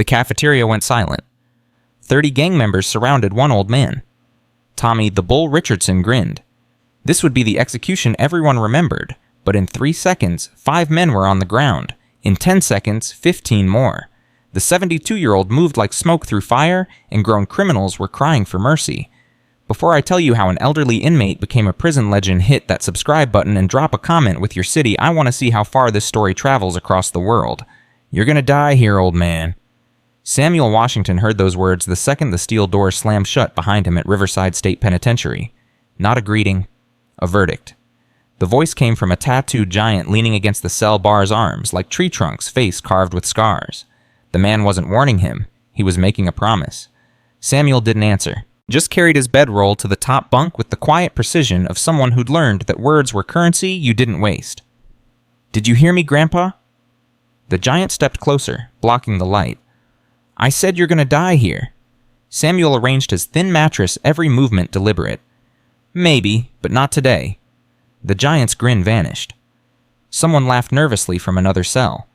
The cafeteria went silent. 30 gang members surrounded one old man. Tommy the Bull Richardson grinned. This would be the execution everyone remembered, but in 3 seconds, 5 men were on the ground. In 10 seconds, 15 more. The 72-year-old moved like smoke through fire, and grown criminals were crying for mercy. Before I tell you how an elderly inmate became a prison legend, hit that subscribe button and drop a comment with your city. I want to see how far this story travels across the world. You're gonna die here, old man. Samuel Washington heard those words the second the steel door slammed shut behind him at Riverside State Penitentiary. Not a greeting, a verdict. The voice came from a tattooed giant leaning against the cell bar's arms, like tree trunks, face carved with scars. The man wasn't warning him. He was making a promise. Samuel didn't answer, just carried his bedroll to the top bunk with the quiet precision of someone who'd learned that words were currency you didn't waste. "Did you hear me, Grandpa?" The giant stepped closer, blocking the light. "I said you're gonna die here." Samuel arranged his thin mattress, every movement deliberate. "Maybe, but not today." The giant's grin vanished. Someone laughed nervously from another cell.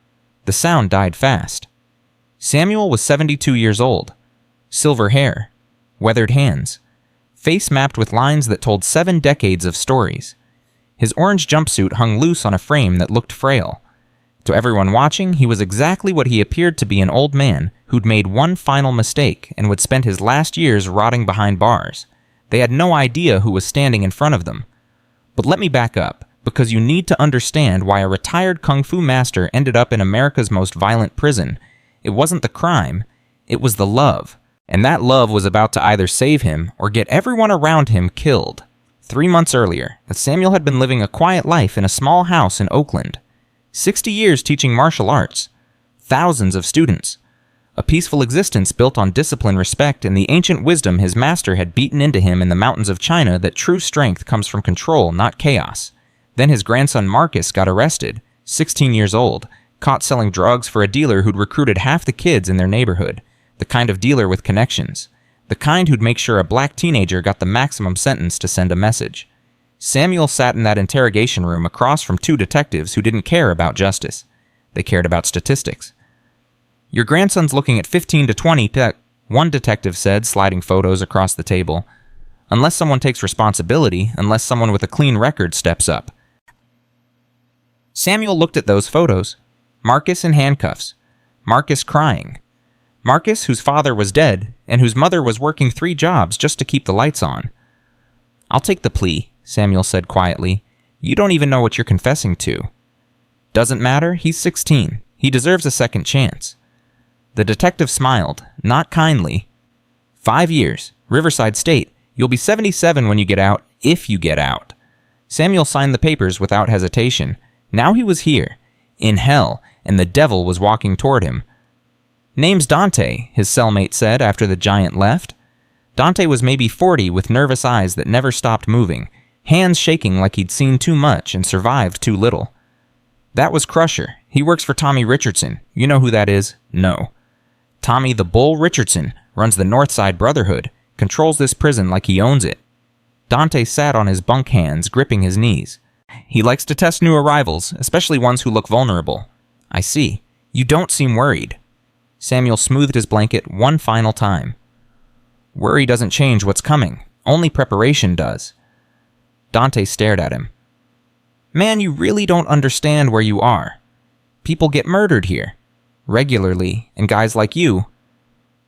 The sound died fast. Samuel was 72 years old. Silver hair. Weathered hands. Face mapped with lines that told 7 decades of stories. His orange jumpsuit hung loose on a frame that looked frail. To everyone watching, he was exactly what he appeared to be, an old man who'd made one final mistake and would spend his last years rotting behind bars. They had no idea who was standing in front of them. But let me back up, because you need to understand why a retired kung fu master ended up in America's most violent prison. It wasn't the crime, it was the love. And that love was about to either save him or get everyone around him killed. 3 months earlier, Samuel had been living a quiet life in a small house in Oakland. 60 years teaching martial arts. Thousands of students. A peaceful existence built on discipline, respect, and the ancient wisdom his master had beaten into him in the mountains of China, that true strength comes from control, not chaos. Then his grandson Marcus got arrested, 16 years old, caught selling drugs for a dealer who'd recruited half the kids in their neighborhood. The kind of dealer with connections. The kind who'd make sure a black teenager got the maximum sentence to send a message. Samuel sat in that interrogation room across from 2 detectives who didn't care about justice. They cared about statistics. "Your grandson's looking at 15 to 20, one detective said, sliding photos across the table. "Unless someone takes responsibility, unless someone with a clean record steps up." Samuel looked at those photos. Marcus in handcuffs. Marcus crying. Marcus, whose father was dead, and whose mother was working 3 jobs just to keep the lights on. "I'll take the plea," Samuel said quietly. "You don't even know what you're confessing to." "Doesn't matter, he's 16. He deserves a second chance." The detective smiled, not kindly. 5 years, Riverside State. You'll be 77 when you get out, if you get out. Samuel signed the papers without hesitation. Now he was here, in hell, and the devil was walking toward him. "Name's Dante," his cellmate said after the giant left. Dante was maybe 40, with nervous eyes that never stopped moving, hands shaking like he'd seen too much and survived too little. "That was Crusher. He works for Tommy Richardson. You know who that is?" "No." "Tommy the Bull Richardson runs the Northside Brotherhood, controls this prison like he owns it." Dante sat on his bunk hands, gripping his knees. "He likes to test new arrivals, especially ones who look vulnerable." "I see. You don't seem worried." Samuel smoothed his blanket one final time. "Worry doesn't change what's coming. Only preparation does." Dante stared at him. "Man, you really don't understand where you are. People get murdered here. Regularly, and guys like you.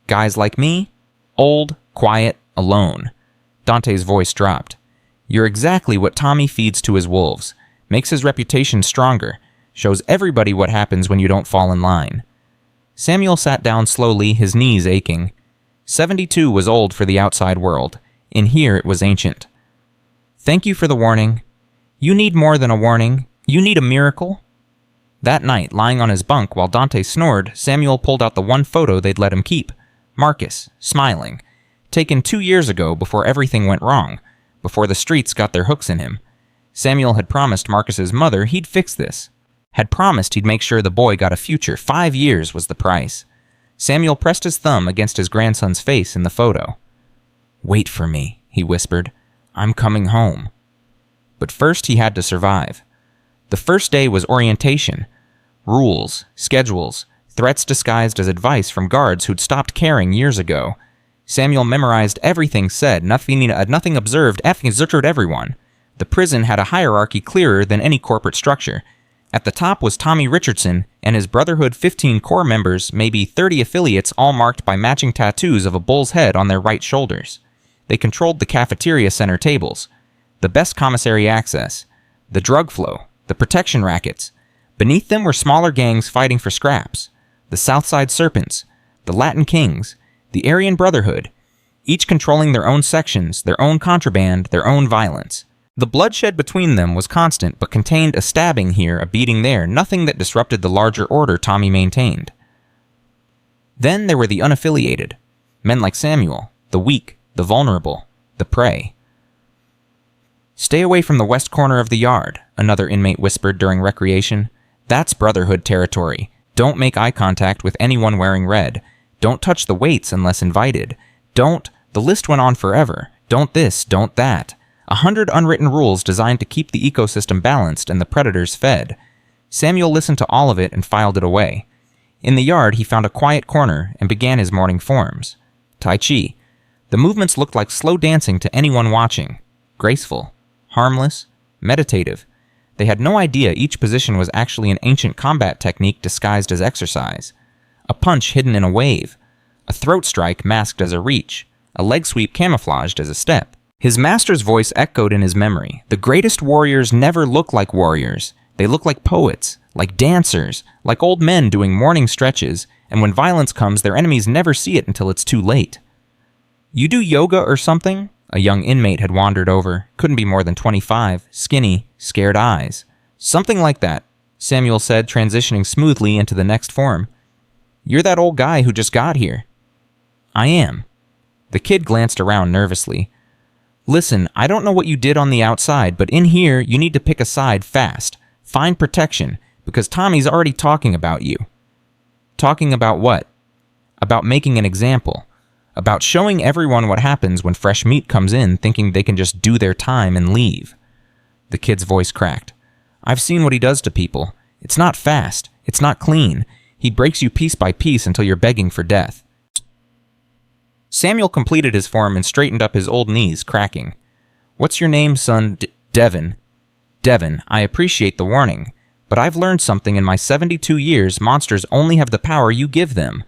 Guys like me? Old, quiet, alone." Dante's voice dropped. "You're exactly what Tommy feeds to his wolves. Makes his reputation stronger. Shows everybody what happens when you don't fall in line." Samuel sat down slowly, his knees aching. 72 was old for the outside world. In here it was ancient. "Thank you for the warning. You need more than a warning. You need a miracle." That night, lying on his bunk while Dante snored, Samuel pulled out the one photo they'd let him keep. Marcus, smiling. Taken 2 years ago, before everything went wrong. Before the streets got their hooks in him. Samuel had promised Marcus's mother he'd fix this. Had promised he'd make sure the boy got a future. 5 years was the price. Samuel pressed his thumb against his grandson's face in the photo. "Wait for me," he whispered. "I'm coming home." But first he had to survive. The first day was orientation. Rules, schedules, threats disguised as advice from guards who'd stopped caring years ago. Samuel memorized everything said, nothing observed, effing everyone. The prison had a hierarchy clearer than any corporate structure. At the top was Tommy Richardson and his Brotherhood 15 core members, maybe 30 affiliates, all marked by matching tattoos of a bull's head on their right shoulders. They controlled the cafeteria center tables, the best commissary access, the drug flow, the protection rackets. Beneath them were smaller gangs fighting for scraps, the Southside Serpents, the Latin Kings, the Aryan Brotherhood, each controlling their own sections, their own contraband, their own violence. The bloodshed between them was constant, but contained a stabbing here, a beating there, nothing that disrupted the larger order Tommy maintained. Then there were the unaffiliated, men like Samuel, the weak, the vulnerable, the prey. "Stay away from the west corner of the yard," another inmate whispered during recreation. "That's Brotherhood territory. Don't make eye contact with anyone wearing red. Don't touch the weights unless invited. Don't..." The list went on forever. Don't this, don't that. 100 unwritten rules designed to keep the ecosystem balanced and the predators fed. Samuel listened to all of it and filed it away. In the yard, he found a quiet corner and began his morning forms. Tai Chi. The movements looked like slow dancing to anyone watching. Graceful, harmless, meditative. They had no idea each position was actually an ancient combat technique disguised as exercise. A punch hidden in a wave. A throat strike masked as a reach. A leg sweep camouflaged as a step. His master's voice echoed in his memory. The greatest warriors never look like warriors. They look like poets, like dancers, like old men doing morning stretches, and when violence comes, their enemies never see it until it's too late. "You do yoga or something?" A young inmate had wandered over. Couldn't be more than 25, skinny, scared eyes. "Something like that," Samuel said, transitioning smoothly into the next form. "You're that old guy who just got here." "I am." The kid glanced around nervously. "Listen, I don't know what you did on the outside, but in here, you need to pick a side fast. Find protection, because Tommy's already talking about you." "Talking about what?" "About making an example. About showing everyone what happens when fresh meat comes in, thinking they can just do their time and leave." The kid's voice cracked. "I've seen what he does to people. It's not fast. It's not clean. He breaks you piece by piece until you're begging for death." Samuel completed his form and straightened up his old knees, cracking. "What's your name, son?" Devin. "Devin, I appreciate the warning, but I've learned something in my 72 years. Monsters only have the power you give them.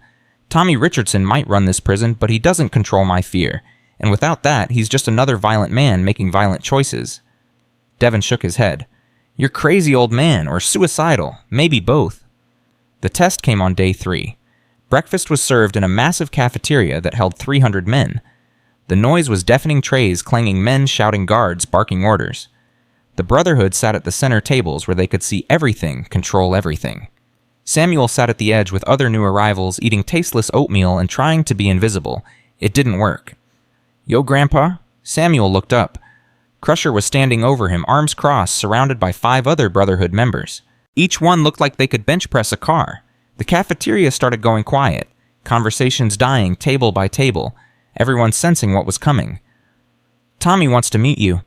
Tommy Richardson might run this prison, but he doesn't control my fear, and without that, he's just another violent man making violent choices." Devin shook his head. "You're crazy, old man, or suicidal, maybe both." The test came on day 3. Breakfast was served in a massive cafeteria that held 300 men. The noise was deafening trays clanging, men shouting, guards barking orders. The Brotherhood sat at the center tables where they could see everything, control everything. Samuel sat at the edge with other new arrivals, eating tasteless oatmeal and trying to be invisible. It didn't work. "Yo, Grandpa?" Samuel looked up. Crusher was standing over him, arms crossed, surrounded by 5 other Brotherhood members. Each one looked like they could bench press a car. The cafeteria started going quiet, conversations dying table by table, everyone sensing what was coming. "Tommy wants to meet you."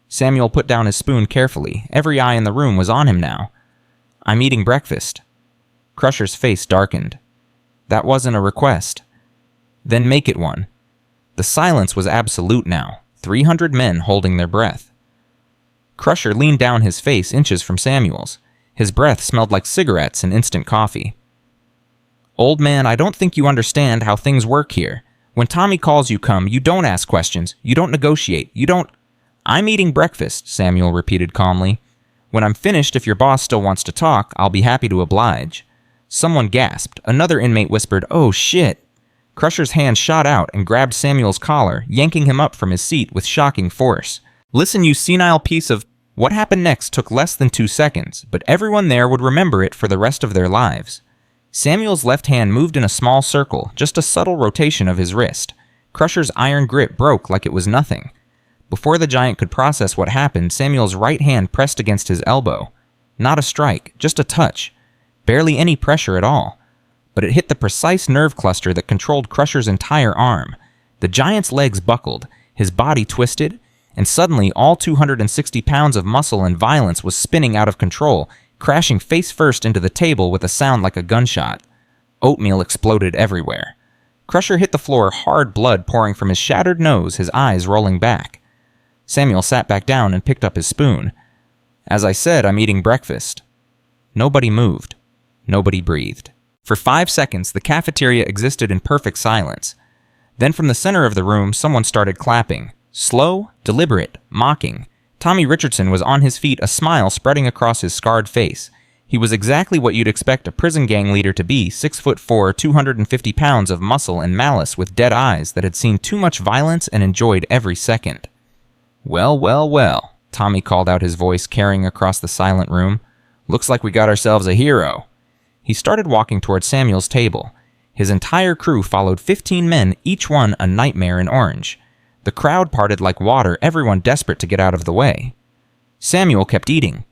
Samuel put down his spoon carefully. Every eye in the room was on him now. "I'm eating breakfast." Crusher's face darkened. "That wasn't a request." "Then make it one." The silence was absolute now, 300 men holding their breath. Crusher leaned down, his face inches from Samuel's. His breath smelled like cigarettes and instant coffee. "Old man, I don't think you understand how things work here. When Tommy calls you come, you don't ask questions, you don't negotiate, you don't..." "I'm eating breakfast," Samuel repeated calmly. "When I'm finished, if your boss still wants to talk, I'll be happy to oblige." Someone gasped. Another inmate whispered, "Oh shit." Crusher's hand shot out and grabbed Samuel's collar, yanking him up from his seat with shocking force. "Listen, you senile piece of..." What happened next took less than 2 seconds, but everyone there would remember it for the rest of their lives. Samuel's left hand moved in a small circle, just a subtle rotation of his wrist. Crusher's iron grip broke like it was nothing. Before the giant could process what happened, Samuel's right hand pressed against his elbow. Not a strike, just a touch. Barely any pressure at all. But it hit the precise nerve cluster that controlled Crusher's entire arm. The giant's legs buckled, his body twisted, and suddenly all 260 pounds of muscle and violence was spinning out of control, crashing face first into the table with a sound like a gunshot. Oatmeal exploded everywhere. Crusher hit the floor hard, blood pouring from his shattered nose, his eyes rolling back. Samuel sat back down and picked up his spoon. As I said, I'm eating breakfast. Nobody moved. Nobody breathed. For 5 seconds, the cafeteria existed in perfect silence. Then from the center of the room, someone started clapping. Slow, deliberate, mocking. Tommy Richardson was on his feet, a smile spreading across his scarred face. He was exactly what you'd expect a prison gang leader to be, 6'4", 250 pounds of muscle and malice with dead eyes that had seen too much violence and enjoyed every second. Well, well, well, Tommy called out, his voice carrying across the silent room. Looks like we got ourselves a hero. He started walking toward Samuel's table. His entire crew followed 15 men, each one a nightmare in orange. The crowd parted like water, everyone desperate to get out of the way. Samuel kept eating.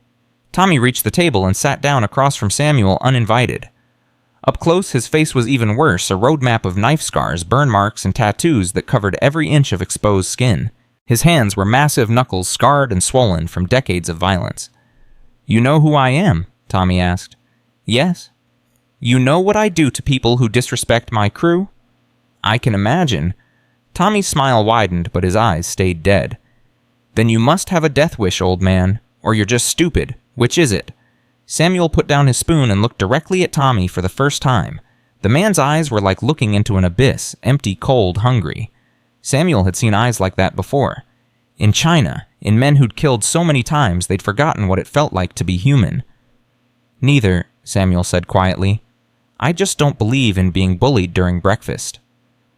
Tommy reached the table and sat down across from Samuel uninvited. Up close, his face was even worse, a roadmap of knife scars, burn marks, and tattoos that covered every inch of exposed skin. His hands were massive knuckles, scarred and swollen from decades of violence. You know who I am? Tommy asked. Yes. You know what I do to people who disrespect my crew? I can imagine. Tommy's smile widened, but his eyes stayed dead. Then you must have a death wish, old man, or you're just stupid. Which is it? Samuel put down his spoon and looked directly at Tommy for the first time. The man's eyes were like looking into an abyss, empty, cold, hungry. Samuel had seen eyes like that before. In China, in men who'd killed so many times they'd forgotten what it felt like to be human. Neither, Samuel said quietly. I just don't believe in being bullied during breakfast.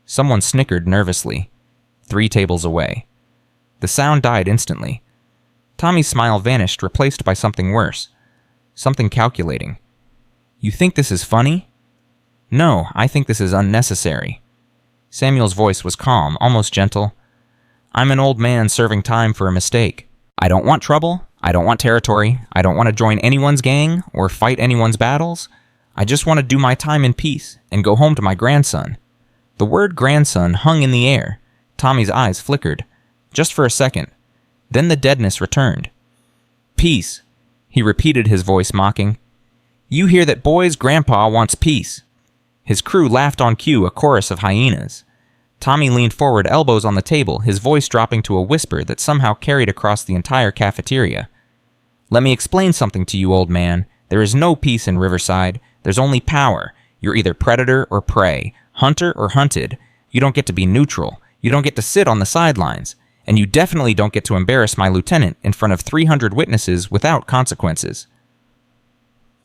Someone snickered nervously, 3 tables away. The sound died instantly. Tommy's smile vanished, replaced by something worse. Something calculating. You think this is funny? No, I think this is unnecessary. Samuel's voice was calm, almost gentle. I'm an old man serving time for a mistake. I don't want trouble. I don't want territory. I don't want to join anyone's gang or fight anyone's battles. I just want to do my time in peace and go home to my grandson. The word grandson hung in the air. Tommy's eyes flickered. Just for a second. Then the deadness returned. Peace, he repeated, his voice mocking. You hear that, boys? Grandpa wants peace. His crew laughed on cue, a chorus of hyenas. Tommy leaned forward, elbows on the table, his voice dropping to a whisper that somehow carried across the entire cafeteria. Let me explain something to you, old man. There is no peace in Riverside. There's only power. You're either predator or prey, hunter or hunted. You don't get to be neutral. You don't get to sit on the sidelines. And you definitely don't get to embarrass my lieutenant in front of 300 witnesses without consequences.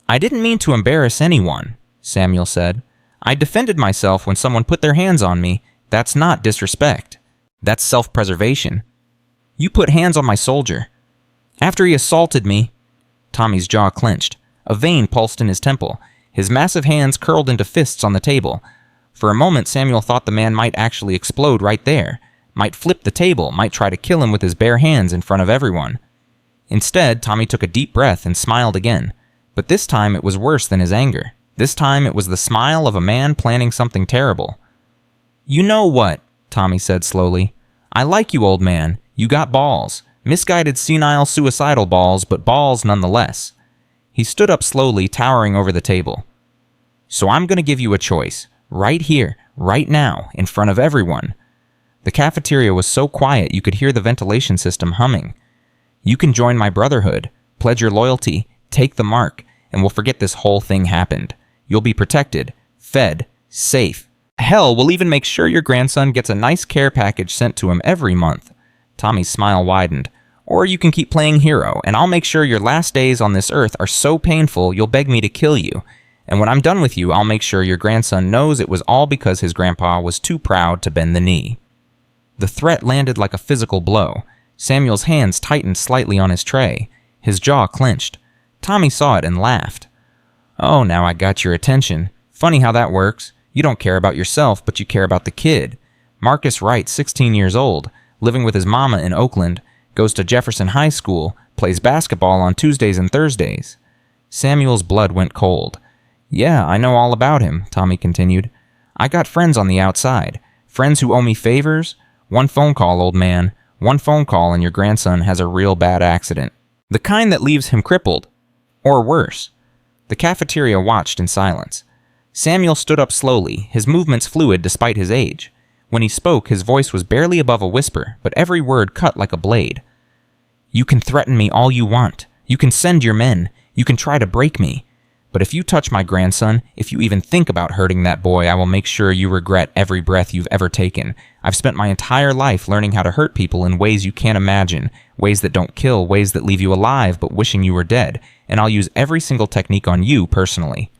I didn't mean to embarrass anyone, Samuel said. I defended myself when someone put their hands on me. That's not disrespect. That's self-preservation. You put hands on my soldier. After he assaulted me... Tommy's jaw clenched. A vein pulsed in his temple. His massive hands curled into fists on the table. For a moment, Samuel thought the man might actually explode right there. Might flip the table, might try to kill him with his bare hands in front of everyone. Instead, Tommy took a deep breath and smiled again. But this time it was worse than his anger. This time it was the smile of a man planning something terrible. You know what? Tommy said slowly. I like you, old man. You got balls. Misguided, senile, suicidal balls, but balls nonetheless. He stood up slowly, towering over the table. So I'm going to give you a choice. Right here, right now, in front of everyone. The cafeteria was so quiet you could hear the ventilation system humming. You can join my brotherhood, pledge your loyalty, take the mark, and we'll forget this whole thing happened. You'll be protected, fed, safe. Hell, we'll even make sure your grandson gets a nice care package sent to him every month. Tommy's smile widened. Or you can keep playing hero, and I'll make sure your last days on this earth are so painful you'll beg me to kill you. And when I'm done with you, I'll make sure your grandson knows it was all because his grandpa was too proud to bend the knee. The threat landed like a physical blow. Samuel's hands tightened slightly on his tray. His jaw clenched. Tommy saw it and laughed. Oh, now I got your attention. Funny how that works. You don't care about yourself, but you care about the kid. Marcus Wright, 16 years old, living with his mama in Oakland, goes to Jefferson High School, plays basketball on Tuesdays and Thursdays. Samuel's blood went cold. Yeah, I know all about him, Tommy continued. I got friends on the outside. Friends who owe me favors. One phone call, old man. One phone call and your grandson has a real bad accident. The kind that leaves him crippled. Or worse. The cafeteria watched in silence. Samuel stood up slowly, his movements fluid despite his age. When he spoke, his voice was barely above a whisper, but every word cut like a blade. "You can threaten me all you want. You can send your men. You can try to break me. But if you touch my grandson, if you even think about hurting that boy, I will make sure you regret every breath you've ever taken. I've spent my entire life learning how to hurt people in ways you can't imagine, ways that don't kill, ways that leave you alive but wishing you were dead, and I'll use every single technique on you personally."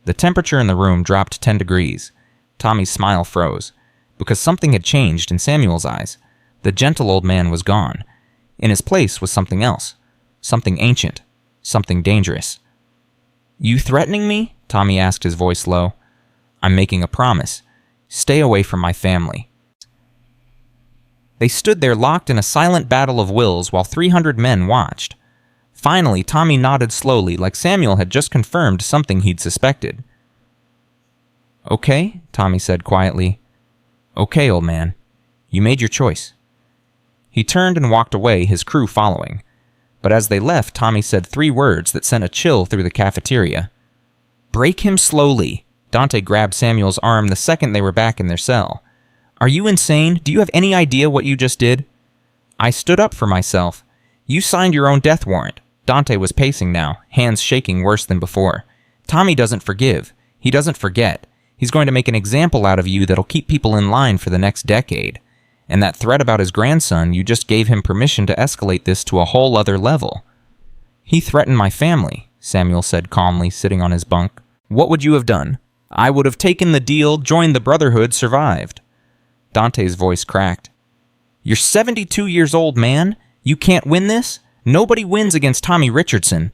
The temperature in the room dropped 10 degrees. Tommy's smile froze, because something had changed in Samuel's eyes. The gentle old man was gone. In his place was something else, something ancient, something dangerous. "You threatening me?" Tommy asked, his voice low. "I'm making a promise. Stay away from my family." They stood there locked in a silent battle of wills while 300 men watched. Finally, Tommy nodded slowly, like Samuel had just confirmed something he'd suspected. "Okay," Tommy said quietly. "Okay, old man. You made your choice." He turned and walked away, his crew following. But as they left, Tommy said 3 words that sent a chill through the cafeteria. "Break him slowly." Dante grabbed Samuel's arm the second they were back in their cell. "Are you insane? Do you have any idea what you just did?" "I stood up for myself. You signed your own death warrant." Dante was pacing now, hands shaking worse than before. "Tommy doesn't forgive. He doesn't forget. He's going to make an example out of you that'll keep people in line for the next decade. And that threat about his grandson, you just gave him permission to escalate this to a whole other level." "He threatened my family," Samuel said calmly, sitting on his bunk. "What would you have done?" "I would have taken the deal, joined the Brotherhood, survived." Dante's voice cracked. "You're 72 years old, man. You can't win this? Nobody wins against Tommy Richardson."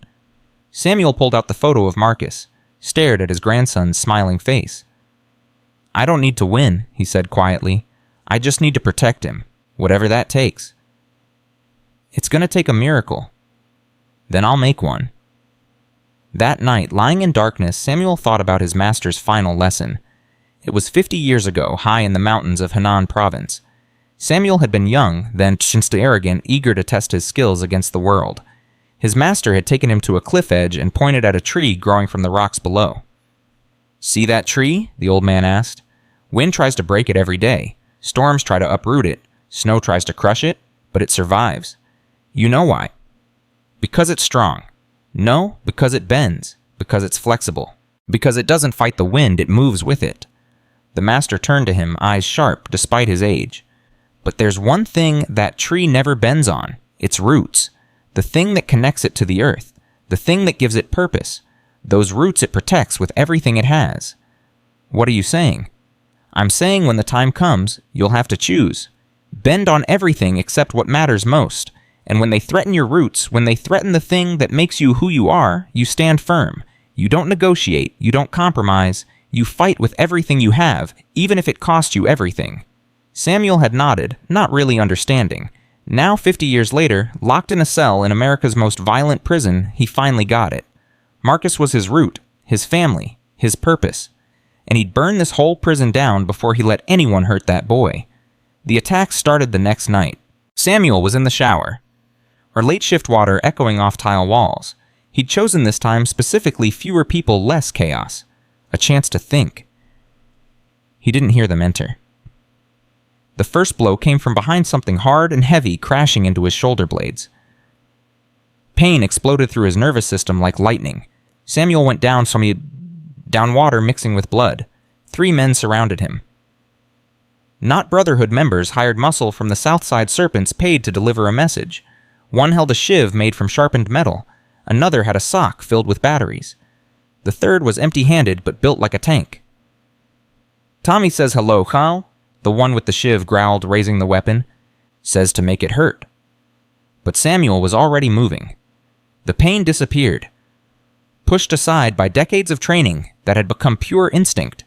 Samuel pulled out the photo of Marcus, stared at his grandson's smiling face. "I don't need to win," he said quietly. "I just need to protect him, whatever that takes. It's going to take a miracle. Then I'll make one." That night, lying in darkness, Samuel thought about his master's final lesson. It was 50 years ago, high in the mountains of Henan province. Samuel had been young, then chinsta arrogant, eager to test his skills against the world. His master had taken him to a cliff edge and pointed at a tree growing from the rocks below. "See that tree?" the old man asked. "Wind tries to break it every day. Storms try to uproot it. Snow tries to crush it, but it survives. You know why? Because it's strong. No, because it bends. Because it's flexible. Because it doesn't fight the wind, it moves with it." The master turned to him, eyes sharp, despite his age. "But there's one thing that tree never bends on. Its roots. The thing that connects it to the earth. The thing that gives it purpose. Those roots it protects with everything it has." "What are you saying?" "I'm saying when the time comes, you'll have to choose. Bend on everything except what matters most. And when they threaten your roots, when they threaten the thing that makes you who you are, you stand firm. You don't negotiate, you don't compromise, you fight with everything you have, even if it costs you everything." Samuel had nodded, not really understanding. Now, 50 years later, locked in a cell in America's most violent prison, he finally got it. Marcus was his root, his family, his purpose. And he'd burn this whole prison down before he let anyone hurt that boy. The attack started the next night. Samuel was in the shower, or late shift water echoing off tile walls. He'd chosen this time specifically fewer people, less chaos. A chance to think. He didn't hear them enter. The first blow came from behind something hard and heavy crashing into his shoulder blades. Pain exploded through his nervous system like lightning. Samuel went down down water mixing with blood. 3 men surrounded him. Not Brotherhood members hired muscle from the Southside Serpents paid to deliver a message. One held a shiv made from sharpened metal. Another had a sock filled with batteries. The third was empty-handed but built like a tank. "Tommy says hello, Khal," the one with the shiv growled, raising the weapon. "Says to make it hurt." But Samuel was already moving. The pain disappeared, pushed aside by decades of training that had become pure instinct.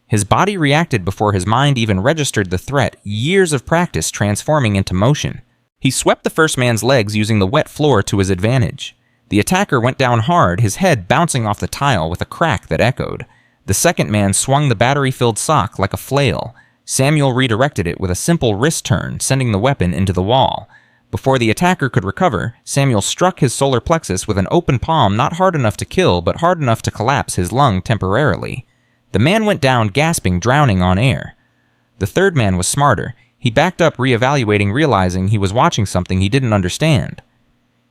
His body reacted before his mind even registered the threat, years of practice transforming into motion. He swept the first man's legs using the wet floor to his advantage. The attacker went down hard, his head bouncing off the tile with a crack that echoed. The second man swung the battery-filled sock like a flail. Samuel redirected it with a simple wrist turn, sending the weapon into the wall. Before the attacker could recover, Samuel struck his solar plexus with an open palm not hard enough to kill, but hard enough to collapse his lung temporarily. The man went down gasping, drowning on air. The third man was smarter. He backed up, reevaluating, realizing he was watching something he didn't understand.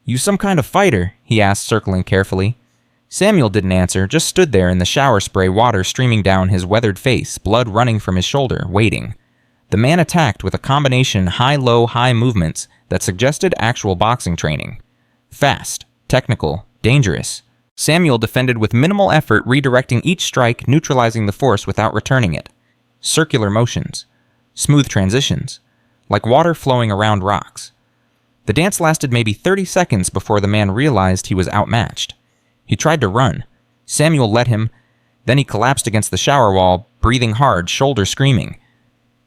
"You some kind of fighter?" he asked, circling carefully. Samuel didn't answer, just stood there in the shower spray, water streaming down his weathered face, blood running from his shoulder, waiting. The man attacked with a combination high-low, high movements that suggested actual boxing training. Fast, technical, dangerous. Samuel defended with minimal effort, redirecting each strike, neutralizing the force without returning it. Circular motions. Smooth transitions. Like water flowing around rocks. The dance lasted maybe 30 seconds before the man realized he was outmatched. He tried to run. Samuel let him. Then he collapsed against the shower wall, breathing hard, shoulder screaming.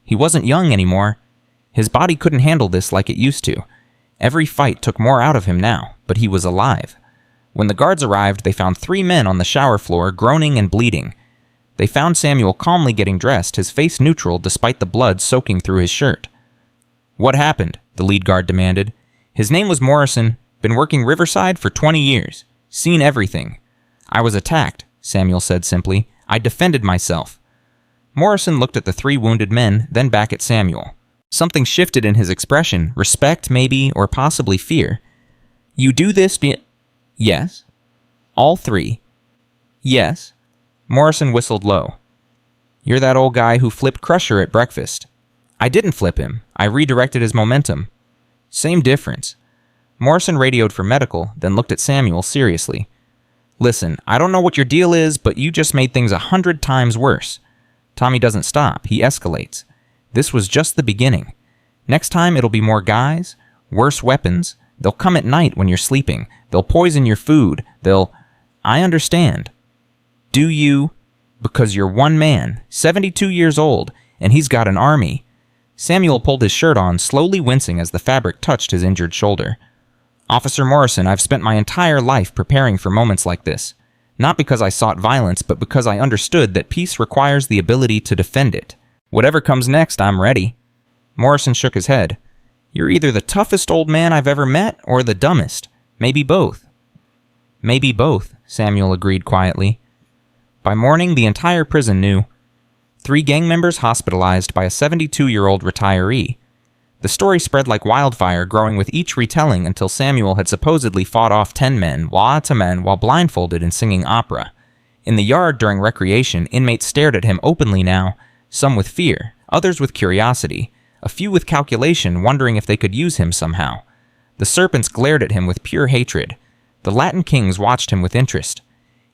He wasn't young anymore. His body couldn't handle this like it used to. Every fight took more out of him now, but he was alive. When the guards arrived, they found 3 men on the shower floor, groaning and bleeding. They found Samuel calmly getting dressed, his face neutral despite the blood soaking through his shirt. "What happened?" the lead guard demanded. His name was Morrison, been working Riverside for 20 years. Seen everything. "I was attacked," Samuel said simply. "I defended myself." Morrison looked at the 3 wounded men, then back at Samuel. Something shifted in his expression, respect maybe, or possibly fear. "You do this Yes." "All 3. "Yes." Morrison whistled low. "You're that old guy who flipped Crusher at breakfast." "I didn't flip him. I redirected his momentum." "Same difference." Morrison radioed for medical, then looked at Samuel seriously. "Listen, I don't know what your deal is, but you just made things 100 times worse. Tommy doesn't stop. He escalates. This was just the beginning. Next time it'll be more guys, worse weapons. They'll come at night when you're sleeping. They'll poison your food. I understand. Do you? Because you're one man, 72 years old, and he's got an army." Samuel pulled his shirt on, slowly wincing as the fabric touched his injured shoulder. "Officer Morrison, I've spent my entire life preparing for moments like this. Not because I sought violence, but because I understood that peace requires the ability to defend it. Whatever comes next, I'm ready." Morrison shook his head. "You're either the toughest old man I've ever met, or the dumbest. Maybe both." "Maybe both," Samuel agreed quietly. By morning, the entire prison knew. 3 gang members hospitalized by a 72-year-old retiree. The story spread like wildfire, growing with each retelling until Samuel had supposedly fought off 10 men, while blindfolded and singing opera. In the yard during recreation, inmates stared at him openly now, some with fear, others with curiosity, a few with calculation, wondering if they could use him somehow. The serpents glared at him with pure hatred. The Latin kings watched him with interest.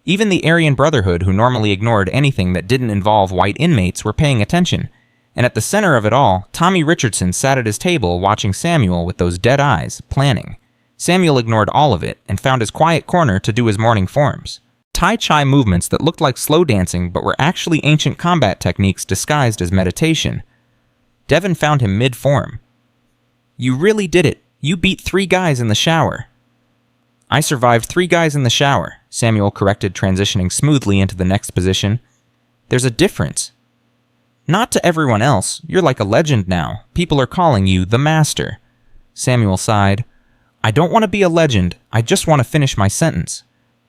Even the Aryan Brotherhood, who normally ignored anything that didn't involve white inmates, were paying attention. And at the center of it all, Tommy Richardson sat at his table watching Samuel with those dead eyes, planning. Samuel ignored all of it and found his quiet corner to do his morning forms. Tai Chi movements that looked like slow dancing but were actually ancient combat techniques disguised as meditation. Devin found him mid-form. "You really did it. You beat 3 guys in the shower." "I survived 3 guys in the shower," Samuel corrected, transitioning smoothly into the next position. "There's a difference." "Not to everyone else. You're like a legend now. People are calling you the Master." Samuel sighed. "I don't want to be a legend. I just want to finish my sentence."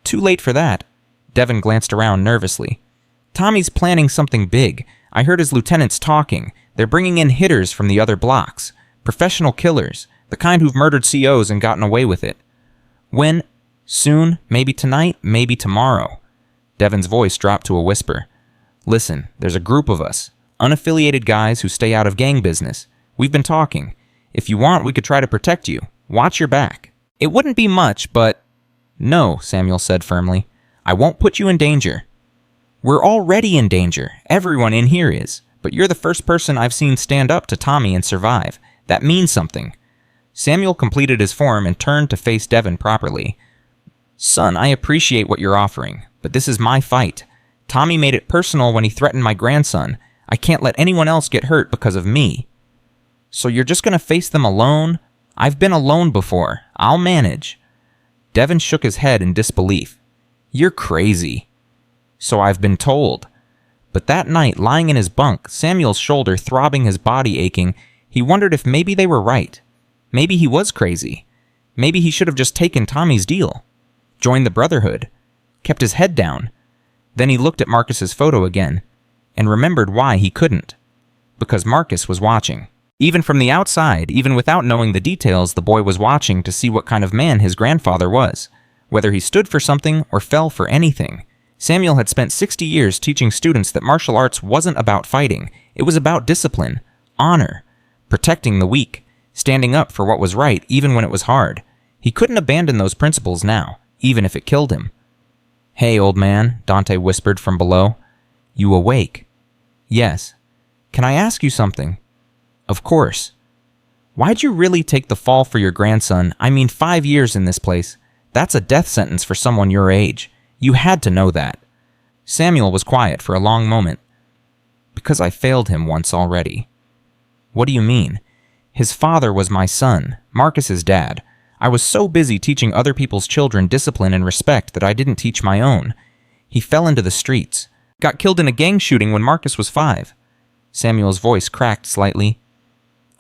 "Too late for that." Devin glanced around nervously. "Tommy's planning something big. I heard his lieutenants talking. They're bringing in hitters from the other blocks. Professional killers. The kind who've murdered COs and gotten away with it." "When?" "Soon. Maybe tonight. Maybe tomorrow." Devin's voice dropped to a whisper. "Listen, there's a group of us. Unaffiliated guys who stay out of gang business. We've been talking. If you want, we could try to protect you. Watch your back. It wouldn't be much, but..." "No," Samuel said firmly. "I won't put you in danger." "We're already in danger. Everyone in here is. But you're the first person I've seen stand up to Tommy and survive. That means something." Samuel completed his form and turned to face Devin properly. "Son, I appreciate what you're offering, but this is my fight. Tommy made it personal when he threatened my grandson. I can't let anyone else get hurt because of me." "So you're just going to face them alone?" "I've been alone before. I'll manage." Devin shook his head in disbelief. "You're crazy." "So I've been told." But that night, lying in his bunk, Samuel's shoulder throbbing, his body aching, he wondered if maybe they were right. Maybe he was crazy. Maybe he should have just taken Tommy's deal, joined the Brotherhood, kept his head down. Then he looked at Marcus's photo again, and remembered why he couldn't. Because Marcus was watching. Even from the outside, even without knowing the details, the boy was watching to see what kind of man his grandfather was. Whether he stood for something or fell for anything. Samuel had spent 60 years teaching students that martial arts wasn't about fighting. It was about discipline, honor, protecting the weak, standing up for what was right even when it was hard. He couldn't abandon those principles now, even if it killed him. "Hey, old man," Dante whispered from below. "You awake?" "Yes." "Can I ask you something?" "Of course." "Why'd you really take the fall for your grandson? I mean, 5 years in this place. That's a death sentence for someone your age. You had to know that." Samuel was quiet for a long moment. "Because I failed him once already." "What do you mean?" "His father was my son, Marcus's dad. I was so busy teaching other people's children discipline and respect that I didn't teach my own. He fell into the streets. Got killed in a gang shooting when Marcus was 5. Samuel's voice cracked slightly.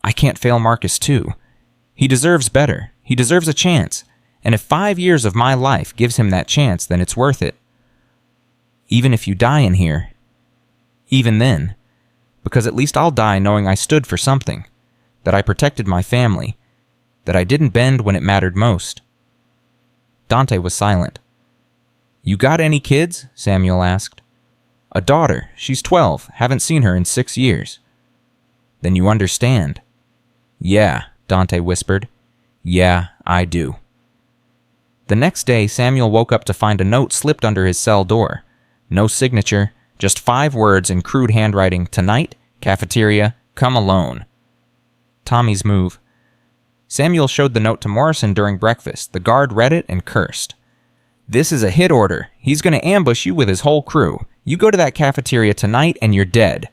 "I can't fail Marcus too. He deserves better. He deserves a chance. And if 5 years of my life gives him that chance, then it's worth it. Even if you die in here. Even then. Because at least I'll die knowing I stood for something. That I protected my family. That I didn't bend when it mattered most." Dante was silent. "You got any kids?" Samuel asked. "A daughter. She's 12. Haven't seen her in 6 years." "Then you understand." "Yeah," Dante whispered. "Yeah, I do." The next day, Samuel woke up to find a note slipped under his cell door. No signature, just 5 words in crude handwriting. "Tonight, cafeteria, come alone." Tommy's move. Samuel showed the note to Morrison during breakfast. The guard read it and cursed. "This is a hit order. He's going to ambush you with his whole crew. You go to that cafeteria tonight and you're dead."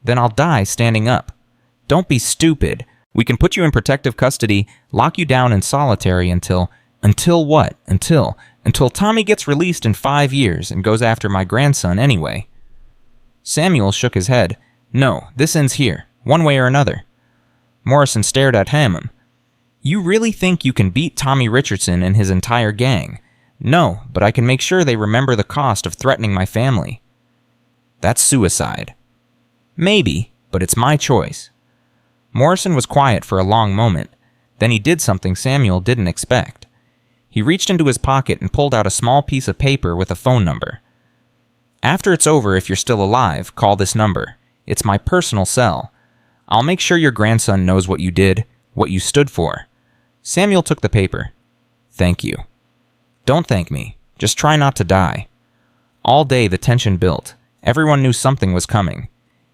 "Then I'll die standing up." "Don't be stupid. We can put you in protective custody, lock you down in solitary until... Until what? Until Tommy gets released in 5 years and goes after my grandson anyway." Samuel shook his head. "No, this ends here, one way or another." Morrison stared at him. "You really think you can beat Tommy Richardson and his entire gang?" "No, but I can make sure they remember the cost of threatening my family." "That's suicide." "Maybe, but it's my choice." Morrison was quiet for a long moment. Then he did something Samuel didn't expect. He reached into his pocket and pulled out a small piece of paper with a phone number. "After it's over, if you're still alive, call this number. It's my personal cell. I'll make sure your grandson knows what you did, what you stood for." Samuel took the paper. "Thank you." "Don't thank me. Just try not to die." All day the tension built. Everyone knew something was coming.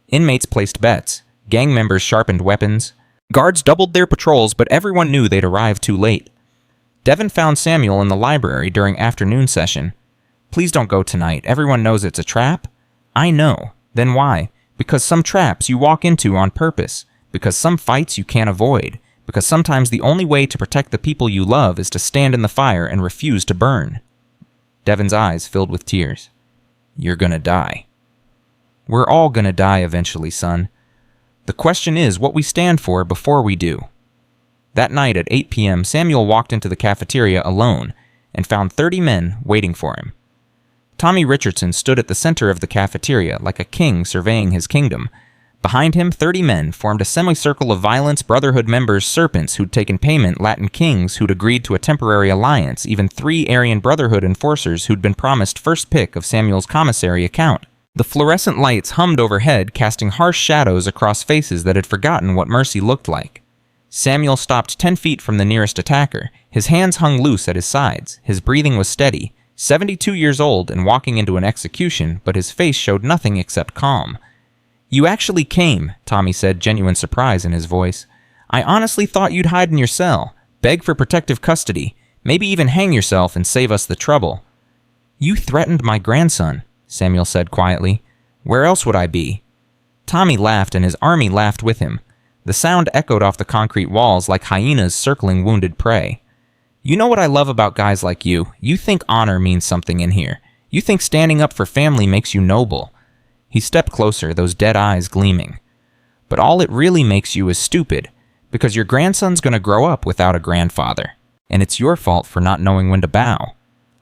Inmates placed bets. Gang members sharpened weapons. Guards doubled their patrols, but everyone knew they'd arrived too late. Devin found Samuel in the library during afternoon session. "Please don't go tonight. Everyone knows it's a trap." "I know. Then why?" "Because some traps you walk into on purpose. Because some fights you can't avoid. Because sometimes the only way to protect the people you love is to stand in the fire and refuse to burn." Devin's eyes filled with tears. "You're gonna die." "We're all gonna die eventually, son. The question is what we stand for before we do." That night at 8 p.m., Samuel walked into the cafeteria alone and found 30 men waiting for him. Tommy Richardson stood at the center of the cafeteria like a king surveying his kingdom. Behind him, 30 men formed a semicircle of Violence Brotherhood members, serpents who'd taken payment, Latin kings who'd agreed to a temporary alliance, even 3 Aryan Brotherhood enforcers who'd been promised first pick of Samuel's commissary account. The fluorescent lights hummed overhead, casting harsh shadows across faces that had forgotten what mercy looked like. Samuel stopped 10 feet from the nearest attacker. His hands hung loose at his sides. His breathing was steady. 72 years old and walking into an execution, but his face showed nothing except calm. "You actually came," Tommy said, genuine surprise in his voice. "I honestly thought you'd hide in your cell, beg for protective custody, maybe even hang yourself and save us the trouble." "You threatened my grandson," Samuel said quietly. "Where else would I be?" Tommy laughed and his army laughed with him. The sound echoed off the concrete walls like hyenas circling wounded prey. "You know what I love about guys like you? You think honor means something in here. You think standing up for family makes you noble." He stepped closer, those dead eyes gleaming. "But all it really makes you is stupid, Because your grandson's gonna grow up without a grandfather, and it's your fault for not knowing when to bow.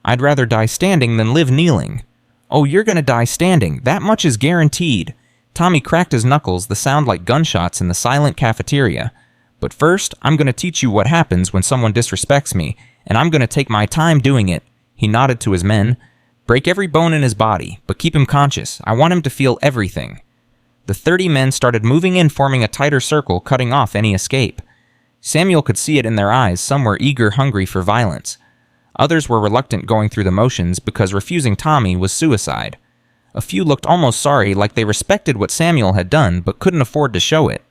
I'd rather die standing than live kneeling. Oh, you're gonna die standing, that much is guaranteed. Tommy cracked his knuckles, the sound like gunshots in the silent cafeteria. But first, I'm gonna teach you what happens when someone disrespects me, and I'm gonna take my time doing it. He nodded to his men. Break every bone in his body, but keep him conscious. I want him to feel everything. The 30 men started moving in, forming a tighter circle, cutting off any escape. Samuel could see it in their eyes. Some were eager, hungry for violence. Others were reluctant, going through the motions because refusing Tommy was suicide. A few looked almost sorry, like they respected what Samuel had done but couldn't afford to show it.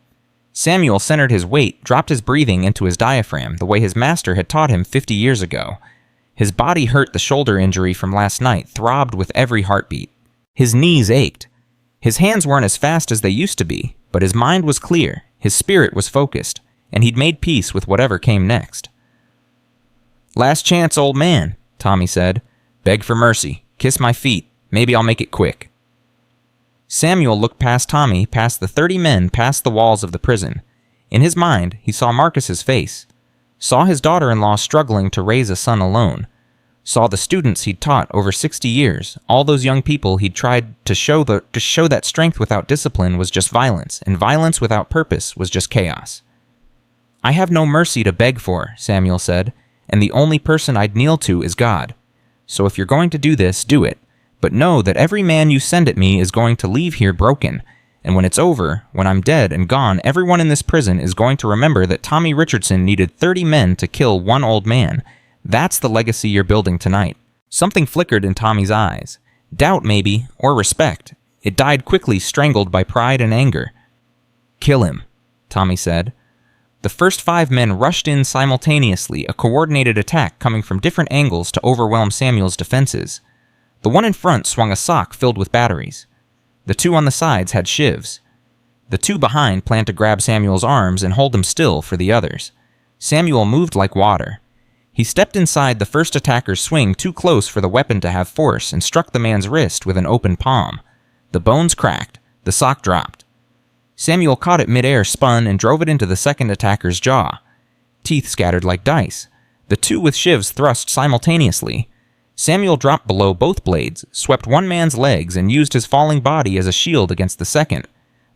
Samuel centered his weight, dropped his breathing into his diaphragm, the way his master had taught him 50 years ago. His body hurt. The shoulder injury from last night throbbed with every heartbeat. His knees ached. His hands weren't as fast as they used to be, but his mind was clear, his spirit was focused, and he'd made peace with whatever came next. "Last chance, old man," Tommy said. "Beg for mercy. Kiss my feet. Maybe I'll make it quick." Samuel looked past Tommy, past the 30 men, past the walls of the prison. In his mind, he saw Marcus's face, saw his daughter-in-law struggling to raise a son alone, saw the students he'd taught over 60 years, all those young people he'd tried to show that strength without discipline was just violence, and violence without purpose was just chaos. "I have no mercy to beg for," Samuel said, "and the only person I'd kneel to is God. So if you're going to do this, do it. But know that every man you send at me is going to leave here broken, and when it's over, when I'm dead and gone, everyone in this prison is going to remember that Tommy Richardson needed 30 men to kill one old man. That's the legacy you're building tonight." Something flickered in Tommy's eyes. Doubt, maybe, or respect. It died quickly, strangled by pride and anger. "Kill him," Tommy said. The first 5 men rushed in simultaneously, a coordinated attack coming from different angles to overwhelm Samuel's defenses. The one in front swung a sock filled with batteries. The 2 on the sides had shivs. The 2 behind planned to grab Samuel's arms and hold him still for the others. Samuel moved like water. He stepped inside the first attacker's swing too close for the weapon to have force and struck the man's wrist with an open palm. The bones cracked. The sock dropped. Samuel caught it midair, spun, and drove it into the second attacker's jaw. Teeth scattered like dice. The 2 with shivs thrust simultaneously. Samuel dropped below both blades, swept one man's legs, and used his falling body as a shield against the second.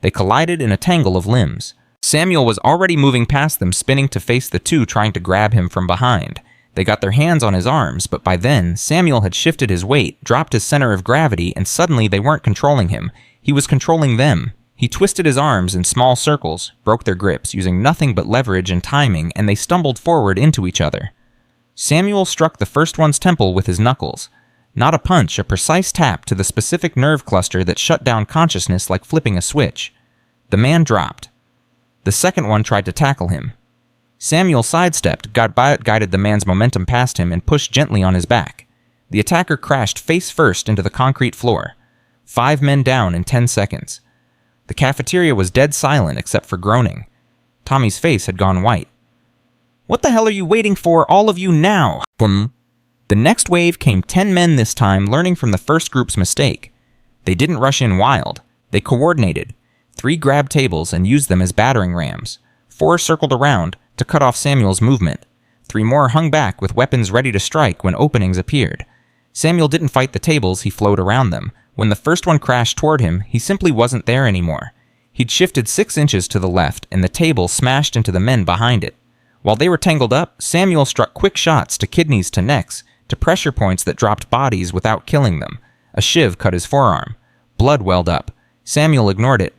They collided in a tangle of limbs. Samuel was already moving past them, spinning to face the 2 trying to grab him from behind. They got their hands on his arms, but by then, Samuel had shifted his weight, dropped his center of gravity, and suddenly they weren't controlling him. He was controlling them. He twisted his arms in small circles, broke their grips, using nothing but leverage and timing, and they stumbled forward into each other. Samuel struck the first one's temple with his knuckles. Not a punch, a precise tap to the specific nerve cluster that shut down consciousness like flipping a switch. The man dropped. The second one tried to tackle him. Samuel sidestepped, guided the man's momentum past him, and pushed gently on his back. The attacker crashed face first into the concrete floor. 5 men down in 10 seconds. The cafeteria was dead silent except for groaning. Tommy's face had gone white. "What the hell are you waiting for, all of you now?" Boom. The next wave came 10 men this time, learning from the first group's mistake. They didn't rush in wild. They coordinated. 3 grabbed tables and used them as battering rams. 4 circled around to cut off Samuel's movement. 3 more hung back with weapons ready to strike when openings appeared. Samuel didn't fight the tables, he flowed around them. When the first one crashed toward him, he simply wasn't there anymore. He'd shifted 6 inches to the left, and the table smashed into the men behind it. While they were tangled up, Samuel struck quick shots to kidneys to necks, to pressure points that dropped bodies without killing them. A shiv cut his forearm. Blood welled up. Samuel ignored it.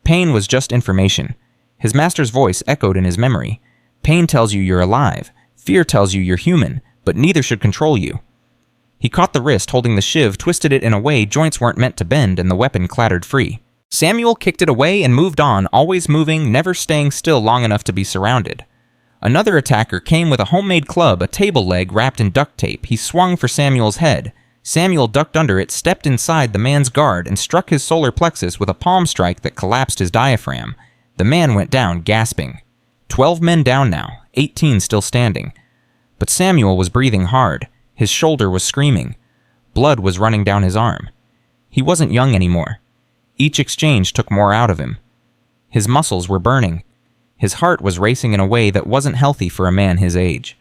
Pain was just information. His master's voice echoed in his memory. Pain tells you you're alive. Fear tells you you're human, but neither should control you. He caught the wrist holding the shiv, twisted it in a way joints weren't meant to bend, and the weapon clattered free. Samuel kicked it away and moved on, always moving, never staying still long enough to be surrounded. Another attacker came with a homemade club, a table leg wrapped in duct tape. He swung for Samuel's head. Samuel ducked under it, stepped inside the man's guard, and struck his solar plexus with a palm strike that collapsed his diaphragm. The man went down, gasping. 12 men down now, 18 still standing. But Samuel was breathing hard. His shoulder was screaming. Blood was running down his arm. He wasn't young anymore. Each exchange took more out of him. His muscles were burning. His heart was racing in a way that wasn't healthy for a man his age.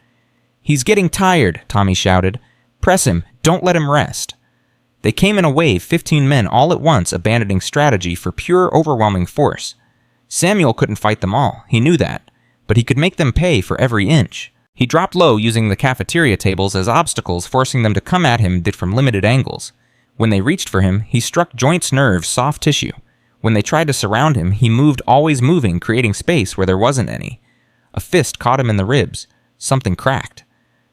"He's getting tired," Tommy shouted. "Press him. Don't let him rest." They came in a wave, 15 men all at once abandoning strategy for pure, overwhelming force. Samuel couldn't fight them all, he knew that, but he could make them pay for every inch. He dropped low using the cafeteria tables as obstacles, forcing them to come at him from limited angles. When they reached for him, he struck joints, nerves, soft tissue. When they tried to surround him, he moved, always moving, creating space where there wasn't any. A fist caught him in the ribs. Something cracked.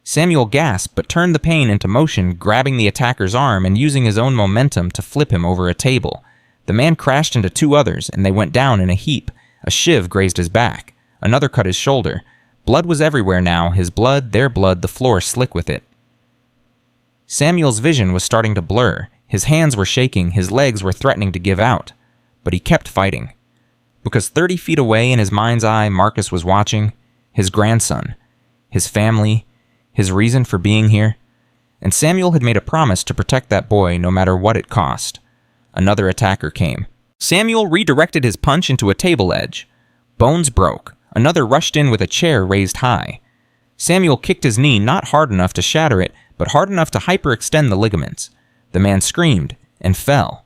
Samuel gasped but turned the pain into motion, grabbing the attacker's arm and using his own momentum to flip him over a table. The man crashed into 2 others, and they went down in a heap. A shiv grazed his back. Another cut his shoulder. Blood was everywhere now, his blood, their blood, the floor slick with it. Samuel's vision was starting to blur. His hands were shaking, his legs were threatening to give out. But he kept fighting. Because 30 feet away in his mind's eye, Marcus was watching. His grandson. His family. His reason for being here. And Samuel had made a promise to protect that boy no matter what it cost. Another attacker came. Samuel redirected his punch into a table edge. Bones broke. Another rushed in with a chair raised high. Samuel kicked his knee not hard enough to shatter it, but hard enough to hyperextend the ligaments. The man screamed and fell.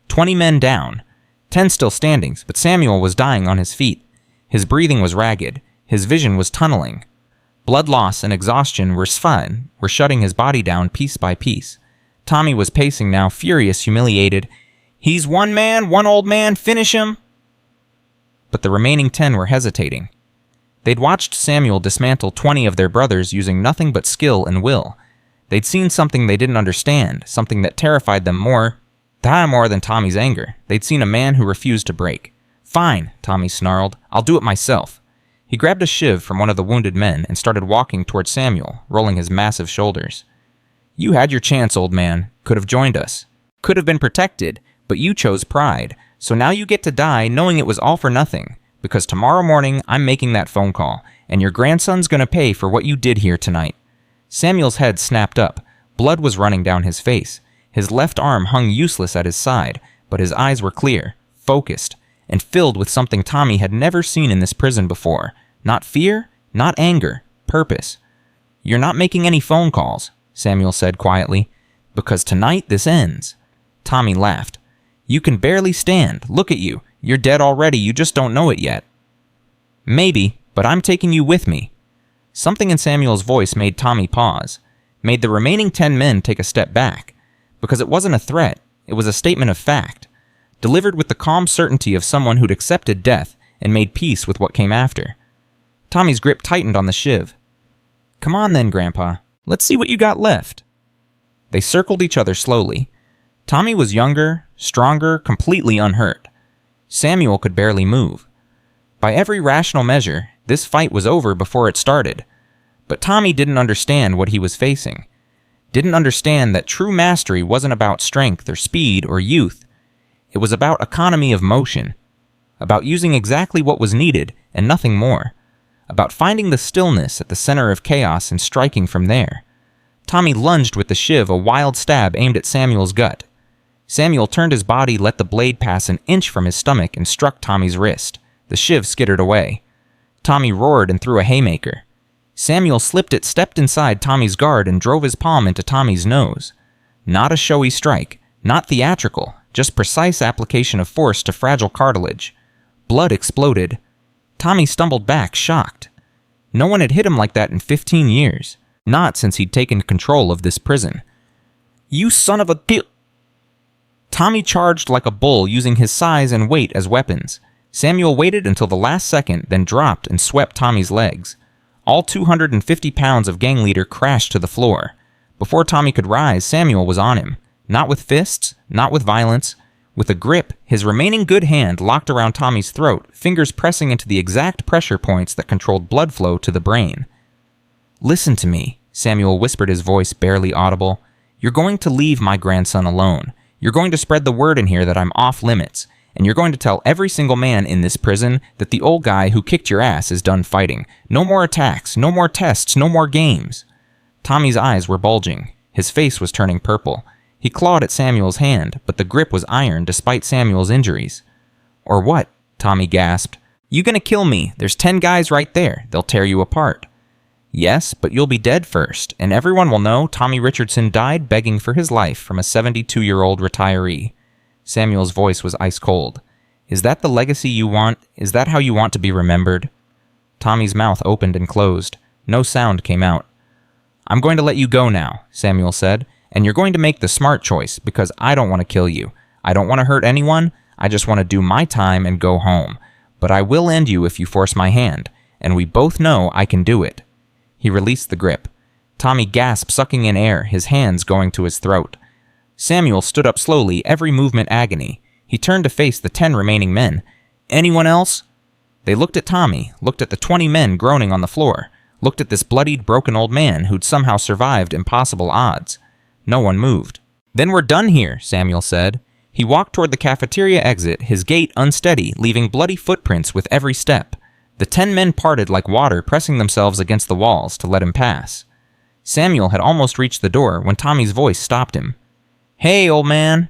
20 men down. 10 still standing, but Samuel was dying on his feet. His breathing was ragged. His vision was tunneling. Blood loss and exhaustion were shutting his body down piece by piece. Tommy was pacing now, furious, humiliated. "He's one man, one old man, finish him!" But the remaining 10 were hesitating. They'd watched Samuel dismantle 20 of their brothers using nothing but skill and will. They'd seen something they didn't understand, something that terrified them more than Tommy's anger. They'd seen a man who refused to break. "Fine," Tommy snarled. "I'll do it myself." He grabbed a shiv from one of the wounded men and started walking towards Samuel, rolling his massive shoulders. "You had your chance, old man. Could have joined us. Could have been protected, but you chose pride. So now you get to die knowing it was all for nothing. Because tomorrow morning, I'm making that phone call, and your grandson's gonna pay for what you did here tonight." Samuel's head snapped up. Blood was running down his face. His left arm hung useless at his side, but his eyes were clear, focused, and filled with something Tommy had never seen in this prison before. Not fear, not anger, purpose. "You're not making any phone calls," Samuel said quietly, "because tonight this ends." Tommy laughed. "You can barely stand. Look at you. You're dead already, you just don't know it yet." "Maybe, but I'm taking you with me." Something in Samuel's voice made Tommy pause, made the remaining 10 men take a step back. Because it wasn't a threat, it was a statement of fact, delivered with the calm certainty of someone who'd accepted death and made peace with what came after. Tommy's grip tightened on the shiv. "Come on then, Grandpa. Let's see what you got left." They circled each other slowly. Tommy was younger, stronger, completely unhurt. Samuel could barely move. By every rational measure, this fight was over before it started. But Tommy didn't understand what he was facing. Didn't understand that true mastery wasn't about strength or speed or youth. It was about economy of motion. About using exactly what was needed and nothing more. About finding the stillness at the center of chaos and striking from there. Tommy lunged with the shiv, a wild stab aimed at Samuel's gut. Samuel turned his body, let the blade pass an inch from his stomach, and struck Tommy's wrist. The shiv skittered away. Tommy roared and threw a haymaker. Samuel slipped it, stepped inside Tommy's guard, and drove his palm into Tommy's nose. Not a showy strike, not theatrical, just precise application of force to fragile cartilage. Blood exploded. Tommy stumbled back, shocked. No one had hit him like that in 15 years. Not since he'd taken control of this prison. "You son of a d-" Tommy charged like a bull, using his size and weight as weapons. Samuel waited until the last second, then dropped and swept Tommy's legs. All 250 pounds of gang leader crashed to the floor. Before Tommy could rise, Samuel was on him. Not with fists, not with violence. With a grip, his remaining good hand locked around Tommy's throat, fingers pressing into the exact pressure points that controlled blood flow to the brain. "Listen to me," Samuel whispered, his voice barely audible. "You're going to leave my grandson alone. You're going to spread the word in here that I'm off limits. And you're going to tell every single man in this prison that the old guy who kicked your ass is done fighting. No more attacks, no more tests, no more games." Tommy's eyes were bulging. His face was turning purple. He clawed at Samuel's hand, but the grip was iron despite Samuel's injuries. "Or what?" Tommy gasped. "You gonna kill me? There's 10 guys right there. They'll tear you apart." "Yes, but you'll be dead first, and everyone will know Tommy Richardson died begging for his life from a 72-year-old retiree." Samuel's voice was ice cold. "Is that the legacy you want? Is that how you want to be remembered?" Tommy's mouth opened and closed. No sound came out. "I'm going to let you go now," Samuel said, "and you're going to make the smart choice, because I don't want to kill you. I don't want to hurt anyone. I just want to do my time and go home. But I will end you if you force my hand, and we both know I can do it." He released the grip. Tommy gasped, sucking in air, his hands going to his throat. Samuel stood up slowly, every movement agony. He turned to face the 10 remaining men. "Anyone else?" They looked at Tommy, looked at the 20 men groaning on the floor, looked at this bloodied, broken old man who'd somehow survived impossible odds. No one moved. "Then we're done here," Samuel said. He walked toward the cafeteria exit, his gait unsteady, leaving bloody footprints with every step. The 10 men parted like water, pressing themselves against the walls to let him pass. Samuel had almost reached the door when Tommy's voice stopped him. "Hey, old man!"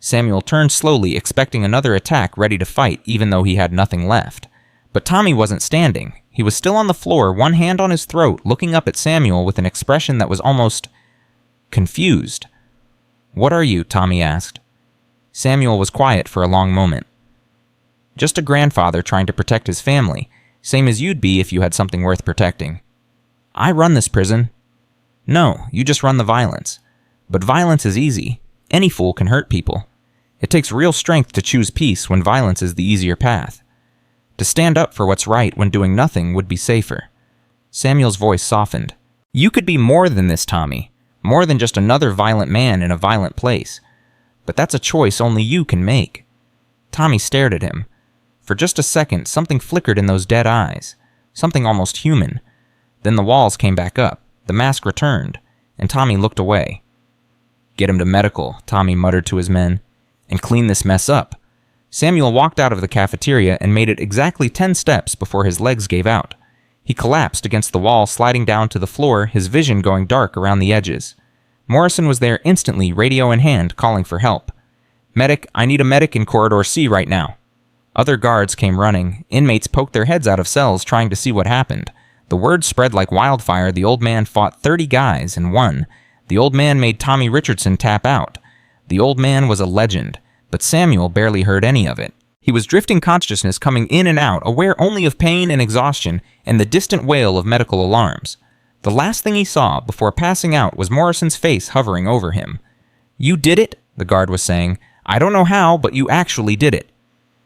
Samuel turned slowly, expecting another attack, ready to fight, even though he had nothing left. But Tommy wasn't standing. He was still on the floor, one hand on his throat, looking up at Samuel with an expression that was almost confused. "What are you?" Tommy asked. Samuel was quiet for a long moment. "Just a grandfather trying to protect his family, same as you'd be if you had something worth protecting." "I run this prison." "No, you just run the violence. But violence is easy. Any fool can hurt people. It takes real strength to choose peace when violence is the easier path. To stand up for what's right when doing nothing would be safer." Samuel's voice softened. "You could be more than this, Tommy. More than just another violent man in a violent place. But that's a choice only you can make." Tommy stared at him. For just a second, something flickered in those dead eyes. Something almost human. Then the walls came back up. The mask returned, and Tommy looked away. "Get him to medical," Tommy muttered to his men, "and clean this mess up." Samuel walked out of the cafeteria and made it exactly 10 steps before his legs gave out. He collapsed against the wall, sliding down to the floor, his vision going dark around the edges. Morrison was there instantly, radio in hand, calling for help. "Medic, I need a medic in Corridor C right now." Other guards came running. Inmates poked their heads out of cells trying to see what happened. The word spread like wildfire. The old man fought 30 guys and won. The old man made Tommy Richardson tap out. The old man was a legend, but Samuel barely heard any of it. He was drifting consciousness, coming in and out, aware only of pain and exhaustion and the distant wail of medical alarms. The last thing he saw before passing out was Morrison's face hovering over him. "You did it," the guard was saying. "I don't know how, but you actually did it."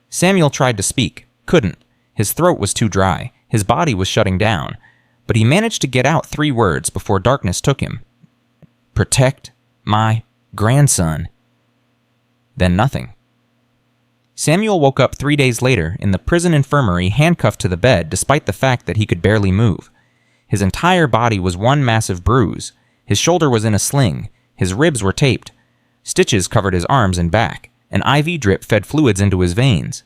Samuel tried to speak. Couldn't. His throat was too dry. His body was shutting down. But he managed to get out 3 words before darkness took him. "Protect my grandson." Then nothing. Samuel woke up 3 days later in the prison infirmary, handcuffed to the bed despite the fact that he could barely move. His entire body was one massive bruise. His shoulder was in a sling. His ribs were taped. Stitches covered his arms and back. An IV drip fed fluids into his veins.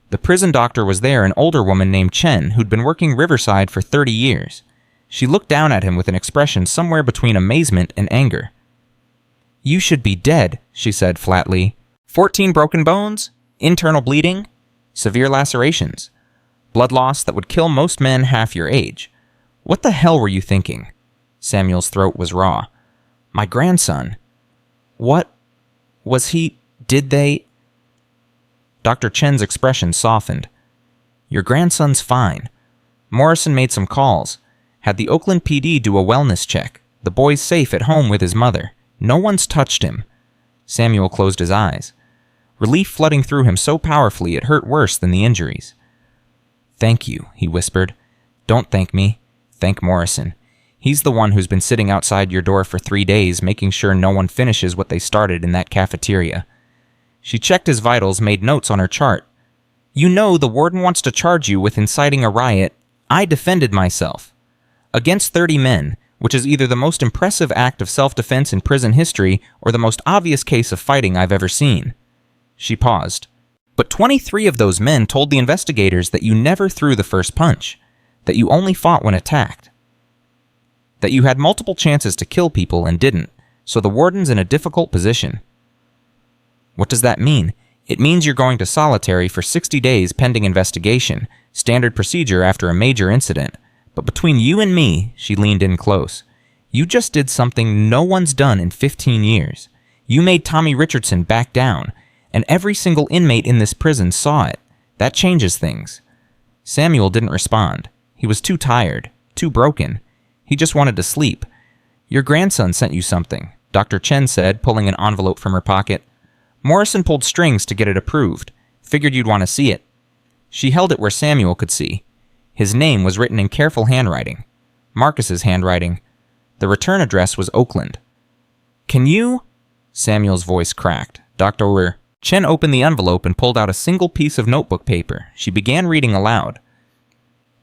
The prison doctor was there, an older woman named Chen, who'd been working Riverside for 30 years. She looked down at him with an expression somewhere between amazement and anger. "You should be dead," she said flatly. 14 broken bones, internal bleeding, severe lacerations, blood loss that would kill most men half your age. What the hell were you thinking?" Samuel's throat was raw. "My grandson. What was he? Did they?" Dr. Chen's expression softened. "Your grandson's fine. Morrison made some calls. Had the Oakland PD do a wellness check. The boy's safe at home with his mother. No one's touched him." Samuel closed his eyes. Relief flooding through him so powerfully it hurt worse than the injuries. "Thank you," he whispered. "Don't thank me. Thank Morrison. He's the one who's been sitting outside your door for 3 days, making sure no one finishes what they started in that cafeteria." She checked his vitals, made notes on her chart. "You know the warden wants to charge you with inciting a riot. I defended myself. Against 30 men, which is either the most impressive act of self-defense in prison history or the most obvious case of fighting I've ever seen." She paused. "But 23 of those men told the investigators that you never threw the first punch, that you only fought when attacked, that you had multiple chances to kill people and didn't, so the warden's in a difficult position." "What does that mean?" It means you're going to solitary for 60 days pending investigation, standard procedure after a major incident. But between you and me," she leaned in close, "you just did something no one's done in 15 years. You made Tommy Richardson back down, and every single inmate in this prison saw it. That changes things." Samuel didn't respond. He was too tired, too broken. He just wanted to sleep. "Your grandson sent you something," Dr. Chen said, pulling an envelope from her pocket. "Morrison pulled strings to get it approved. Figured you'd want to see it." She held it where Samuel could see. His name was written in careful handwriting. Marcus's handwriting. The return address was Oakland. "Can you?" Samuel's voice cracked. Dr. Chen opened the envelope and pulled out a single piece of notebook paper. She began reading aloud.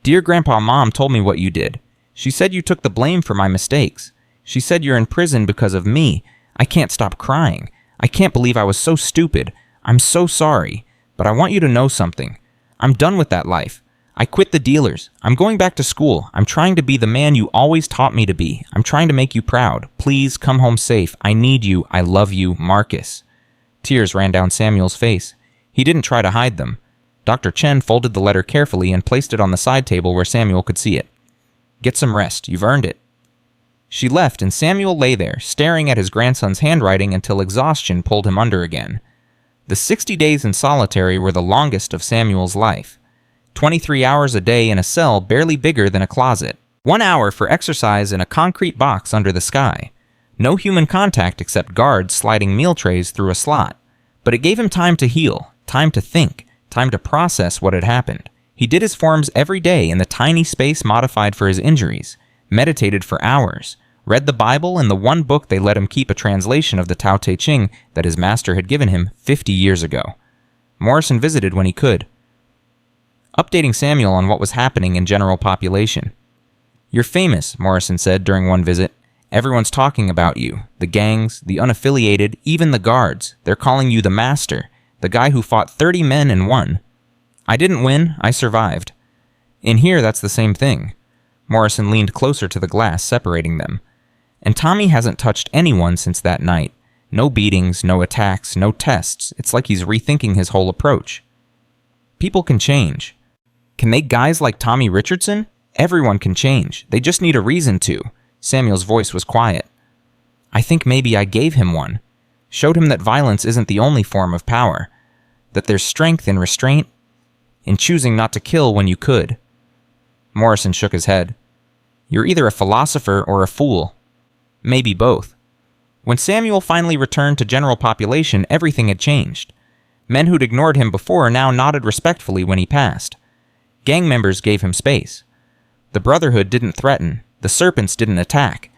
"Dear Grandpa, Mom told me what you did. She said you took the blame for my mistakes. She said you're in prison because of me. I can't stop crying. I can't believe I was so stupid. I'm so sorry. But I want you to know something. I'm done with that life. I quit the dealers. I'm going back to school. I'm trying to be the man you always taught me to be. I'm trying to make you proud. Please come home safe. I need you. I love you, Marcus." Tears ran down Samuel's face. He didn't try to hide them. Dr. Chen folded the letter carefully and placed it on the side table where Samuel could see it. "Get some rest. You've earned it." She left, and Samuel lay there, staring at his grandson's handwriting until exhaustion pulled him under again. The 60 days in solitary were the longest of Samuel's life. 23 hours a day in a cell barely bigger than a closet. 1 hour for exercise in a concrete box under the sky. No human contact except guards sliding meal trays through a slot. But it gave him time to heal, time to think, time to process what had happened. He did his forms every day in the tiny space modified for his injuries, meditated for hours, read the Bible and the one book they let him keep a translation of the Tao Te Ching that his master had given him 50 years ago. Morrison visited when he could, updating Samuel on what was happening in general population. "You're famous," Morrison said during one visit. "Everyone's talking about you. The gangs, the unaffiliated, even the guards. They're calling you the master, the guy who fought 30 men and won." "I didn't win, I survived." "In here, that's the same thing." Morrison leaned closer to the glass separating them. "And Tommy hasn't touched anyone since that night. No beatings, no attacks, no tests. It's like he's rethinking his whole approach." "People can change." "Can they guys like Tommy Richardson? Everyone can change. They just need a reason to." Samuel's voice was quiet. "I think maybe I gave him one. Showed him that violence isn't the only form of power. That there's strength in restraint, in choosing not to kill when you could." Morrison shook his head. "You're either a philosopher or a fool. Maybe both." When Samuel finally returned to general population, everything had changed. Men who'd ignored him before now nodded respectfully when he passed. Gang members gave him space. The Brotherhood didn't threaten. The Serpents didn't attack.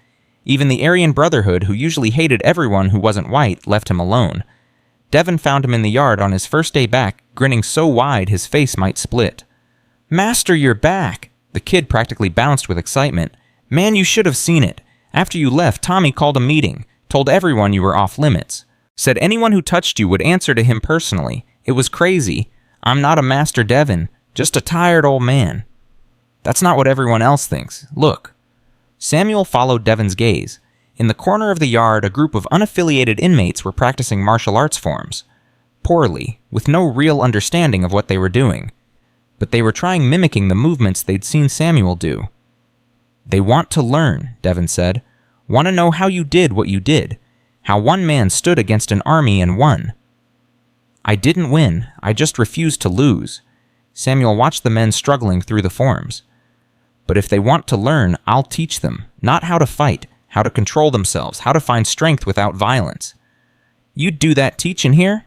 Even the Aryan Brotherhood, who usually hated everyone who wasn't white, left him alone. Devin found him in the yard on his first day back, grinning so wide his face might split. "Master, you're back!" The kid practically bounced with excitement. "Man, you should have seen it. After you left, Tommy called a meeting, told everyone you were off limits. Said anyone who touched you would answer to him personally. It was crazy. I'm not a Master Devin, just a tired old man." "That's not what everyone else thinks. Look." Samuel followed Devin's gaze. In the corner of the yard, a group of unaffiliated inmates were practicing martial arts forms. Poorly, with no real understanding of what they were doing. But they were trying mimicking the movements they'd seen Samuel do. "They want to learn," Devin said. "Want to know how you did what you did. How one man stood against an army and won." "I didn't win. I just refused to lose." Samuel watched the men struggling through the forms. "But if they want to learn, I'll teach them. Not how to fight, how to control themselves, how to find strength without violence." "You'd do that teaching here?"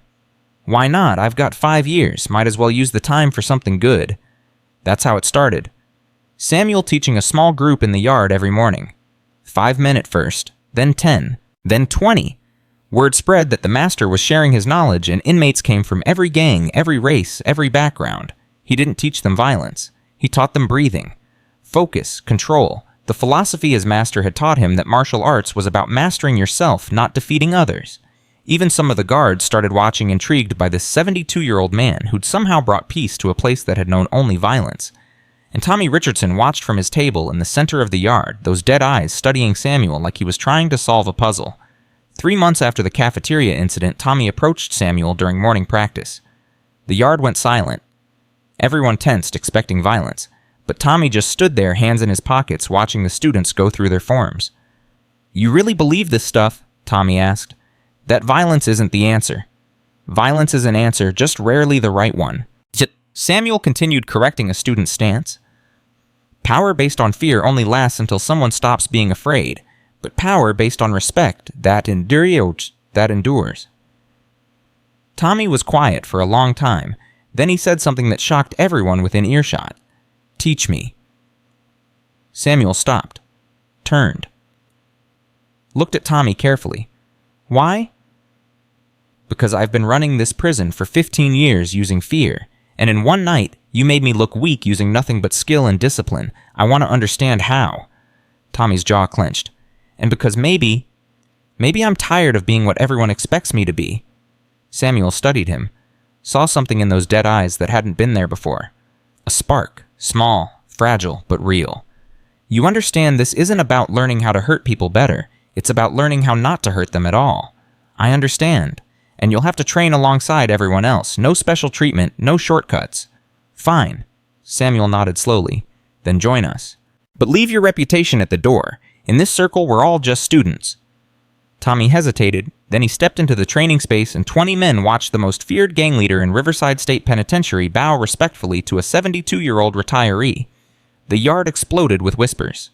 "Why not? I've got 5 years. Might as well use the time for something good." That's how it started. Samuel teaching a small group in the yard every morning. 5 men at first, then 10, then 20. Word spread that the master was sharing his knowledge, and inmates came from every gang, every race, every background. He didn't teach them violence. He taught them breathing, focus, control. The philosophy his master had taught him that martial arts was about mastering yourself, not defeating others. Even some of the guards started watching, intrigued by this 72-year-old man who'd somehow brought peace to a place that had known only violence. And Tommy Richardson watched from his table in the center of the yard, those dead eyes studying Samuel like he was trying to solve a puzzle. 3 months after the cafeteria incident, Tommy approached Samuel during morning practice. The yard went silent. Everyone tensed, expecting violence, but Tommy just stood there, hands in his pockets, watching the students go through their forms. "You really believe this stuff?" Tommy asked. "That violence isn't the answer. Violence is an answer, just rarely the right one." Samuel continued, correcting a student's stance. "Power based on fear only lasts until someone stops being afraid, but power based on respect, that endures." Tommy was quiet for a long time. Then he said something that shocked everyone within earshot. "Teach me." Samuel stopped, turned, looked at Tommy carefully. "Why?" "Because I've been running this prison for 15 years using fear, and in one night, you made me look weak using nothing but skill and discipline. I want to understand how." Tommy's jaw clenched. "And because maybe I'm tired of being what everyone expects me to be." Samuel studied him, saw something in those dead eyes that hadn't been there before. A spark, small, fragile, but real. "You understand this isn't about learning how to hurt people better. It's about learning how not to hurt them at all." "I understand. And you'll have to train alongside everyone else. No special treatment, no shortcuts." "Fine." Samuel nodded slowly. "Then join us. But leave your reputation at the door. In this circle, we're all just students." Tommy hesitated, then he stepped into the training space and 20 men watched the most feared gang leader in Riverside State Penitentiary bow respectfully to a 72-year-old retiree. The yard exploded with whispers.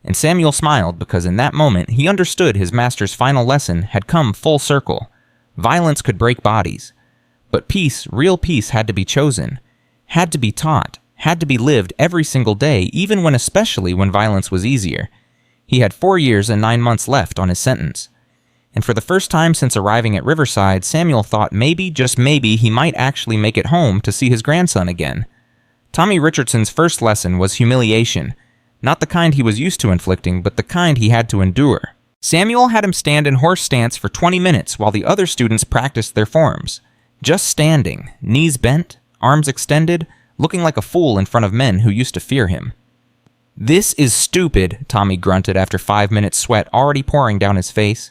And Samuel smiled because in that moment he understood his master's final lesson had come full circle. Violence could break bodies. But peace, real peace, had to be chosen, had to be taught, had to be lived every single day, especially when violence was easier. He had 4 years and 9 months left on his sentence. And for the first time since arriving at Riverside, Samuel thought maybe, just maybe, he might actually make it home to see his grandson again. Tommy Richardson's first lesson was humiliation. Not the kind he was used to inflicting, but the kind he had to endure. Samuel had him stand in horse stance for 20 minutes while the other students practiced their forms. Just standing, knees bent, arms extended, looking like a fool in front of men who used to fear him. "This is stupid," Tommy grunted after 5 minutes, sweat already pouring down his face.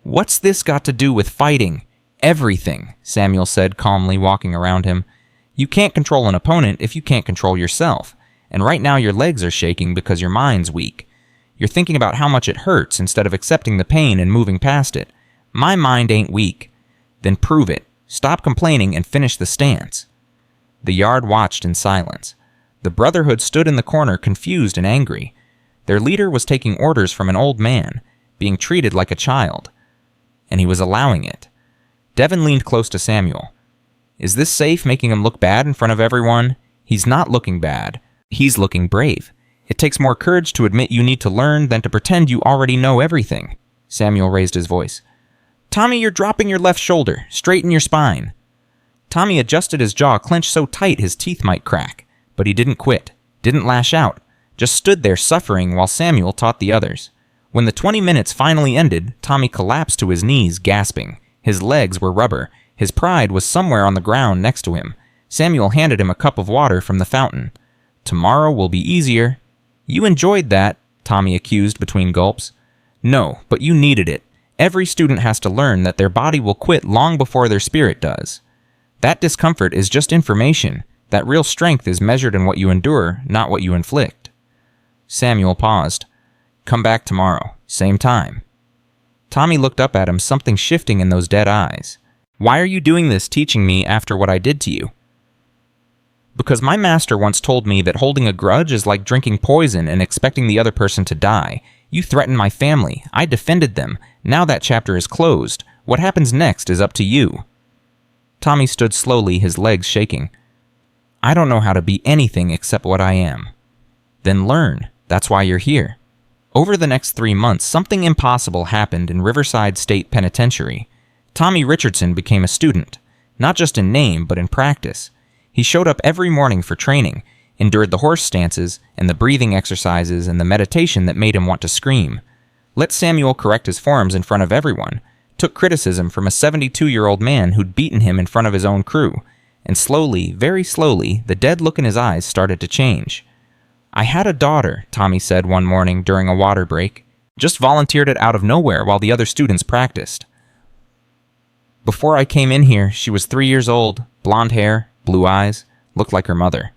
"What's this got to do with fighting?" "Everything," Samuel said calmly, walking around him. "You can't control an opponent if you can't control yourself. And right now your legs are shaking because your mind's weak. You're thinking about how much it hurts instead of accepting the pain and moving past it. My mind ain't weak." "Then prove it. Stop complaining and finish the stance." The yard watched in silence. The Brotherhood stood in the corner, confused and angry. Their leader was taking orders from an old man, being treated like a child. And he was allowing it. Devin leaned close to Samuel. "Is this safe, making him look bad in front of everyone?" "He's not looking bad. He's looking brave. It takes more courage to admit you need to learn than to pretend you already know everything." Samuel raised his voice. "Tommy, you're dropping your left shoulder. Straighten your spine." Tommy adjusted his jaw, clenched so tight his teeth might crack. But he didn't quit, didn't lash out, just stood there suffering while Samuel taught the others. When the 20 minutes finally ended, Tommy collapsed to his knees, gasping. His legs were rubber. His pride was somewhere on the ground next to him. Samuel handed him a cup of water from the fountain. "Tomorrow will be easier." "You enjoyed that," Tommy accused between gulps. "No, but you needed it. Every student has to learn that their body will quit long before their spirit does. That discomfort is just information. That real strength is measured in what you endure, not what you inflict." Samuel paused. "Come back tomorrow, same time." Tommy looked up at him, something shifting in those dead eyes. "Why are you doing this, teaching me after what I did to you?" "Because my master once told me that holding a grudge is like drinking poison and expecting the other person to die. You threatened my family. I defended them. Now that chapter is closed. What happens next is up to you." Tommy stood slowly, his legs shaking. "I don't know how to be anything except what I am." "Then learn. That's why you're here." Over the next 3 months, something impossible happened in Riverside State Penitentiary. Tommy Richardson became a student, not just in name, but in practice. He showed up every morning for training, endured the horse stances and the breathing exercises and the meditation that made him want to scream. Let Samuel correct his forms in front of everyone, took criticism from a 72-year-old man who'd beaten him in front of his own crew, and slowly, very slowly, the dead look in his eyes started to change. "I had a daughter," Tommy said one morning during a water break. Just volunteered it out of nowhere while the other students practiced. Before I came in here, she was 3 years old, blonde hair, blue eyes, looked like her mother.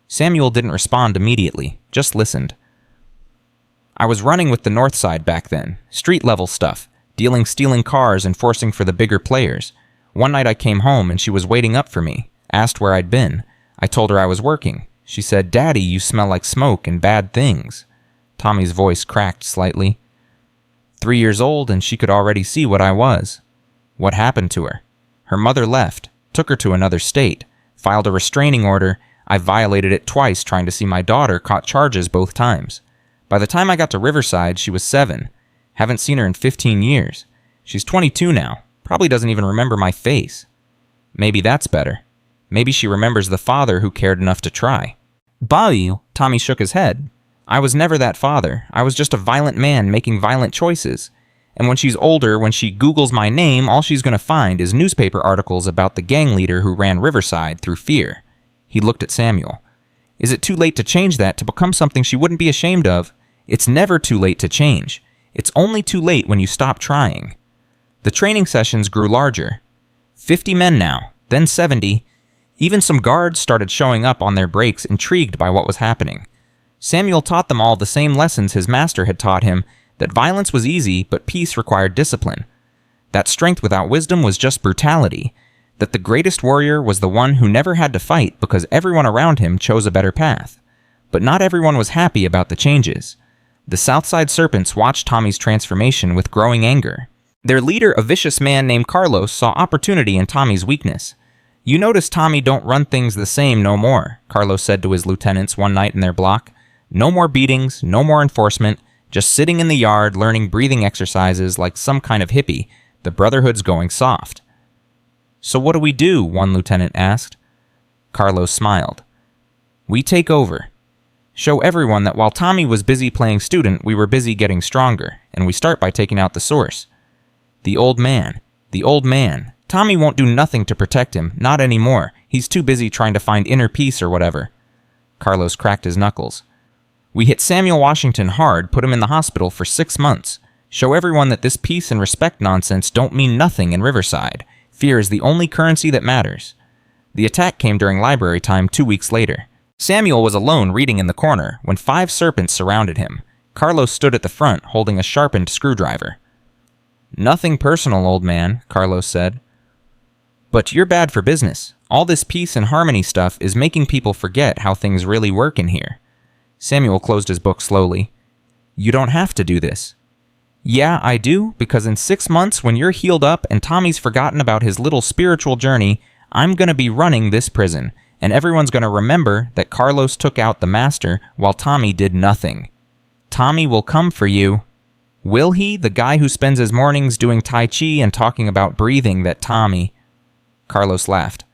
Samuel didn't respond immediately, just listened. I was running with the North Side back then, street-level stuff, stealing cars and forcing for the bigger players. One night I came home and she was waiting up for me, asked where I'd been. I told her I was working. She said, "Daddy, you smell like smoke and bad things." Tommy's voice cracked slightly. 3 years old and she could already see what I was. What happened to her? Her mother left, took her to another state, filed a restraining order. I violated it twice trying to see my daughter, caught charges both times. By the time I got to Riverside, she was 7. Haven't seen her in 15 years. She's 22 now. Probably doesn't even remember my face. Maybe that's better. Maybe she remembers the father who cared enough to try. Bah, Tommy shook his head. I was never that father. I was just a violent man making violent choices. And when she's older, when she Googles my name, all she's going to find is newspaper articles about the gang leader who ran Riverside through fear. He looked at Samuel. Is it too late to change that, to become something she wouldn't be ashamed of? It's never too late to change. It's only too late when you stop trying. The training sessions grew larger. 50 men now, then 70. Even some guards started showing up on their breaks, intrigued by what was happening. Samuel taught them all the same lessons his master had taught him, that violence was easy, but peace required discipline. That strength without wisdom was just brutality. That the greatest warrior was the one who never had to fight because everyone around him chose a better path. But not everyone was happy about the changes. The Southside Serpents watched Tommy's transformation with growing anger. Their leader, a vicious man named Carlos, saw opportunity in Tommy's weakness. "You notice Tommy don't run things the same no more," Carlos said to his lieutenants one night in their block. "No more beatings, no more enforcement, just sitting in the yard learning breathing exercises like some kind of hippie. The Brotherhood's going soft." "So what do we do?" one lieutenant asked. Carlos smiled. "We take over. Show everyone that while Tommy was busy playing student, we were busy getting stronger, and we start by taking out the source. The old man. Tommy won't do nothing to protect him, not anymore. He's too busy trying to find inner peace or whatever." Carlos cracked his knuckles. "We hit Samuel Washington hard, put him in the hospital for 6 months. Show everyone that this peace and respect nonsense don't mean nothing in Riverside. Fear is the only currency that matters." The attack came during library time 2 weeks later. Samuel was alone reading in the corner when 5 serpents surrounded him. Carlos stood at the front holding a sharpened screwdriver. "Nothing personal, old man," Carlos said. "But you're bad for business. All this peace and harmony stuff is making people forget how things really work in here." Samuel closed his book slowly. "You don't have to do this." "Yeah, I do, because in 6 months when you're healed up and Tommy's forgotten about his little spiritual journey, I'm going to be running this prison, and everyone's going to remember that Carlos took out the master while Tommy did nothing. Tommy will come for you." "Will he, the guy who spends his mornings doing Tai Chi and talking about breathing that Tommy..." Carlos laughed.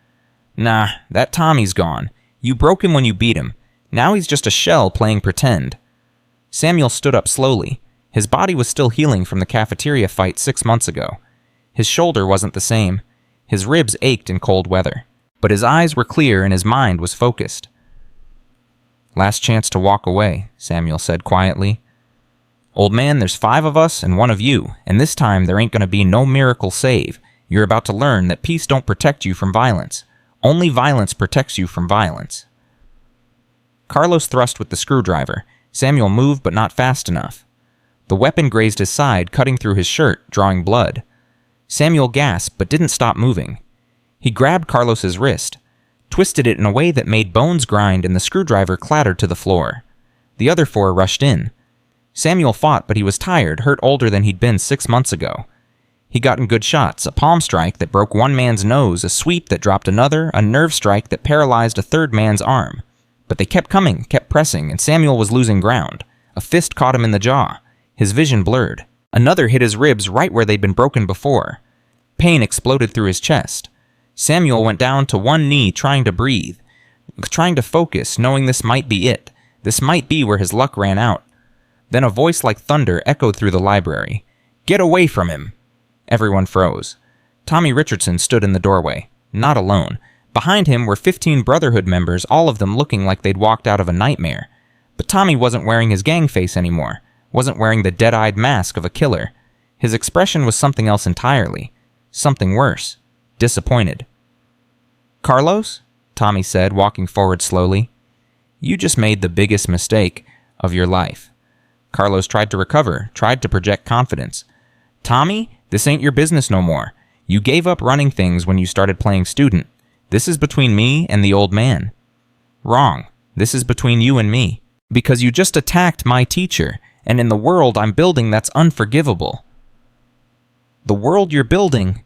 "Nah, that Tommy's gone. You broke him when you beat him. Now he's just a shell playing pretend." Samuel stood up slowly. His body was still healing from the cafeteria fight 6 months ago. His shoulder wasn't the same. His ribs ached in cold weather. But his eyes were clear and his mind was focused. "Last chance to walk away," Samuel said quietly. "Old man, there's 5 of us and 1 of you, and this time there ain't going to be no miracle save. You're about to learn that peace don't protect you from violence. Only violence protects you from violence." Carlos thrust with the screwdriver. Samuel moved, but not fast enough. The weapon grazed his side, cutting through his shirt, drawing blood. Samuel gasped, but didn't stop moving. He grabbed Carlos's wrist, twisted it in a way that made bones grind, and the screwdriver clattered to the floor. The other 4 rushed in. Samuel fought, but he was tired, hurt older than he'd been 6 months ago. He got in good shots, a palm strike that broke one man's nose, a sweep that dropped another, a nerve strike that paralyzed a third man's arm. But they kept coming, kept pressing, and Samuel was losing ground. A fist caught him in the jaw. His vision blurred. Another hit his ribs right where they'd been broken before. Pain exploded through his chest. Samuel went down to one knee, trying to breathe, trying to focus, knowing this might be it. This might be where his luck ran out. Then a voice like thunder echoed through the library. "Get away from him!" Everyone froze. Tommy Richardson stood in the doorway, not alone. Behind him were 15 Brotherhood members, all of them looking like they'd walked out of a nightmare. But Tommy wasn't wearing his gang face anymore. wasn't wearing the dead-eyed mask of a killer. His expression was something else entirely. Something worse. Disappointed. "Carlos?" Tommy said, walking forward slowly. "You just made the biggest mistake of your life." Carlos tried to recover, tried to project confidence. "Tommy, this ain't your business no more. You gave up running things when you started playing student. This is between me and the old man." "Wrong. This is between you and me. Because you just attacked my teacher, and in the world I'm building that's unforgivable." "The world you're building?"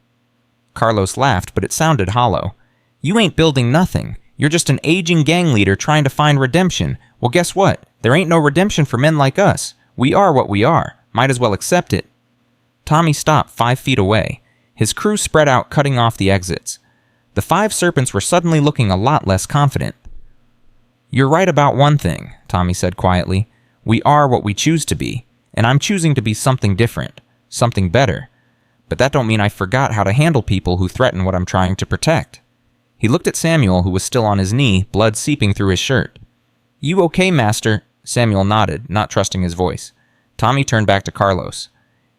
Carlos laughed, but it sounded hollow. "You ain't building nothing. You're just an aging gang leader trying to find redemption. Well, guess what? There ain't no redemption for men like us. We are what we are. Might as well accept it." Tommy stopped 5 feet away. His crew spread out, cutting off the exits. The 5 serpents were suddenly looking a lot less confident. "You're right about one thing," Tommy said quietly. "We are what we choose to be, and I'm choosing to be something different, something better. But that don't mean I forgot how to handle people who threaten what I'm trying to protect." He looked at Samuel, who was still on his knee, blood seeping through his shirt. "You okay, Master?" Samuel nodded, not trusting his voice. Tommy turned back to Carlos.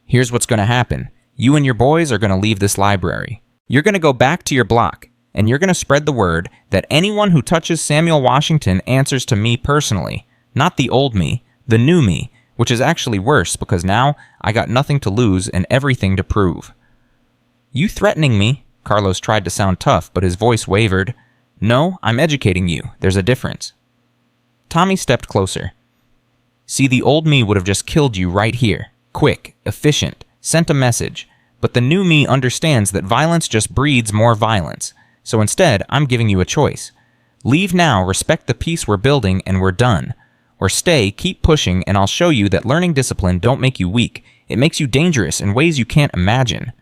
"Here's what's going to happen. You and your boys are going to leave this library. You're going to go back to your block, and you're going to spread the word that anyone who touches Samuel Washington answers to me personally. Not the old me, the new me, which is actually worse because now I got nothing to lose and everything to prove." "You threatening me?" Carlos tried to sound tough, but his voice wavered. "No, I'm educating you. There's a difference." Tommy stepped closer. "See, the old me would have just killed you right here. Quick, efficient, sent a message. But the new me understands that violence just breeds more violence. So instead, I'm giving you a choice. Leave now, respect the peace we're building, and we're done. Or stay, keep pushing, and I'll show you that learning discipline don't make you weak. It makes you dangerous in ways you can't imagine."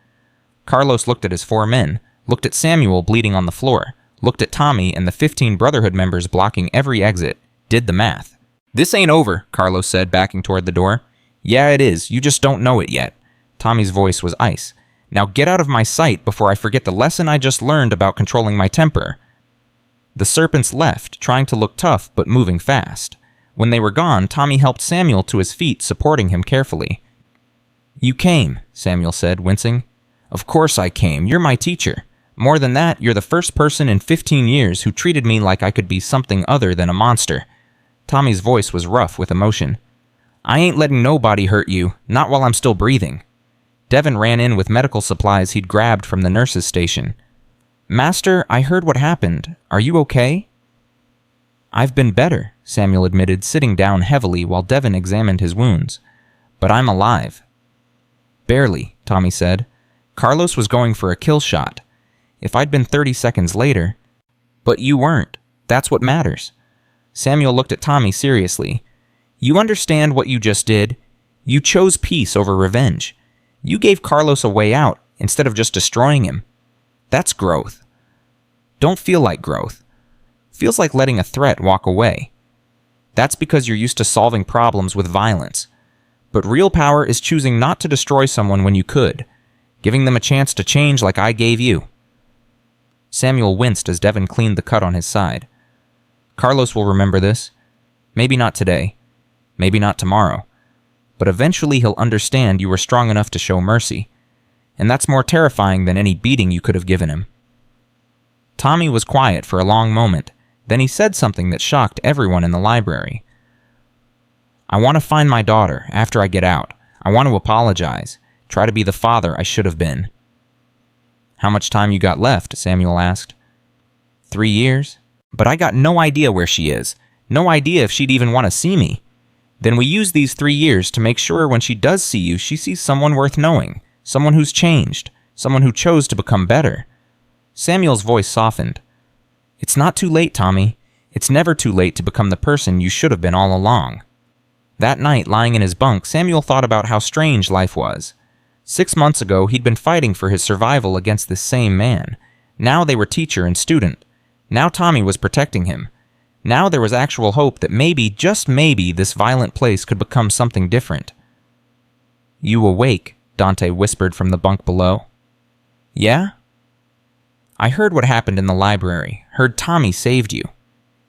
Carlos looked at his 4 men, looked at Samuel bleeding on the floor, looked at Tommy and the 15 Brotherhood members blocking every exit, did the math. "This ain't over," Carlos said, backing toward the door. "Yeah, it is. You just don't know it yet." Tommy's voice was ice. "Now get out of my sight before I forget the lesson I just learned about controlling my temper." The serpents left, trying to look tough but moving fast. When they were gone, Tommy helped Samuel to his feet, supporting him carefully. "You came," Samuel said, wincing. "Of course I came. You're my teacher. More than that, you're the first person in 15 years who treated me like I could be something other than a monster." Tommy's voice was rough with emotion. "I ain't letting nobody hurt you, not while I'm still breathing." Devin ran in with medical supplies he'd grabbed from the nurse's station. "Master, I heard what happened. Are you okay?" "I've been better," Samuel admitted, sitting down heavily while Devin examined his wounds. "But I'm alive." "Barely," Tommy said. "Carlos was going for a kill shot. If I'd been 30 seconds later..." "But you weren't. That's what matters." Samuel looked at Tommy seriously. "You understand what you just did? You chose peace over revenge. You gave Carlos a way out instead of just destroying him. That's growth. Don't feel like growth. Feels like letting a threat walk away. That's because you're used to solving problems with violence. But real power is choosing not to destroy someone when you could, giving them a chance to change like I gave you." Samuel winced as Devin cleaned the cut on his side. "Carlos will remember this. Maybe not today. Maybe not tomorrow. But eventually he'll understand you were strong enough to show mercy. And that's more terrifying than any beating you could have given him." Tommy was quiet for a long moment. Then he said something that shocked everyone in the library. "I want to find my daughter after I get out. I want to apologize. Try to be the father I should have been." "How much time you got left?" Samuel asked. 3 years. But I got no idea where she is. No idea if she'd even want to see me. Then we use these 3 years to make sure when she does see you, she sees someone worth knowing. Someone who's changed. Someone who chose to become better." Samuel's voice softened. "It's not too late, Tommy. It's never too late to become the person you should have been all along." That night, lying in his bunk, Samuel thought about how strange life was. 6 months ago, he'd been fighting for his survival against this same man. Now they were teacher and student. Now Tommy was protecting him. Now there was actual hope that maybe, just maybe, this violent place could become something different. "You awake," Dante whispered from the bunk below. "Yeah?" "I heard what happened in the library. Heard Tommy saved you."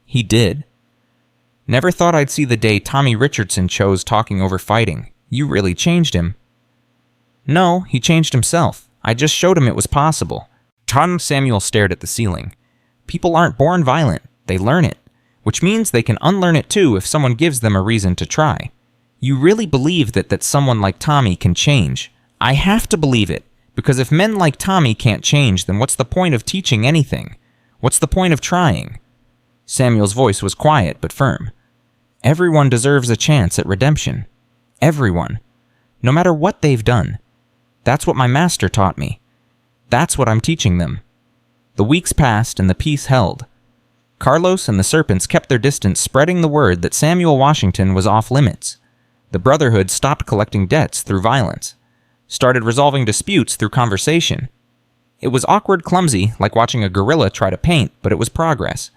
"He did." Never thought I'd see the day Tommy Richardson chose talking over fighting. You really changed him." "No, he changed himself. I just showed him it was possible." Samuel stared at the ceiling. "People aren't born violent. They learn it. Which means they can unlearn it too if someone gives them a reason to try. You really believe that someone like Tommy can change?" "I have to believe it. Because if men like Tommy can't change, then what's the point of teaching anything? What's the point of trying?" Samuel's voice was quiet but firm. "Everyone deserves a chance at redemption. Everyone. No matter what they've done. That's what my master taught me. That's what I'm teaching them." The weeks passed and the peace held. Carlos and the Serpents kept their distance, spreading the word that Samuel Washington was off limits. The Brotherhood stopped collecting debts through violence, started resolving disputes through conversation. It was awkward, clumsy, like watching a gorilla try to paint, but it was progress.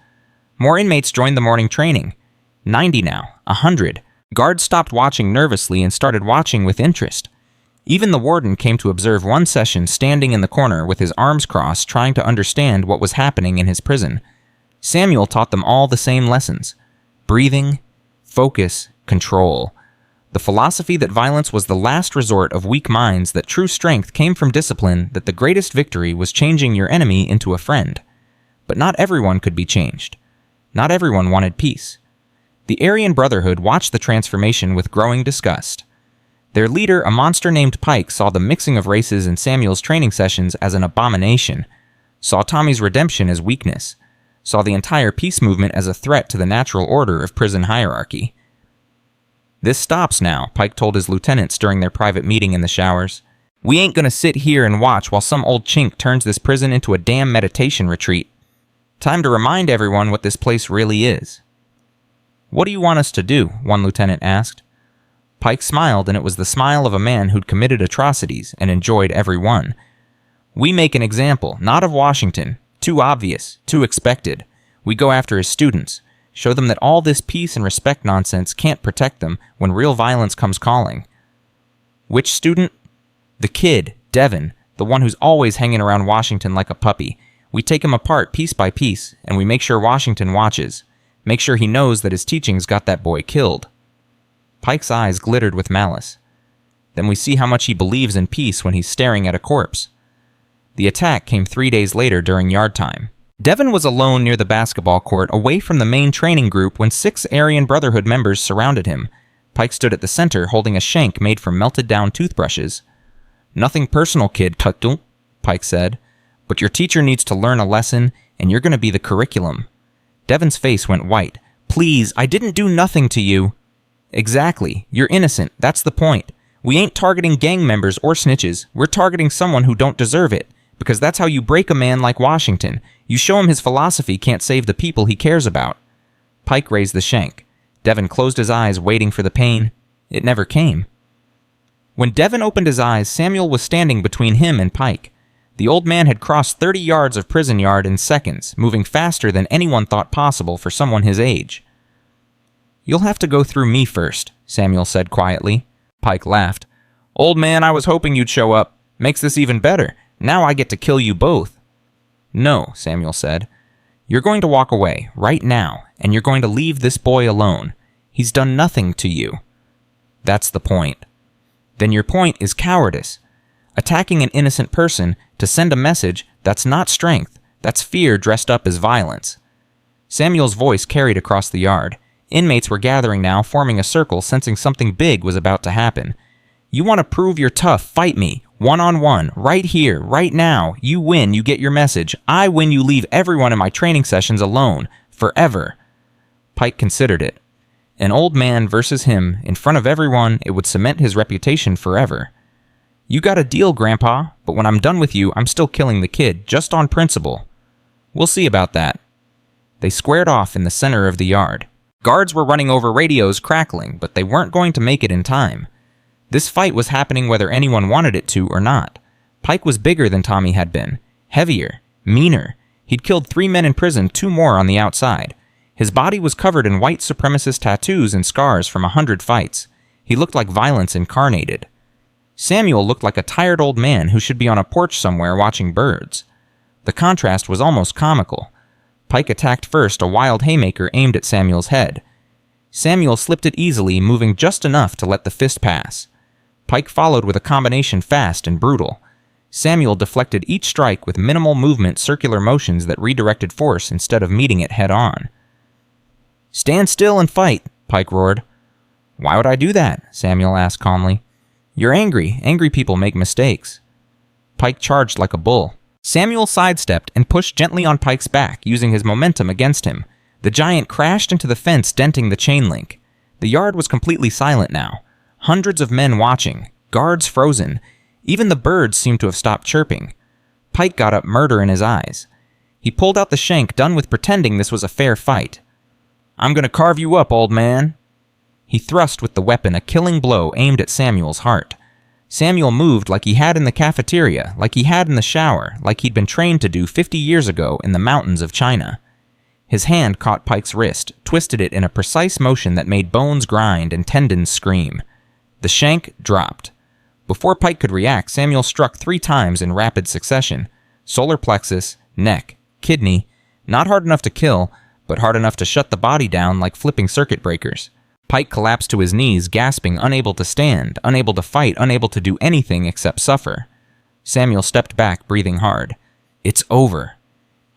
More inmates joined the morning training. 90 now, 100. Guards stopped watching nervously and started watching with interest. Even the warden came to observe one session standing in the corner with his arms crossed, trying to understand what was happening in his prison. Samuel taught them all the same lessons: breathing, focus, control. The philosophy that violence was the last resort of weak minds, that true strength came from discipline, that the greatest victory was changing your enemy into a friend. But not everyone could be changed. Not everyone wanted peace. The Aryan Brotherhood watched the transformation with growing disgust. Their leader, a monster named Pike, saw the mixing of races in Samuel's training sessions as an abomination, saw Tommy's redemption as weakness, saw the entire peace movement as a threat to the natural order of prison hierarchy. "This stops now," Pike told his lieutenants during their private meeting in the showers. "We ain't gonna sit here and watch while some old chink turns this prison into a damn meditation retreat. Time to remind everyone what this place really is." "What do you want us to do?" one lieutenant asked. Pike smiled, and it was the smile of a man who'd committed atrocities and enjoyed every one. "We make an example, not of Washington. Too obvious, too expected. We go after his students, show them that all this peace and respect nonsense can't protect them when real violence comes calling." "Which student?" "The kid, Devin, the one who's always hanging around Washington like a puppy. We take him apart piece by piece, and we make sure Washington watches. Make sure he knows that his teachings got that boy killed." Pike's eyes glittered with malice. "Then we see how much he believes in peace when he's staring at a corpse." The attack came 3 days later during yard time. Devin was alone near the basketball court, away from the main training group, when 6 Aryan Brotherhood members surrounded him. Pike stood at the center, holding a shank made from melted-down toothbrushes. "Nothing personal, kid, Tuttle," Pike said. "But your teacher needs to learn a lesson, and you're going to be the curriculum." Devin's face went white. "Please, I didn't do nothing to you." "Exactly. You're innocent. That's the point. We ain't targeting gang members or snitches. We're targeting someone who don't deserve it. Because that's how you break a man like Washington. You show him his philosophy can't save the people he cares about." Pike raised the shank. Devin closed his eyes, waiting for the pain. It never came. When Devin opened his eyes, Samuel was standing between him and Pike. The old man had crossed 30 yards of prison yard in seconds, moving faster than anyone thought possible for someone his age. "You'll have to go through me first," Samuel said quietly. Pike laughed. "Old man, I was hoping you'd show up. Makes this even better. Now I get to kill you both." "No," Samuel said. "You're going to walk away, right now, and you're going to leave this boy alone. He's done nothing to you." "That's the point." "Then your point is cowardice. Attacking an innocent person to send a message, that's not strength. That's fear dressed up as violence." Samuel's voice carried across the yard. Inmates were gathering now, forming a circle, sensing something big was about to happen. "You want to prove you're tough, fight me. One-on-one, right here, right now. You win, you get your message. I win, you leave everyone in my training sessions alone. Forever." Pike considered it. An old man versus him, in front of everyone, it would cement his reputation forever. "You got a deal, Grandpa, but when I'm done with you, I'm still killing the kid, just on principle." "We'll see about that." They squared off in the center of the yard. Guards were running over radios, crackling, but they weren't going to make it in time. This fight was happening whether anyone wanted it to or not. Pike was bigger than Tommy had been, heavier, meaner. He'd killed 3 men in prison, 2 more on the outside. His body was covered in white supremacist tattoos and scars from 100 fights. He looked like violence incarnated. Samuel looked like a tired old man who should be on a porch somewhere watching birds. The contrast was almost comical. Pike attacked first, a wild haymaker aimed at Samuel's head. Samuel slipped it easily, moving just enough to let the fist pass. Pike followed with a combination fast and brutal. Samuel deflected each strike with minimal movement, circular motions that redirected force instead of meeting it head-on. "Stand still and fight," Pike roared. "Why would I do that?" Samuel asked calmly. "You're angry. Angry people make mistakes." Pike charged like a bull. Samuel sidestepped and pushed gently on Pike's back, using his momentum against him. The giant crashed into the fence, denting the chain link. The yard was completely silent now. Hundreds of men watching, guards frozen. Even the birds seemed to have stopped chirping. Pike got up, murder in his eyes. He pulled out the shank, done with pretending this was a fair fight. "I'm gonna carve you up, old man." He thrust with the weapon, a killing blow aimed at Samuel's heart. Samuel moved like he had in the cafeteria, like he had in the shower, like he'd been trained to do 50 years ago in the mountains of China. His hand caught Pike's wrist, twisted it in a precise motion that made bones grind and tendons scream. The shank dropped. Before Pike could react, Samuel struck 3 times in rapid succession. Solar plexus, neck, kidney, not hard enough to kill, but hard enough to shut the body down like flipping circuit breakers. Pike collapsed to his knees, gasping, unable to stand, unable to fight, unable to do anything except suffer. Samuel stepped back, breathing hard. "It's over."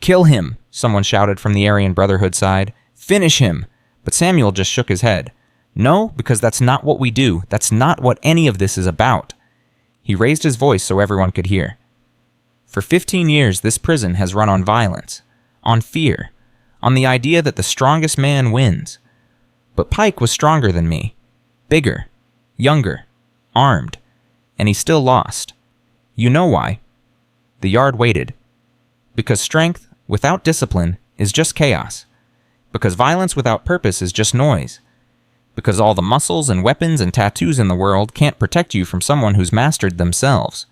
"Kill him," someone shouted from the Aryan Brotherhood side. "Finish him." But Samuel just shook his head. "No, because that's not what we do. That's not what any of this is about." He raised his voice so everyone could hear. "For 15 years, this prison has run on violence, on fear, on the idea that the strongest man wins. But Pike was stronger than me, bigger, younger, armed, and he still lost. You know why?" The yard waited. Because strength without discipline is just chaos. Because violence without purpose is just noise. Because all the muscles and weapons and tattoos in the world can't protect you from someone who's mastered themselves.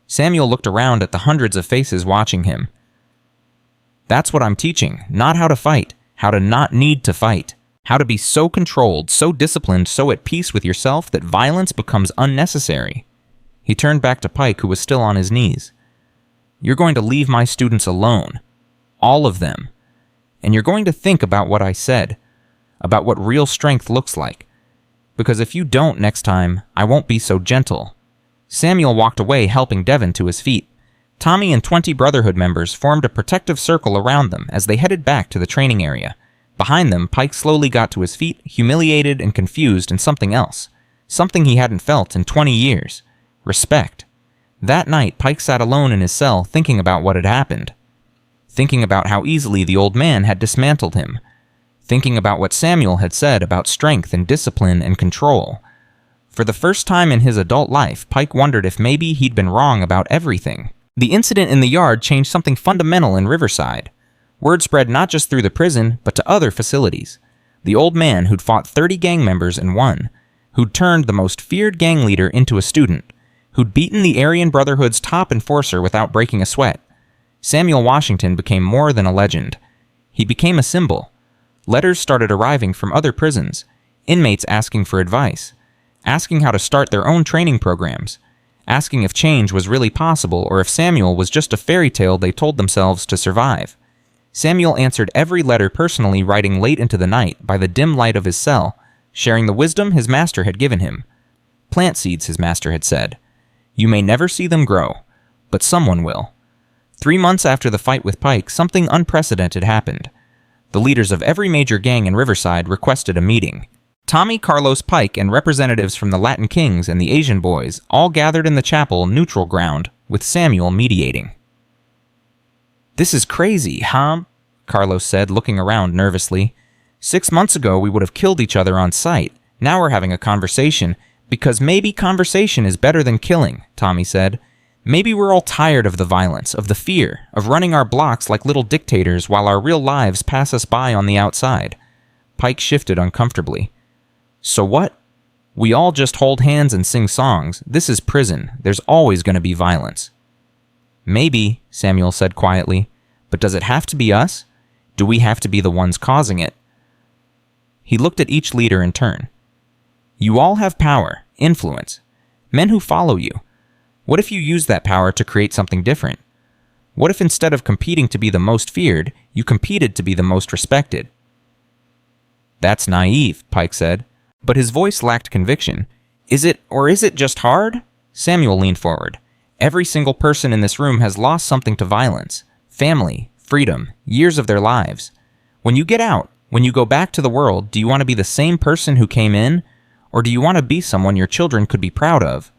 Samuel looked around at the hundreds of faces watching him. "That's what I'm teaching, not how to fight, how to not need to fight. How to be so controlled, so disciplined, so at peace with yourself that violence becomes unnecessary." He turned back to Pike, who was still on his knees. "You're going to leave my students alone. All of them. And you're going to think about what I said, about what real strength looks like. Because if you don't next time, I won't be so gentle." Samuel walked away, helping Devon to his feet. Tommy and 20 Brotherhood members formed a protective circle around them as they headed back to the training area. Behind them, Pike slowly got to his feet, humiliated and confused, and something else. Something he hadn't felt in 20 years. Respect. That night, Pike sat alone in his cell, thinking about what had happened. Thinking about how easily the old man had dismantled him. Thinking about what Samuel had said about strength and discipline and control. For the first time in his adult life, Pike wondered if maybe he'd been wrong about everything. The incident in the yard changed something fundamental in Riverside. Word spread not just through the prison, but to other facilities. The old man who'd fought 30 gang members and won, who'd turned the most feared gang leader into a student, who'd beaten the Aryan Brotherhood's top enforcer without breaking a sweat. Samuel Washington became more than a legend. He became a symbol. Letters started arriving from other prisons, inmates asking for advice, asking how to start their own training programs, asking if change was really possible or if Samuel was just a fairy tale they told themselves to survive. Samuel answered every letter personally, writing late into the night by the dim light of his cell, sharing the wisdom his master had given him. Plant seeds, his master had said. You may never see them grow, but someone will. 3 months after the fight with Pike, something unprecedented happened. The leaders of every major gang in Riverside requested a meeting. Tommy, Carlos, Pike, and representatives from the Latin Kings and the Asian Boys all gathered in the chapel neutral ground, with Samuel mediating. "This is crazy, huh?" Carlos said, looking around nervously. 6 months ago, we would have killed each other on sight. Now we're having a conversation, because maybe conversation is better than killing, Tommy said. Maybe we're all tired of the violence, of the fear, of running our blocks like little dictators while our real lives pass us by on the outside. Pike shifted uncomfortably. So what? We all just hold hands and sing songs. This is prison. There's always going to be violence. Maybe, Samuel said quietly, but does it have to be us? Do we have to be the ones causing it? He looked at each leader in turn. You all have power, influence, men who follow you. What if you use that power to create something different? What if instead of competing to be the most feared, you competed to be the most respected? That's naive, Pike said. But his voice lacked conviction. Is it just hard? Samuel leaned forward. Every single person in this room has lost something to violence. Family, freedom, years of their lives. When you get out, when you go back to the world, do you want to be the same person who came in? Or do you want to be someone your children could be proud of?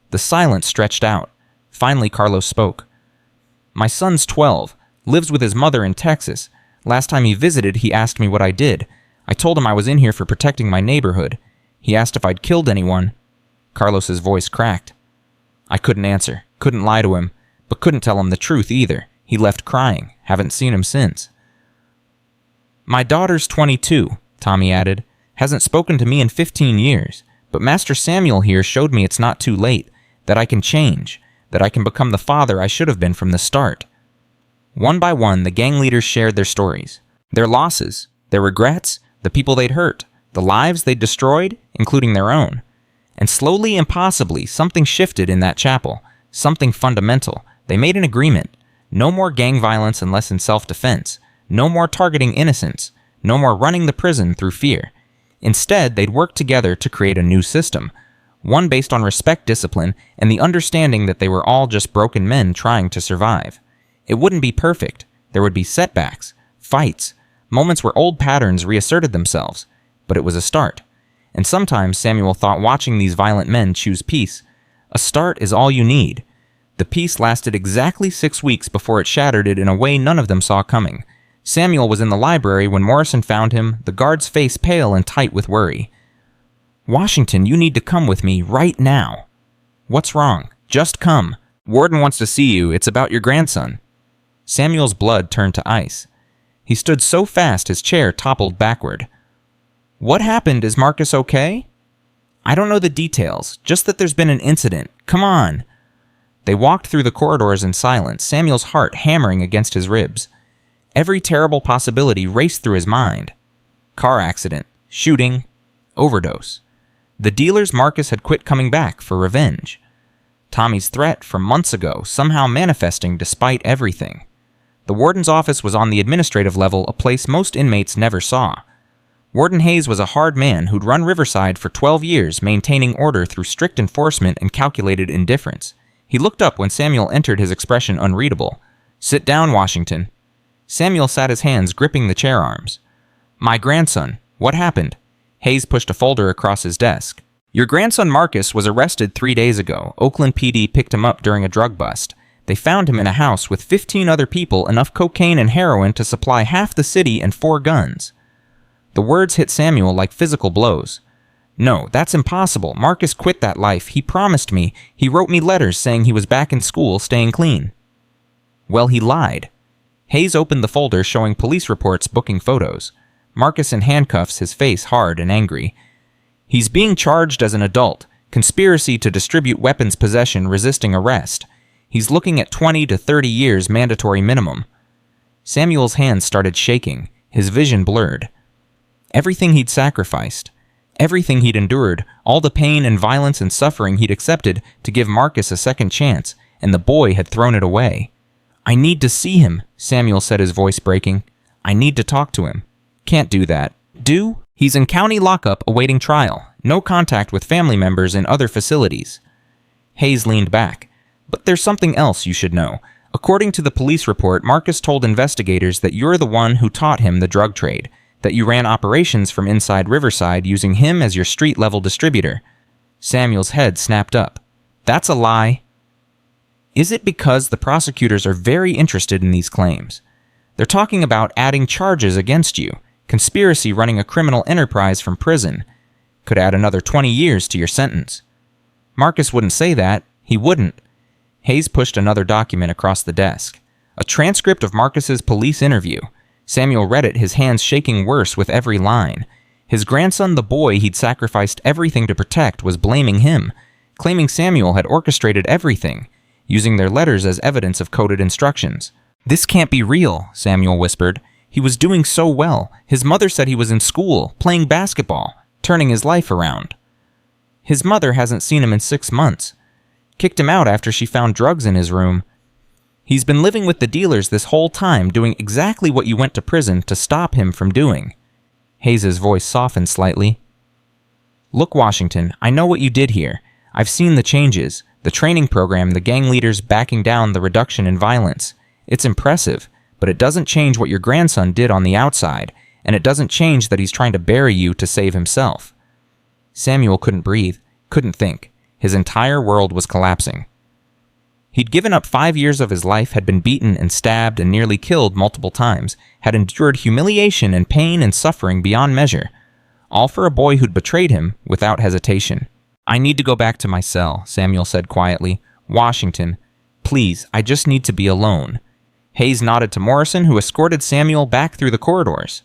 The silence stretched out. Finally, Carlos spoke. My son's 12, lives with his mother in Texas. Last time he visited, he asked me what I did. I told him I was in here for protecting my neighborhood. He asked if I'd killed anyone. Carlos's voice cracked. I couldn't answer, couldn't lie to him, but couldn't tell him the truth either. He left crying. Haven't seen him since. My daughter's 22, Tommy added. Hasn't spoken to me in 15 years, but Master Samuel here showed me it's not too late, that I can change, that I can become the father I should have been from the start. One by one, the gang leaders shared their stories, their losses, their regrets, the people they'd hurt, the lives they'd destroyed, including their own. And slowly and possibly, something shifted in that chapel, something fundamental. They made an agreement. No more gang violence unless in self-defense. No more targeting innocents. No more running the prison through fear. Instead, they'd work together to create a new system, one based on respect, discipline, and the understanding that they were all just broken men trying to survive. It wouldn't be perfect. There would be setbacks, fights, moments where old patterns reasserted themselves, but it was a start. And sometimes Samuel thought watching these violent men choose peace, a start is all you need. The peace lasted exactly 6 weeks before it shattered it in a way none of them saw coming. Samuel was in the library when Morrison found him, the guard's face pale and tight with worry. Washington, you need to come with me right now. What's wrong? Just come. Warden wants to see you. It's about your grandson. Samuel's blood turned to ice. He stood so fast his chair toppled backward. What happened? Is Marcus okay? I don't know the details, just that there's been an incident. Come on. They walked through the corridors in silence, Samuel's heart hammering against his ribs. Every terrible possibility raced through his mind. Car accident, shooting, overdose. The dealers Marcus had quit coming back for revenge. Tommy's threat from months ago somehow manifesting despite everything. The warden's office was on the administrative level, a place most inmates never saw. Warden Hayes was a hard man who'd run Riverside for 12 years, maintaining order through strict enforcement and calculated indifference. He looked up when Samuel entered, his expression unreadable. Sit down, Washington. Samuel sat his hands gripping the chair arms. My grandson. What happened? Hayes pushed a folder across his desk. Your grandson Marcus was arrested 3 days ago. Oakland PD picked him up during a drug bust. They found him in a house with 15 other people, enough cocaine and heroin to supply half the city and 4 guns. The words hit Samuel like physical blows. No, that's impossible. Marcus quit that life. He promised me. He wrote me letters saying he was back in school, staying clean. Well, he lied. Hayes opened the folder showing police reports, booking photos. Marcus in handcuffs, his face hard and angry. He's being charged as an adult. Conspiracy to distribute weapons possession, resisting arrest. He's looking at 20 to 30 years mandatory minimum. Samuel's hands started shaking, his vision blurred. Everything he'd sacrificed, everything he'd endured, all the pain and violence and suffering he'd accepted to give Marcus a second chance, and the boy had thrown it away. I need to see him, Samuel said, his voice breaking. I need to talk to him. Can't do that. Do? He's in county lockup awaiting trial. No contact with family members in other facilities. Hayes leaned back. But there's something else you should know. According to the police report, Marcus told investigators that you're the one who taught him the drug trade, that you ran operations from inside Riverside using him as your street-level distributor. Samuel's head snapped up. That's a lie. Is it because the prosecutors are very interested in these claims? They're talking about adding charges against you, conspiracy running a criminal enterprise from prison. Could add another 20 years to your sentence. Marcus wouldn't say that. He wouldn't. Hayes pushed another document across the desk. A transcript of Marcus's police interview. Samuel read it, his hands shaking worse with every line. His grandson, the boy he'd sacrificed everything to protect, was blaming him, claiming Samuel had orchestrated everything, using their letters as evidence of coded instructions. This can't be real, Samuel whispered. He was doing so well. His mother said he was in school, playing basketball, turning his life around. His mother hasn't seen him in 6 months. Kicked him out after she found drugs in his room. He's been living with the dealers this whole time, doing exactly what you went to prison to stop him from doing. Hayes's voice softened slightly. Look, Washington, I know what you did here. I've seen the changes, the training program, the gang leaders backing down the reduction in violence. It's impressive, but it doesn't change what your grandson did on the outside, and it doesn't change that he's trying to bury you to save himself. Samuel couldn't breathe, couldn't think. His entire world was collapsing. He'd given up 5 years of his life, had been beaten and stabbed and nearly killed multiple times, had endured humiliation and pain and suffering beyond measure, all for a boy who'd betrayed him without hesitation. I need to go back to my cell, Samuel said quietly. Washington, please, I just need to be alone. Hayes nodded to Morrison, who escorted Samuel back through the corridors.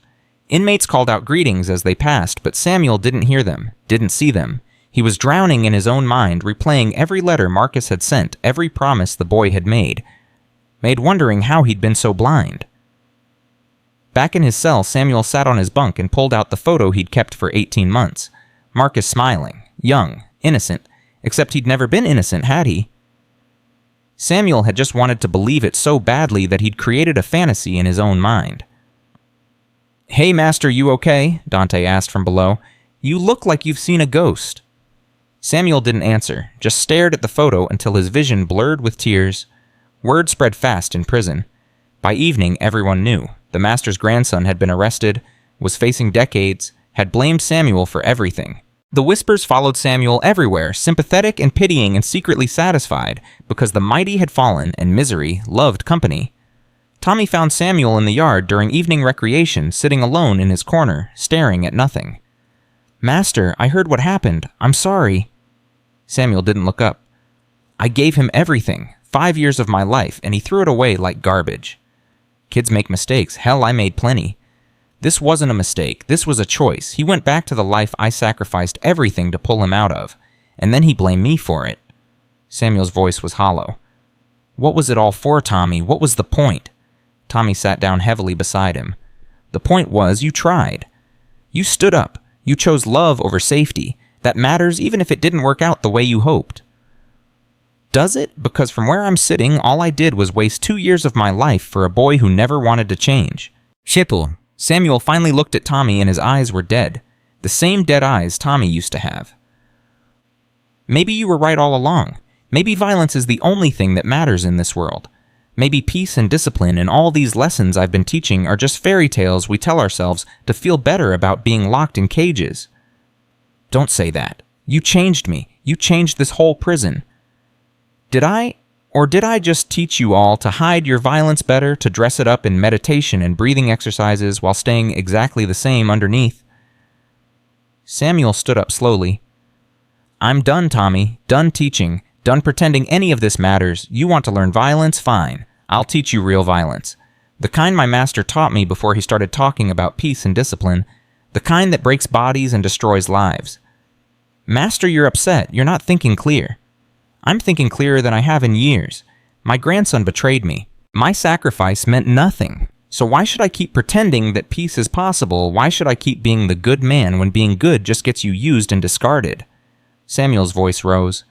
Inmates called out greetings as they passed, but Samuel didn't hear them, didn't see them. He was drowning in his own mind, replaying every letter Marcus had sent, every promise the boy had made wondering how he'd been so blind. Back in his cell, Samuel sat on his bunk and pulled out the photo he'd kept for 18 months. Marcus smiling, young, innocent, except he'd never been innocent, had he? Samuel had just wanted to believe it so badly that he'd created a fantasy in his own mind. Hey, Master, you okay? Dante asked from below. You look like you've seen a ghost. Samuel didn't answer, just stared at the photo until his vision blurred with tears. Word spread fast in prison. By evening, everyone knew. The Master's grandson had been arrested, was facing decades, had blamed Samuel for everything. The whispers followed Samuel everywhere, sympathetic and pitying and secretly satisfied, because the mighty had fallen and misery loved company. Tommy found Samuel in the yard during evening recreation, sitting alone in his corner, staring at nothing. Master, I heard what happened. I'm sorry. Samuel didn't look up. I gave him everything, 5 years of my life, and he threw it away like garbage. Kids make mistakes. Hell, I made plenty. This wasn't a mistake. This was a choice. He went back to the life I sacrificed everything to pull him out of, and then he blamed me for it. Samuel's voice was hollow. What was it all for, Tommy? What was the point? Tommy sat down heavily beside him. The point was, you tried. You stood up. You chose love over safety. That matters even if it didn't work out the way you hoped. Does it? Because from where I'm sitting, all I did was waste 2 years of my life for a boy who never wanted to change. Shipple. Samuel finally looked at Tommy and his eyes were dead. The same dead eyes Tommy used to have. Maybe you were right all along. Maybe violence is the only thing that matters in this world. Maybe peace and discipline and all these lessons I've been teaching are just fairy tales we tell ourselves to feel better about being locked in cages. Don't say that. You changed me. You changed this whole prison. Did I just teach you all to hide your violence better, to dress it up in meditation and breathing exercises while staying exactly the same underneath? Samuel stood up slowly. I'm done, Tommy. Done teaching. Done pretending any of this matters. You want to learn violence? Fine. I'll teach you real violence. The kind my master taught me before he started talking about peace and discipline. The kind that breaks bodies and destroys lives. Master, you're upset. You're not thinking clear. I'm thinking clearer than I have in years. My grandson betrayed me. My sacrifice meant nothing. So why should I keep pretending that peace is possible? Why should I keep being the good man when being good just gets you used and discarded? Samuel's voice rose.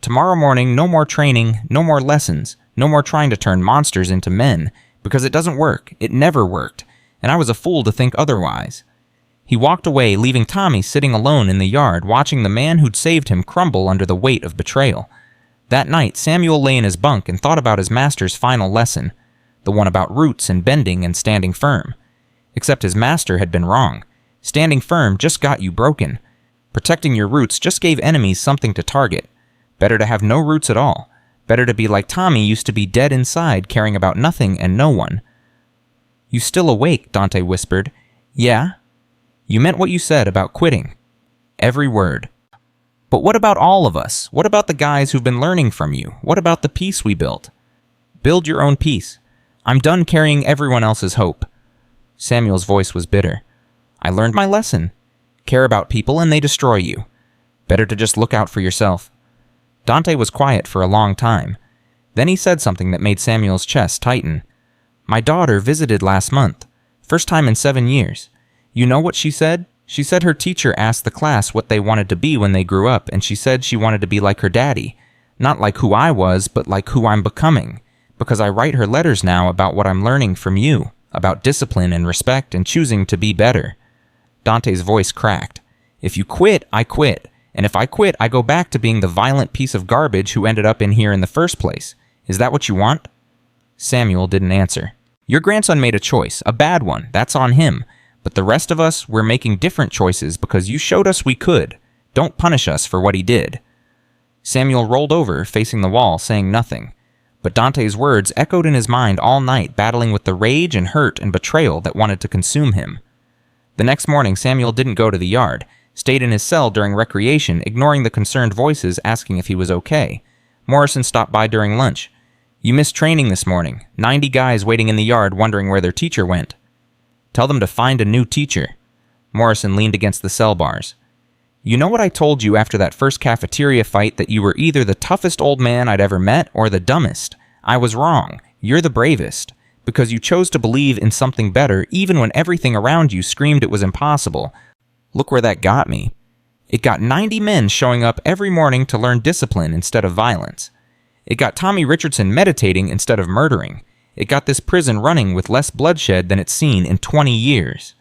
Tomorrow morning, no more training, no more lessons, no more trying to turn monsters into men, because it doesn't work. It never worked, and I was a fool to think otherwise. He walked away, leaving Tommy sitting alone in the yard, watching the man who'd saved him crumble under the weight of betrayal. That night, Samuel lay in his bunk and thought about his master's final lesson, the one about roots and bending and standing firm. Except his master had been wrong. Standing firm just got you broken. Protecting your roots just gave enemies something to target. Better to have no roots at all. Better to be like Tommy used to be, dead inside, caring about nothing and no one. You still awake, Dante whispered. Yeah? You meant what you said about quitting. Every word. But what about all of us? What about the guys who've been learning from you? What about the peace we built? Build your own peace. I'm done carrying everyone else's hope. Samuel's voice was bitter. I learned my lesson. Care about people and they destroy you. Better to just look out for yourself. Dante was quiet for a long time. Then he said something that made Samuel's chest tighten. My daughter visited last month. First time in 7 years. You know what she said? She said her teacher asked the class what they wanted to be when they grew up, and she said she wanted to be like her daddy. Not like who I was, but like who I'm becoming. Because I write her letters now about what I'm learning from you, about discipline and respect and choosing to be better. Dante's voice cracked. "If you quit, I quit. And if I quit, I go back to being the violent piece of garbage who ended up in here in the first place. Is that what you want?" Samuel didn't answer. "Your grandson made a choice, a bad one. That's on him. But the rest of us, we're making different choices because you showed us we could. Don't punish us for what he did." Samuel rolled over, facing the wall, saying nothing. But Dante's words echoed in his mind all night, battling with the rage and hurt and betrayal that wanted to consume him. The next morning, Samuel didn't go to the yard, stayed in his cell during recreation, ignoring the concerned voices asking if he was okay. Morrison stopped by during lunch. "You missed training this morning. 90 guys waiting in the yard wondering where their teacher went." "Tell them to find a new teacher." Morrison leaned against the cell bars. "You know what I told you after that first cafeteria fight, that you were either the toughest old man I'd ever met or the dumbest? I was wrong. You're the bravest. Because you chose to believe in something better even when everything around you screamed it was impossible. Look where that got me. It got 90 men showing up every morning to learn discipline instead of violence. It got Tommy Richardson meditating instead of murdering. It got this prison running with less bloodshed than it's seen in 20 years.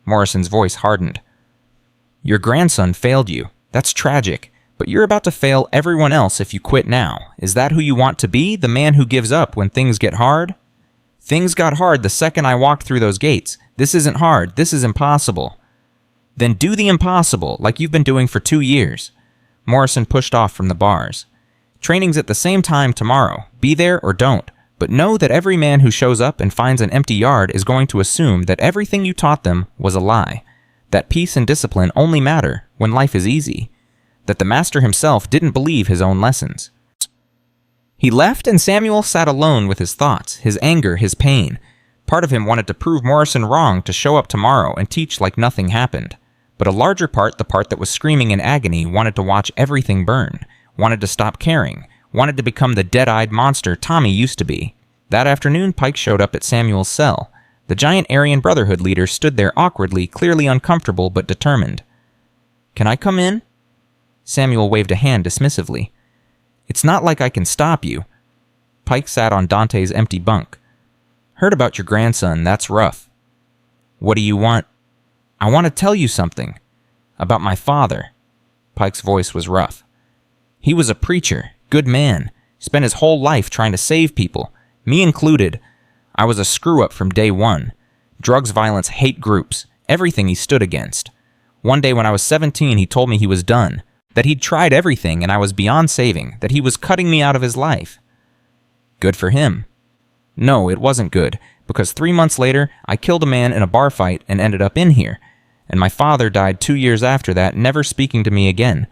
Morrison's voice hardened. "Your grandson failed you. That's tragic. But you're about to fail everyone else if you quit now. Is that who you want to be, the man who gives up when things get hard?" "Things got hard the second I walked through those gates. This isn't hard. This is impossible." "Then do the impossible, like you've been doing for 2 years. Morrison pushed off from the bars. "Training's at the same time tomorrow. Be there or don't. But know that every man who shows up and finds an empty yard is going to assume that everything you taught them was a lie. That peace and discipline only matter when life is easy. That the master himself didn't believe his own lessons." He left, and Samuel sat alone with his thoughts, his anger, his pain. Part of him wanted to prove Morrison wrong, to show up tomorrow and teach like nothing happened. But a larger part, the part that was screaming in agony, wanted to watch everything burn, wanted to stop caring, wanted to become the dead-eyed monster Tommy used to be. That afternoon, Pike showed up at Samuel's cell. The giant Aryan Brotherhood leader stood there awkwardly, clearly uncomfortable but determined. "Can I come in?" Samuel waved a hand dismissively. "It's not like I can stop you." Pike sat on Dante's empty bunk. "Heard about your grandson. That's rough." "What do you want?" "I want to tell you something. About my father." Pike's voice was rough. "He was a preacher, good man, spent his whole life trying to save people, me included. I was a screw-up from day one. Drugs, violence, hate groups, everything he stood against. One day when I was 17, he told me he was done, that he'd tried everything and I was beyond saving, that he was cutting me out of his life." "Good for him." "No, it wasn't good, because 3 months later, I killed a man in a bar fight and ended up in here. And my father died 2 years after that, never speaking to me again,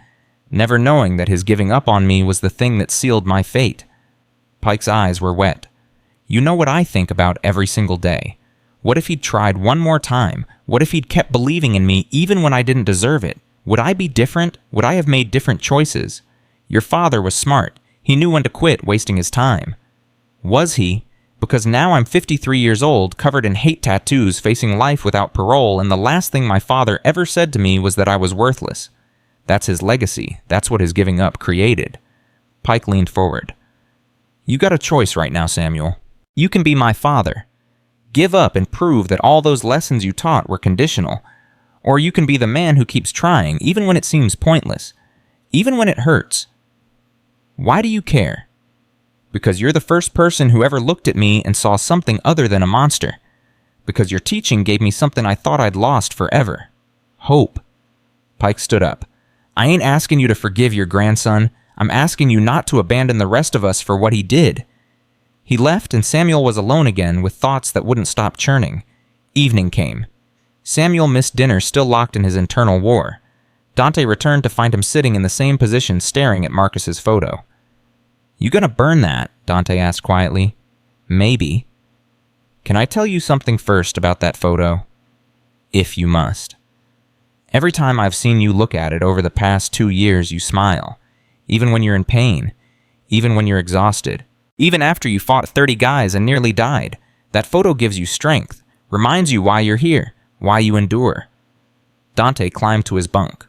never knowing that his giving up on me was the thing that sealed my fate." Pike's eyes were wet. "You know what I think about every single day. What if he'd tried one more time? What if he'd kept believing in me even when I didn't deserve it? Would I be different? Would I have made different choices? Your father was smart. He knew when to quit wasting his time." "Was he? Because now I'm 53 years old, covered in hate tattoos, facing life without parole, and the last thing my father ever said to me was that I was worthless. That's his legacy. That's what his giving up created." Pike leaned forward. "You got a choice right now, Samuel. You can be my father. Give up and prove that all those lessons you taught were conditional. Or you can be the man who keeps trying, even when it seems pointless, even when it hurts. Why do you care? Because you're the first person who ever looked at me and saw something other than a monster. Because your teaching gave me something I thought I'd lost forever. Hope." Pike stood up. "I ain't asking you to forgive your grandson. I'm asking you not to abandon the rest of us for what he did." He left, and Samuel was alone again with thoughts that wouldn't stop churning. Evening came. Samuel missed dinner, still locked in his internal war. Dante returned to find him sitting in the same position, staring at Marcus's photo. "You gonna burn that?" Dante asked quietly. "Maybe." "Can I tell you something first about that photo?" "If you must." "Every time I've seen you look at it over the past 2 years, you smile. Even when you're in pain. Even when you're exhausted. Even after you fought 30 guys and nearly died. That photo gives you strength. Reminds you why you're here. Why you endure." Dante climbed to his bunk.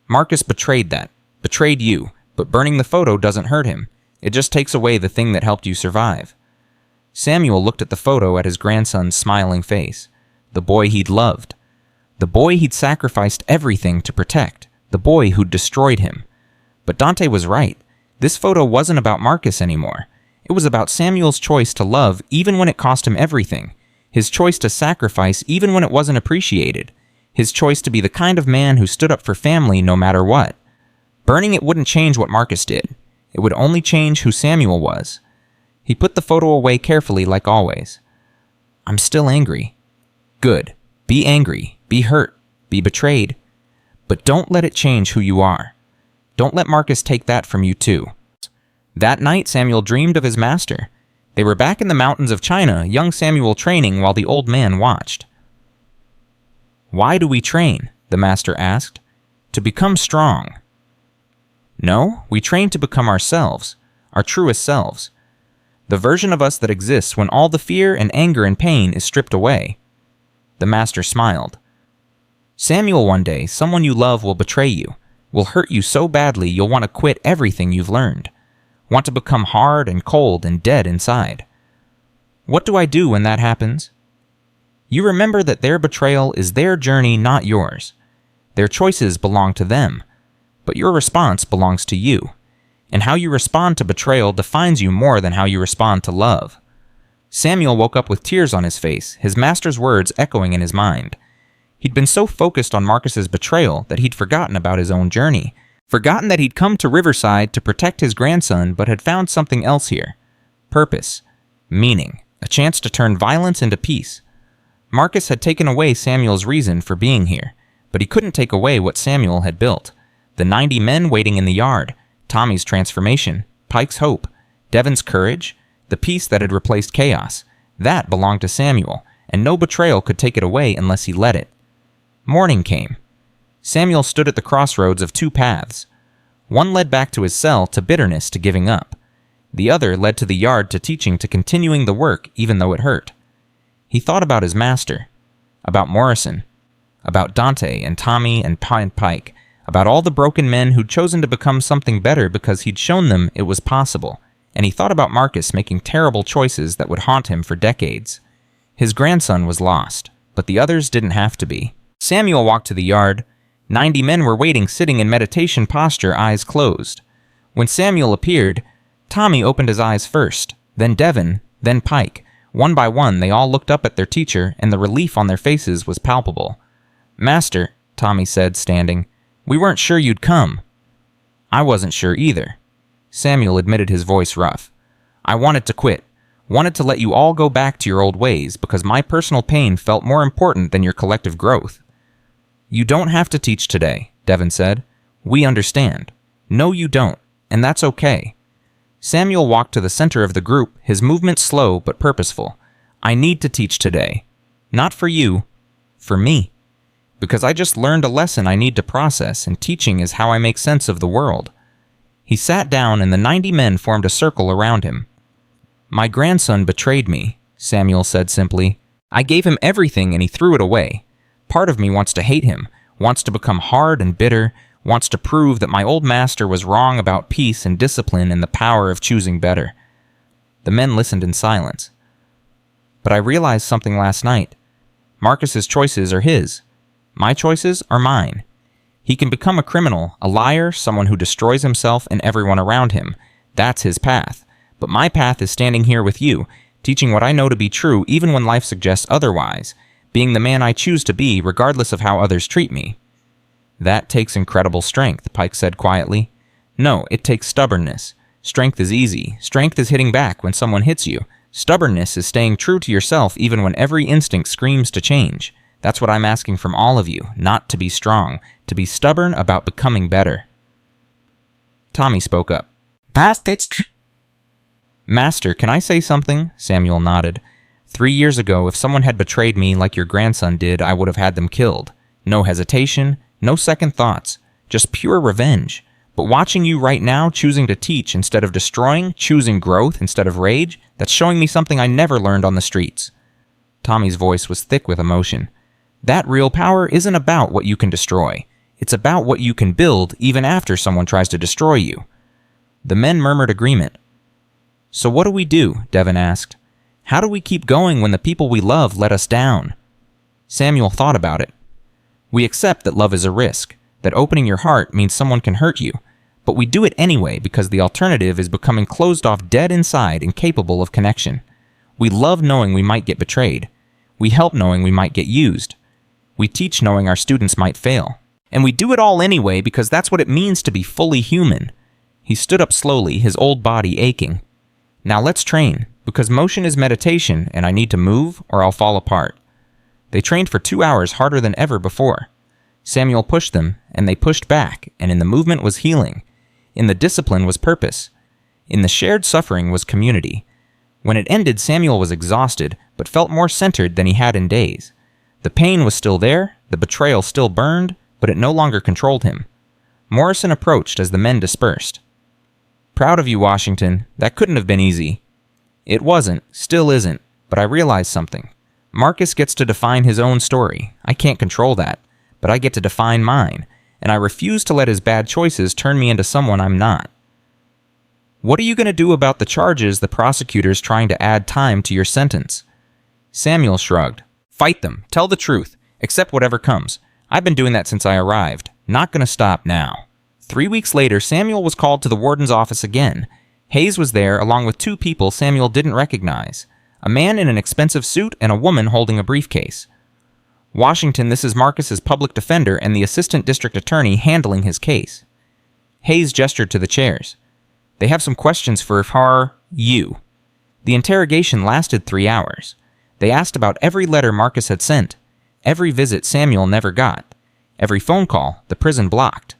"Marcus betrayed that. Betrayed you. But burning the photo doesn't hurt him. It just takes away the thing that helped you survive." Samuel looked at the photo, at his grandson's smiling face. The boy he'd loved. The boy he'd sacrificed everything to protect. The boy who'd destroyed him. But Dante was right. This photo wasn't about Marcus anymore. It was about Samuel's choice to love even when it cost him everything. His choice to sacrifice even when it wasn't appreciated. His choice to be the kind of man who stood up for family no matter what. Burning it wouldn't change what Marcus did. It would only change who Samuel was. He put the photo away carefully like always. I'm still angry. Good. Be angry. Be hurt. Be betrayed. But don't let it change who you are. Don't let Marcus take that from you too. That night, Samuel dreamed of his master. They were back in the mountains of China, young Samuel training while the old man watched. Why do we train? The master asked. To become strong. No, we train to become ourselves, our truest selves. The version of us that exists when all the fear and anger and pain is stripped away. The master smiled. Samuel, one day, someone you love will betray you, will hurt you so badly you'll want to quit everything you've learned. Want to become hard and cold and dead inside. What do I do when that happens? You remember that their betrayal is their journey, not yours. Their choices belong to them, but your response belongs to you. And how you respond to betrayal defines you more than how you respond to love. Samuel woke up with tears on his face, his master's words echoing in his mind. He'd been so focused on Marcus's betrayal that he'd forgotten about his own journey. Forgotten that he'd come to Riverside to protect his grandson but had found something else here. Purpose. Meaning. A chance to turn violence into peace. Marcus had taken away Samuel's reason for being here, but he couldn't take away what Samuel had built. The 90 men waiting in the yard, Tommy's transformation, Pike's hope, Devon's courage, the peace that had replaced chaos. That belonged to Samuel, and no betrayal could take it away unless he let it. Morning came. Samuel stood at the crossroads of two paths. One led back to his cell, to bitterness, to giving up. The other led to the yard, to teaching, to continuing the work even though it hurt. He thought about his master, about Morrison, about Dante and Tommy and Pike, about all the broken men who'd chosen to become something better because he'd shown them it was possible, and he thought about Marcus making terrible choices that would haunt him for decades. His grandson was lost, but the others didn't have to be. Samuel walked to the yard. 90 men were waiting, sitting in meditation posture, eyes closed. When Samuel appeared, Tommy opened his eyes first, then Devon, then Pike. One by one, they all looked up at their teacher, and the relief on their faces was palpable. Master, Tommy said, standing, we weren't sure you'd come. I wasn't sure either. Samuel admitted, his voice rough. I wanted to quit. Wanted to let you all go back to your old ways because my personal pain felt more important than your collective growth. You don't have to teach today, Devon said. We understand. No, you don't, and that's okay. Samuel walked to the center of the group, his movement slow but purposeful. I need to teach today. Not for you, for me. Because I just learned a lesson I need to process, and teaching is how I make sense of the world. He sat down, and the 90 men formed a circle around him. My grandson betrayed me, Samuel said simply. I gave him everything and he threw it away. Part of me wants to hate him, wants to become hard and bitter, wants to prove that my old master was wrong about peace and discipline and the power of choosing better. The men listened in silence. But I realized something last night. Marcus's choices are his. My choices are mine. He can become a criminal, a liar, someone who destroys himself and everyone around him. That's his path. But my path is standing here with you, teaching what I know to be true even when life suggests otherwise, being the man I choose to be regardless of how others treat me. That takes incredible strength, Pike said quietly. No, it takes stubbornness. Strength is easy. Strength is hitting back when someone hits you. Stubbornness is staying true to yourself even when every instinct screams to change. That's what I'm asking from all of you, not to be strong, to be stubborn about becoming better. Tommy spoke up. Master, can I say something? Samuel nodded. 3 years ago, if someone had betrayed me like your grandson did, I would have had them killed. No hesitation, no second thoughts, just pure revenge. But watching you right now choosing to teach instead of destroying, choosing growth instead of rage, that's showing me something I never learned on the streets. Tommy's voice was thick with emotion. That real power isn't about what you can destroy. It's about what you can build even after someone tries to destroy you. The men murmured agreement. So what do we do? Devon asked. How do we keep going when the people we love let us down? Samuel thought about it. We accept that love is a risk, that opening your heart means someone can hurt you, but we do it anyway because the alternative is becoming closed off dead inside, incapable of connection. We love knowing we might get betrayed. We help knowing we might get used. We teach knowing our students might fail. And we do it all anyway because that's what it means to be fully human. He stood up slowly, his old body aching. Now let's train, because motion is meditation and I need to move or I'll fall apart. They trained for 2 hours harder than ever before. Samuel pushed them, and they pushed back, and in the movement was healing. In the discipline was purpose. In the shared suffering was community. When it ended, Samuel was exhausted, but felt more centered than he had in days. The pain was still there, the betrayal still burned, but it no longer controlled him. Morrison approached as the men dispersed. "Proud of you, Washington. That couldn't have been easy." "It wasn't, still isn't, but I realized something. Marcus gets to define his own story. I can't control that, but I get to define mine, and I refuse to let his bad choices turn me into someone I'm not." "What are you going to do about the charges the prosecutor's trying to add time to your sentence?" Samuel shrugged. "Fight them. Tell the truth. Accept whatever comes. I've been doing that since I arrived. Not going to stop now." 3 weeks later, Samuel was called to the warden's office again. Hayes was there, along with 2 people Samuel didn't recognize. A man in an expensive suit and a woman holding a briefcase. "Washington, this is Marcus's public defender and the assistant district attorney handling his case." Hayes gestured to the chairs. "They have some questions for you." The interrogation lasted 3 hours. They asked about every letter Marcus had sent, every visit Samuel never got, every phone call the prison blocked.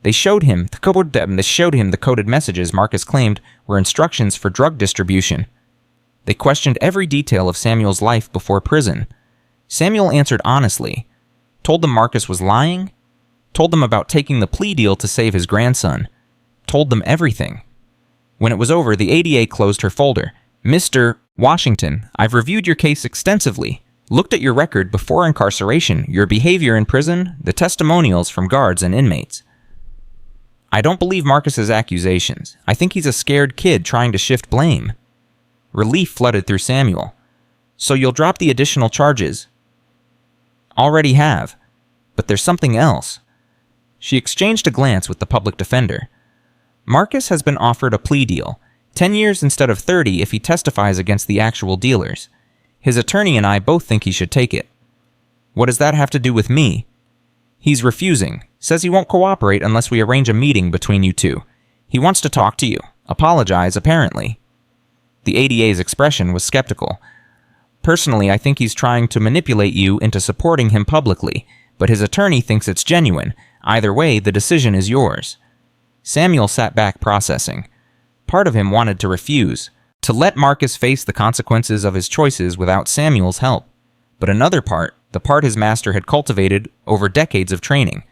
They showed him the coded messages Marcus claimed were instructions for drug distribution. They questioned every detail of Samuel's life before prison. Samuel answered honestly, told them Marcus was lying, told them about taking the plea deal to save his grandson, told them everything. When it was over, the ADA closed her folder. "Mr. Washington, I've reviewed your case extensively, looked at your record before incarceration, your behavior in prison, the testimonials from guards and inmates. I don't believe Marcus's accusations. I think he's a scared kid trying to shift blame." Relief flooded through Samuel. "So you'll drop the additional charges?" "Already have. But there's something else." She exchanged a glance with the public defender. "Marcus has been offered a plea deal, 10 years instead of 30 if he testifies against the actual dealers. His attorney and I both think he should take it." "What does that have to do with me?" "He's refusing. Says he won't cooperate unless we arrange a meeting between you two. He wants to talk to you. Apologize, apparently." The ADA's expression was skeptical. "Personally, I think he's trying to manipulate you into supporting him publicly, but his attorney thinks it's genuine. Either way, the decision is yours." Samuel sat back processing. Part of him wanted to refuse, to let Marcus face the consequences of his choices without Samuel's help. But another part, the part his master had cultivated over decades of training,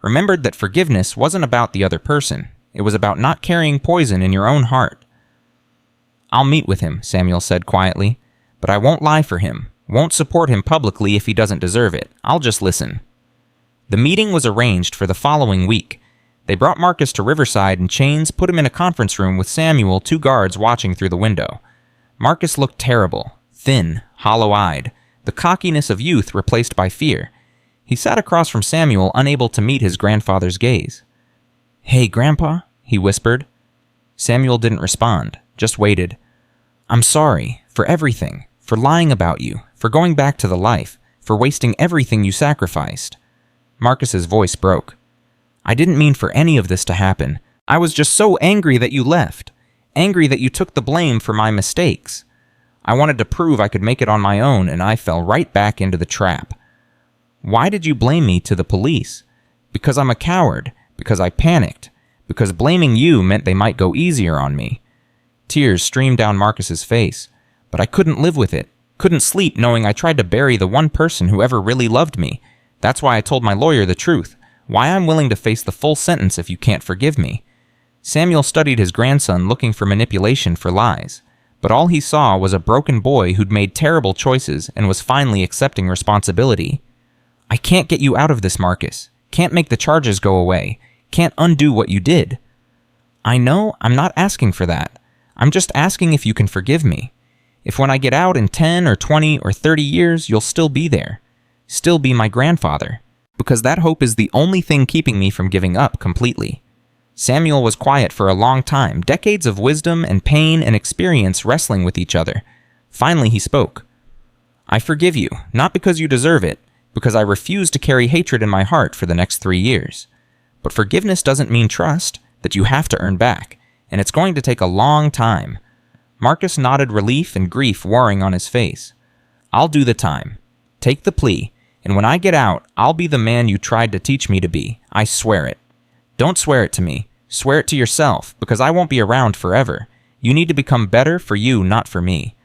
remembered that forgiveness wasn't about the other person. It was about not carrying poison in your own heart. "I'll meet with him," Samuel said quietly, "but I won't lie for him, won't support him publicly if he doesn't deserve it. I'll just listen." The meeting was arranged for the following week. They brought Marcus to Riverside in chains, put him in a conference room with Samuel, 2 guards watching through the window. Marcus looked terrible, thin, hollow-eyed, the cockiness of youth replaced by fear. He sat across from Samuel, unable to meet his grandfather's gaze. "Hey, Grandpa," he whispered. Samuel didn't respond, just waited. "I'm sorry, for everything, for lying about you, for going back to the life, for wasting everything you sacrificed." Marcus's voice broke. "I didn't mean for any of this to happen. I was just so angry that you left, angry that you took the blame for my mistakes. I wanted to prove I could make it on my own, and I fell right back into the trap. Why did you blame me to the police? Because I'm a coward, because I panicked, because blaming you meant they might go easier on me." Tears streamed down Marcus's face, "But I couldn't live with it, couldn't sleep knowing I tried to bury the one person who ever really loved me. That's why I told my lawyer the truth, why I'm willing to face the full sentence if you can't forgive me." Samuel studied his grandson, looking for manipulation for lies, but all he saw was a broken boy who'd made terrible choices and was finally accepting responsibility. "I can't get you out of this, Marcus. Can't make the charges go away. Can't undo what you did." "I know, I'm not asking for that. I'm just asking if you can forgive me. If when I get out in 10 or 20 or 30 years, you'll still be there. Still be my grandfather. because that hope is the only thing keeping me from giving up completely." Samuel was quiet for a long time, decades of wisdom and pain and experience wrestling with each other. Finally he spoke. "I forgive you, not because you deserve it, because I refuse to carry hatred in my heart for the next 3 years. But forgiveness doesn't mean trust that you have to earn back, and it's going to take a long time." Marcus nodded, relief and grief warring on his face. "I'll do the time. Take the plea, and when I get out, I'll be the man you tried to teach me to be. I swear it. Don't swear it to me. Swear it to yourself, because I won't be around forever. You need to become better for you, not for me."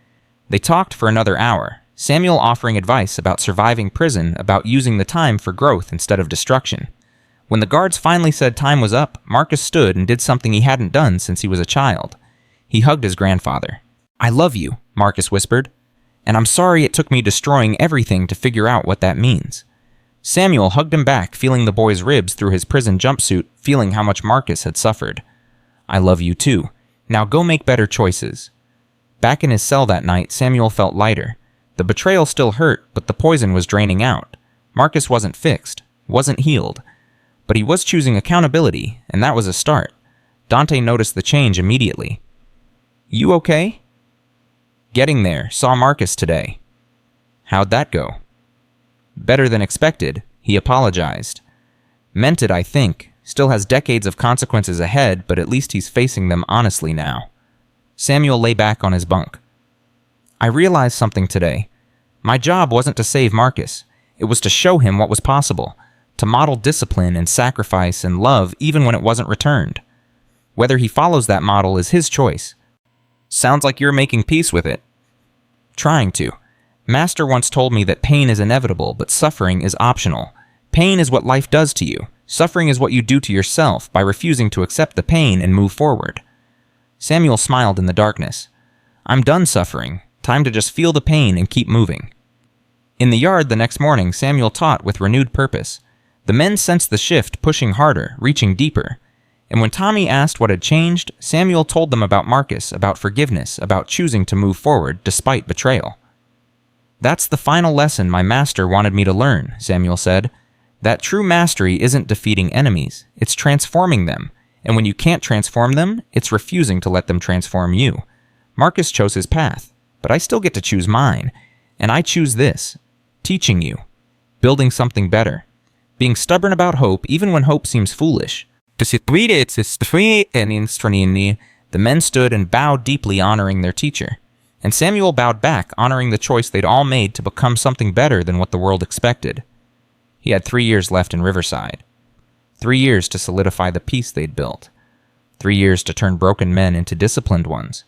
They talked for another hour, Samuel offering advice about surviving prison, about using the time for growth instead of destruction. When the guards finally said time was up, Marcus stood and did something he hadn't done since he was a child. He hugged his grandfather. "I love you," Marcus whispered, "and I'm sorry it took me destroying everything to figure out what that means." Samuel hugged him back, feeling the boy's ribs through his prison jumpsuit, feeling how much Marcus had suffered. "I love you too. Now go make better choices." Back in his cell that night, Samuel felt lighter. The betrayal still hurt, but the poison was draining out. Marcus wasn't fixed, wasn't healed. But he was choosing accountability, and that was a start. Dante noticed the change immediately. "You okay?" "Getting there. Saw Marcus today." "How'd that go?" "Better than expected. He apologized." "Meant it, I think. Still has decades of consequences ahead, but at least he's facing them honestly now." Samuel lay back on his bunk. "I realized something today. My job wasn't to save Marcus. It was to show him what was possible, to model discipline and sacrifice and love even when it wasn't returned. Whether he follows that model is his choice." "Sounds like you're making peace with it." "Trying to. Master once told me that pain is inevitable, but suffering is optional. Pain is what life does to you. Suffering is what you do to yourself by refusing to accept the pain and move forward." Samuel smiled in the darkness. "I'm done suffering. Time to just feel the pain and keep moving." In the yard the next morning, Samuel taught with renewed purpose. The men sensed the shift, pushing harder, reaching deeper. And when Tommy asked what had changed, Samuel told them about Marcus, about forgiveness, about choosing to move forward despite betrayal. "That's the final lesson my master wanted me to learn," Samuel said. "That true mastery isn't defeating enemies, it's transforming them. And when you can't transform them, it's refusing to let them transform you. Marcus chose his path, but I still get to choose mine. And I choose this, teaching you, building something better, being stubborn about hope even when hope seems foolish." The men stood and bowed deeply, honoring their teacher. And Samuel bowed back, honoring the choice they'd all made to become something better than what the world expected. He had 3 years left in Riverside. 3 years to solidify the peace they'd built. 3 years to turn broken men into disciplined ones.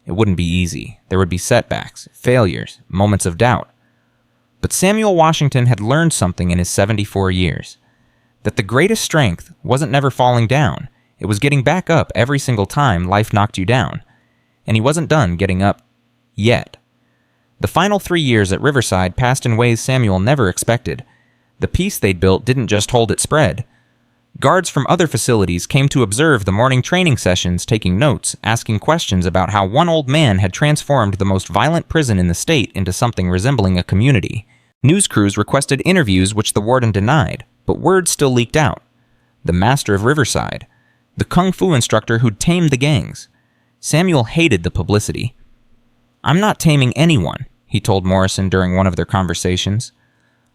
It wouldn't be easy. There would be setbacks, failures, moments of doubt. But Samuel Washington had learned something in his 74 years. That the greatest strength wasn't never falling down. It was getting back up every single time life knocked you down. And he wasn't done getting up yet. The final 3 years at Riverside passed in ways Samuel never expected. The peace they'd built didn't just hold its spread. Guards from other facilities came to observe the morning training sessions, taking notes, asking questions about how one old man had transformed the most violent prison in the state into something resembling a community. News crews requested interviews, which the warden denied, but word still leaked out. The master of Riverside. The kung fu instructor who'd tamed the gangs. Samuel hated the publicity. "I'm not taming anyone," he told Morrison during one of their conversations.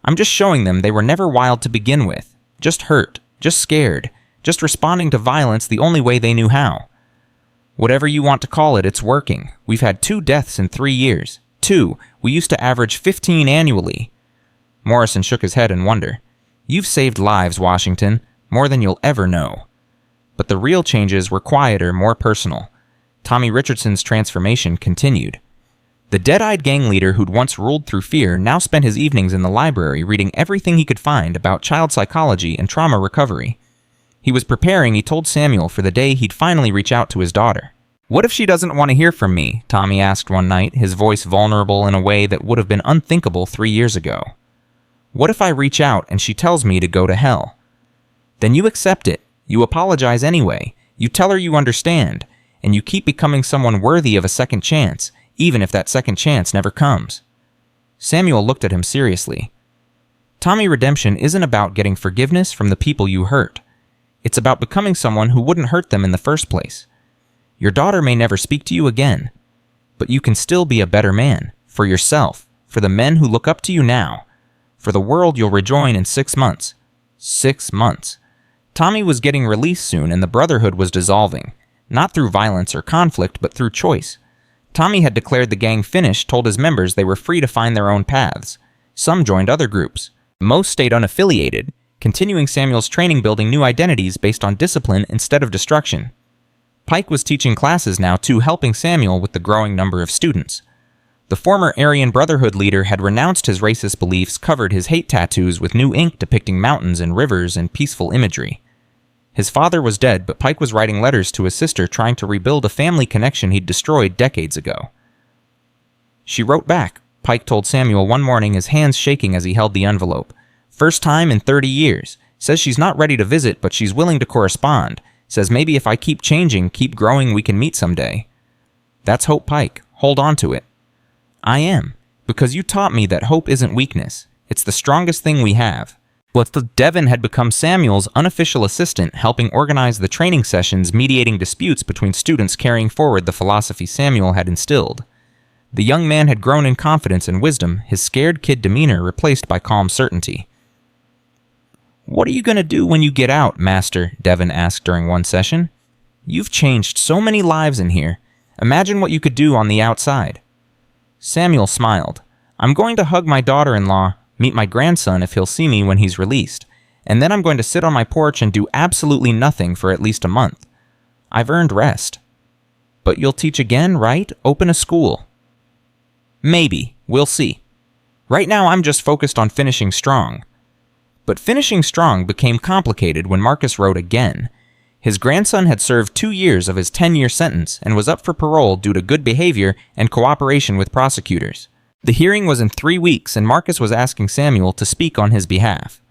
"I'm just showing them they were never wild to begin with. Just hurt. Just scared. Just responding to violence the only way they knew how. Whatever you want to call it, it's working. We've had 2 deaths in 3 years. 2. We used to average 15 annually." Morrison shook his head in wonder. "You've saved lives, Washington, more than you'll ever know." But the real changes were quieter, more personal. Tommy Richardson's transformation continued. The dead-eyed gang leader who'd once ruled through fear now spent his evenings in the library reading everything he could find about child psychology and trauma recovery. He was preparing, he told Samuel, for the day he'd finally reach out to his daughter. "What if she doesn't want to hear from me?" Tommy asked one night, his voice vulnerable in a way that would have been unthinkable 3 years ago. "What if I reach out and she tells me to go to hell?" "Then you accept it. You apologize anyway. You tell her you understand. And you keep becoming someone worthy of a second chance, even if that second chance never comes." Samuel looked at him seriously. Tommy redemption isn't about getting forgiveness from the people you hurt. It's about becoming someone who wouldn't hurt them in the first place. Your daughter may never speak to you again, but you can still be a better man, for yourself, for the men who look up to you now, for the world you'll rejoin in 6 months. 6 months. Tommy was getting released soon and the brotherhood was dissolving, not through violence or conflict, but through choice. Tommy had declared the gang finished, told his members they were free to find their own paths. Some joined other groups. Most stayed unaffiliated, continuing Samuel's training, building new identities based on discipline instead of destruction. Pike was teaching classes now too, helping Samuel with the growing number of students. The former Aryan Brotherhood leader had renounced his racist beliefs, covered his hate tattoos with new ink depicting mountains and rivers and peaceful imagery. His father was dead, but Pike was writing letters to his sister trying to rebuild a family connection he'd destroyed decades ago. She wrote back, Pike told Samuel one morning, his hands shaking as he held the envelope. First time in 30 years. Says she's not ready to visit, but she's willing to correspond. Says maybe if I keep changing, keep growing, we can meet someday. That's Hope Pike. Hold on to it. I am. Because you taught me that hope isn't weakness. It's the strongest thing we have. Devin had become Samuel's unofficial assistant, helping organize the training sessions, mediating disputes between students, carrying forward the philosophy Samuel had instilled. The young man had grown in confidence and wisdom, his scared kid demeanor replaced by calm certainty. What are you going to do when you get out, Master? Devin asked during one session. You've changed so many lives in here. Imagine what you could do on the outside. Samuel smiled. I'm going to hug my daughter-in-law, meet my grandson if he'll see me when he's released, and then I'm going to sit on my porch and do absolutely nothing for at least a month. I've earned rest. But you'll teach again, right? Open a school. Maybe. We'll see. Right now I'm just focused on finishing strong. But finishing strong became complicated when Marcus wrote again. His grandson had served 2 years of his 10-year sentence and was up for parole due to good behavior and cooperation with prosecutors. The hearing was in 3 weeks, and Marcus was asking Samuel to speak on his behalf.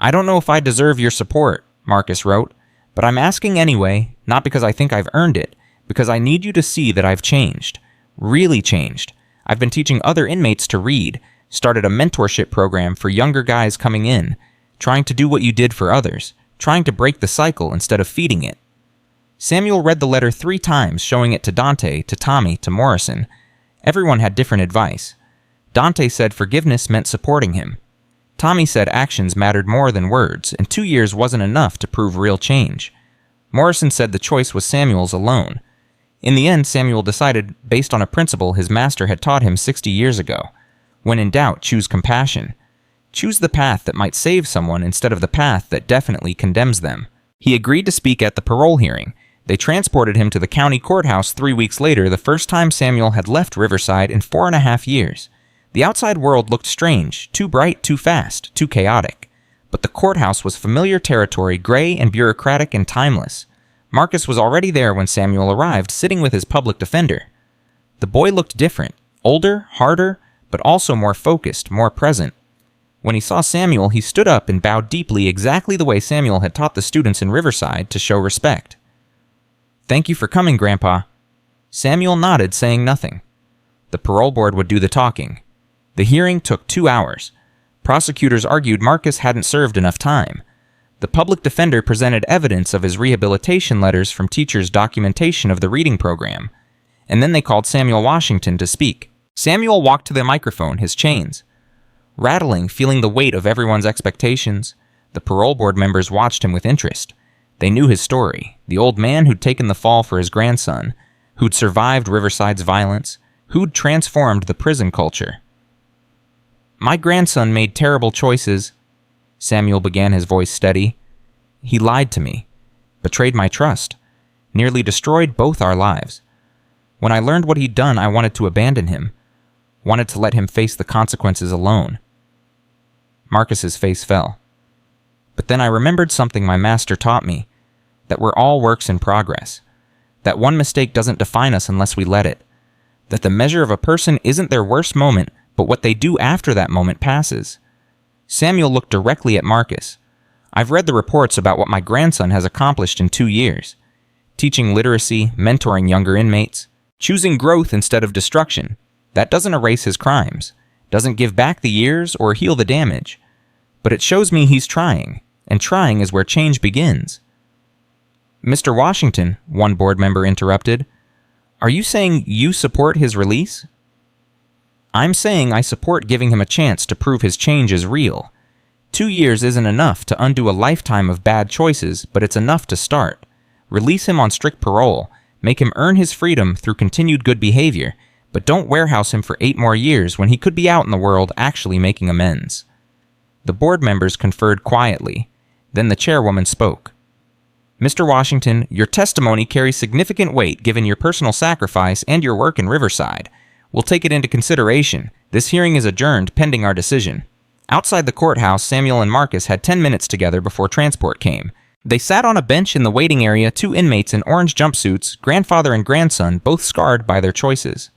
I don't know if I deserve your support, Marcus wrote, but I'm asking anyway, not because I think I've earned it, because I need you to see that I've changed. Really changed. I've been teaching other inmates to read, started a mentorship program for younger guys coming in, trying to do what you did for others, trying to break the cycle instead of feeding it. Samuel read the letter 3 times, showing it to Dante, to Tommy, to Morrison. Everyone had different advice. Dante said forgiveness meant supporting him. Tommy said actions mattered more than words, and 2 years wasn't enough to prove real change. Morrison said the choice was Samuel's alone. In the end, Samuel decided, based on a principle his master had taught him 60 years ago. When in doubt, choose compassion. Choose the path that might save someone instead of the path that definitely condemns them. He agreed to speak at the parole hearing. They transported him to the county courthouse 3 weeks later, the first time Samuel had left Riverside in 4.5 years. The outside world looked strange, too bright, too fast, too chaotic. But the courthouse was familiar territory, gray and bureaucratic and timeless. Marcus was already there when Samuel arrived, sitting with his public defender. The boy looked different, older, harder, but also more focused, more present. When he saw Samuel, he stood up and bowed deeply, exactly the way Samuel had taught the students in Riverside to show respect. Thank you for coming, Grandpa. Samuel nodded, saying nothing. The parole board would do the talking. The hearing took 2 hours. Prosecutors argued Marcus hadn't served enough time. The public defender presented evidence of his rehabilitation letters from teachers' documentation of the reading program. And then they called Samuel Washington to speak. Samuel walked to the microphone, his chains rattling, feeling the weight of everyone's expectations. The parole board members watched him with interest. They knew his story, the old man who'd taken the fall for his grandson, who'd survived Riverside's violence, who'd transformed the prison culture. My grandson made terrible choices. Samuel began, his voice steady. He lied to me, betrayed my trust, nearly destroyed both our lives. When I learned what he'd done, I wanted to abandon him, wanted to let him face the consequences alone. Marcus's face fell. But then I remembered something my master taught me, that we're all works in progress, that one mistake doesn't define us unless we let it, that the measure of a person isn't their worst moment, but what they do after that moment passes. Samuel looked directly at Marcus. I've read the reports about what my grandson has accomplished in 2 years. Teaching literacy, mentoring younger inmates, choosing growth instead of destruction. That doesn't erase his crimes, doesn't give back the years or heal the damage. but it shows me he's trying, and trying is where change begins." "Mr. Washington," one board member interrupted, "are you saying you support his release?" "I'm saying I support giving him a chance to prove his change is real. 2 years isn't enough to undo a lifetime of bad choices, but it's enough to start. Release him on strict parole, make him earn his freedom through continued good behavior, but don't warehouse him for 8 more years when he could be out in the world actually making amends." The board members conferred quietly. Then the chairwoman spoke. "Mr. Washington, your testimony carries significant weight given your personal sacrifice and your work in Riverside. We'll take it into consideration. This hearing is adjourned pending our decision." Outside the courthouse, Samuel and Marcus had 10 minutes together before transport came. They sat on a bench in the waiting area, 2 inmates in orange jumpsuits, grandfather and grandson, both scarred by their choices.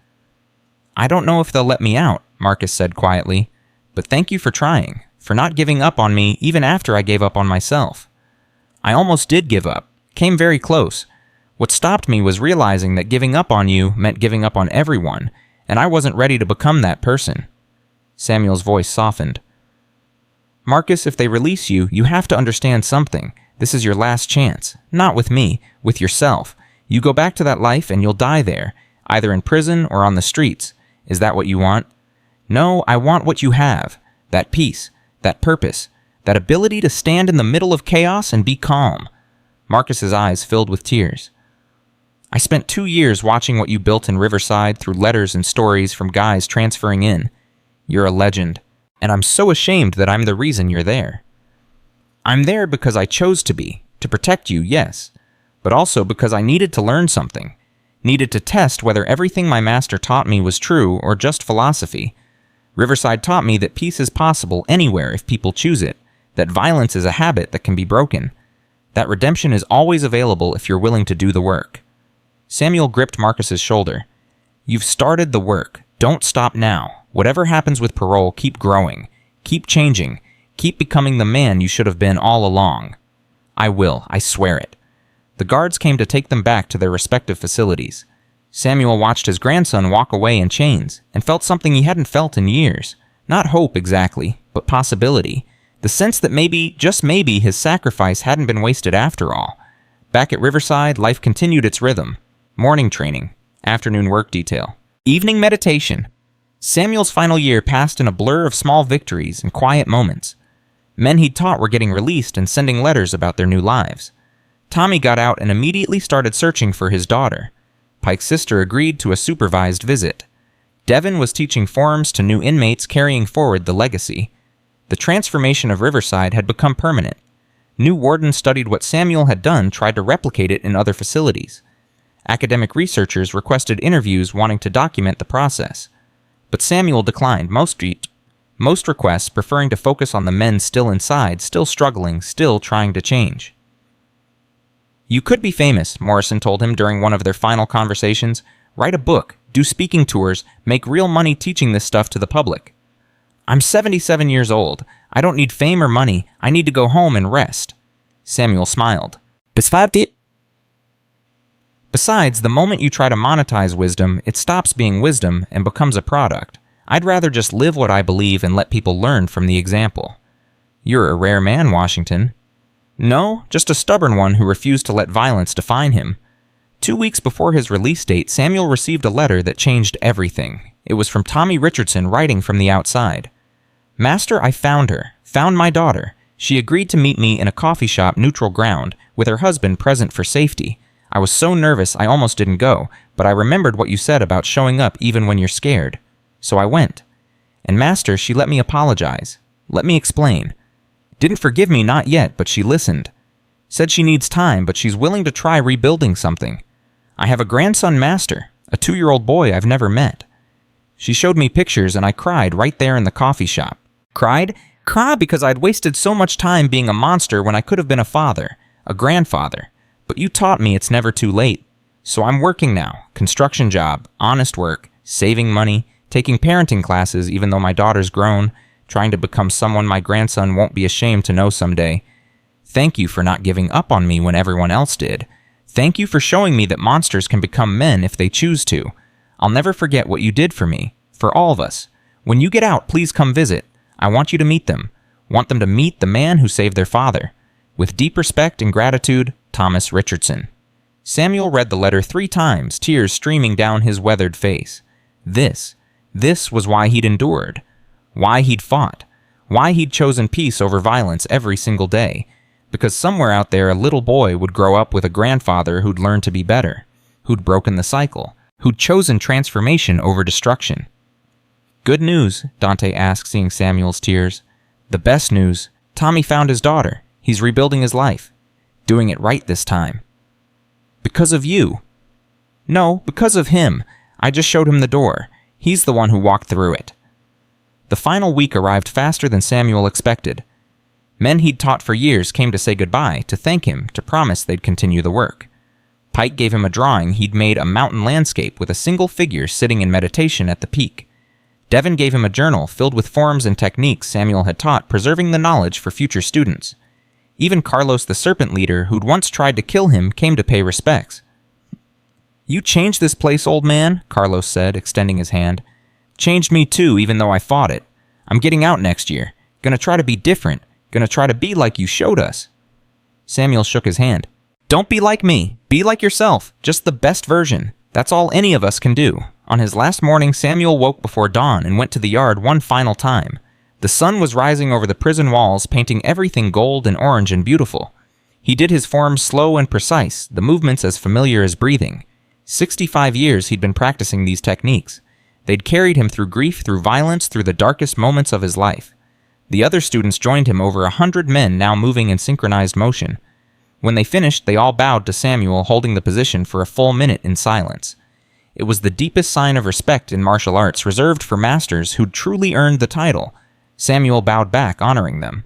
"I don't know if they'll let me out," Marcus said quietly, "but thank you for trying, for not giving up on me even after I gave up on myself. I almost did give up, came very close. What stopped me was realizing that giving up on you meant giving up on everyone, and I wasn't ready to become that person." Samuel's voice softened. "Marcus, if they release you, you have to understand something. This is your last chance. Not with me, with yourself. You go back to that life and you'll die there, either in prison or on the streets. Is that what you want?" "No, I want what you have. That peace, that purpose, that ability to stand in the middle of chaos and be calm." Marcus's eyes filled with tears. "I spent 2 years watching what you built in Riverside through letters and stories from guys transferring in. You're a legend, and I'm so ashamed that I'm the reason you're there. I'm there because I chose to be, to protect you, yes, but also because I needed to learn something, needed to test whether everything my master taught me was true or just philosophy. Riverside taught me that peace is possible anywhere if people choose it, that violence is a habit that can be broken, that redemption is always available if you're willing to do the work." Samuel gripped Marcus's shoulder. "You've started the work. Don't stop now. Whatever happens with parole, keep growing. Keep changing. Keep becoming the man you should have been all along." "I will. I swear it." The guards came to take them back to their respective facilities. Samuel watched his grandson walk away in chains and felt something he hadn't felt in years. Not hope exactly, but possibility. The sense that maybe, just maybe, his sacrifice hadn't been wasted after all. Back at Riverside, life continued its rhythm. Morning training, afternoon work detail, evening meditation. Samuel's final year passed in a blur of small victories and quiet moments. Men he'd taught were getting released and sending letters about their new lives. Tommy got out and immediately started searching for his daughter. Pike's sister agreed to a supervised visit. Devin was teaching forms to new inmates, carrying forward the legacy. The transformation of Riverside had become permanent. New wardens studied what Samuel had done, tried to replicate it in other facilities. Academic researchers requested interviews wanting to document the process. But Samuel declined most requests, preferring to focus on the men still inside, still struggling, still trying to change. "You could be famous," Morrison told him during one of their final conversations. "Write a book, do speaking tours, make real money teaching this stuff to the public." "I'm 77 years old. I don't need fame or money. I need to go home and rest." Samuel smiled. "Besides, the moment you try to monetize wisdom, it stops being wisdom and becomes a product. I'd rather just live what I believe and let people learn from the example." "You're a rare man, Washington." "No, just a stubborn one who refused to let violence define him." 2 weeks before his release date, Samuel received a letter that changed everything. It was from Tommy Richardson, writing from the outside. "Master, I found her. Found my daughter. She agreed to meet me in a coffee shop neutral ground, with her husband present for safety. I was so nervous I almost didn't go, but I remembered what you said about showing up even when you're scared. So I went. And Master, she let me apologize. Let me explain. Didn't forgive me, not yet, but she listened. Said she needs time, but she's willing to try rebuilding something. I have a grandson, Master, a 2-year-old boy I've never met. She showed me pictures and I cried right there in the coffee shop. Cried? Cried because I'd wasted so much time being a monster when I could have been a father, a grandfather. But you taught me it's never too late. So I'm working now, construction job, honest work, saving money, taking parenting classes even though my daughter's grown, trying to become someone my grandson won't be ashamed to know someday. Thank you for not giving up on me when everyone else did. Thank you for showing me that monsters can become men if they choose to. I'll never forget what you did for me, for all of us. When you get out, please come visit. I want you to meet them. Want them to meet the man who saved their father. With deep respect and gratitude, Thomas Richardson. Samuel read the letter 3 times, tears streaming down his weathered face. This was why he'd endured, why he'd fought, why he'd chosen peace over violence every single day. Because somewhere out there a little boy would grow up with a grandfather who'd learned to be better, who'd broken the cycle, who'd chosen transformation over destruction. Good news, Dante asked, seeing Samuel's tears. The best news, Tommy found his daughter. He's rebuilding his life. Doing it right this time. Because of you. No, because of him. I just showed him the door. He's the one who walked through it. The final week arrived faster than Samuel expected. Men he'd taught for years came to say goodbye, to thank him, to promise they'd continue the work. Pike gave him a drawing he'd made a mountain landscape with a single figure sitting in meditation at the peak. Devin gave him a journal filled with forms and techniques Samuel had taught, preserving the knowledge for future students. Even Carlos the Serpent Leader, who'd once tried to kill him, came to pay respects. You changed this place, old man, Carlos said, extending his hand. Changed me too, even though I fought it. I'm getting out next year. Gonna try to be different. Gonna try to be like you showed us. Samuel shook his hand. Don't be like me. Be like yourself. Just the best version. That's all any of us can do. On his last morning, Samuel woke before dawn and went to the yard one final time. The sun was rising over the prison walls, painting everything gold and orange and beautiful. He did his forms slow and precise, the movements as familiar as breathing. 65 years he'd been practicing these techniques. They'd carried him through grief, through violence, through the darkest moments of his life. The other students joined him, over 100 men now moving in synchronized motion. When they finished, they all bowed to Samuel, holding the position for a full minute in silence. It was the deepest sign of respect in martial arts, reserved for masters who'd truly earned the title. Samuel bowed back, honoring them.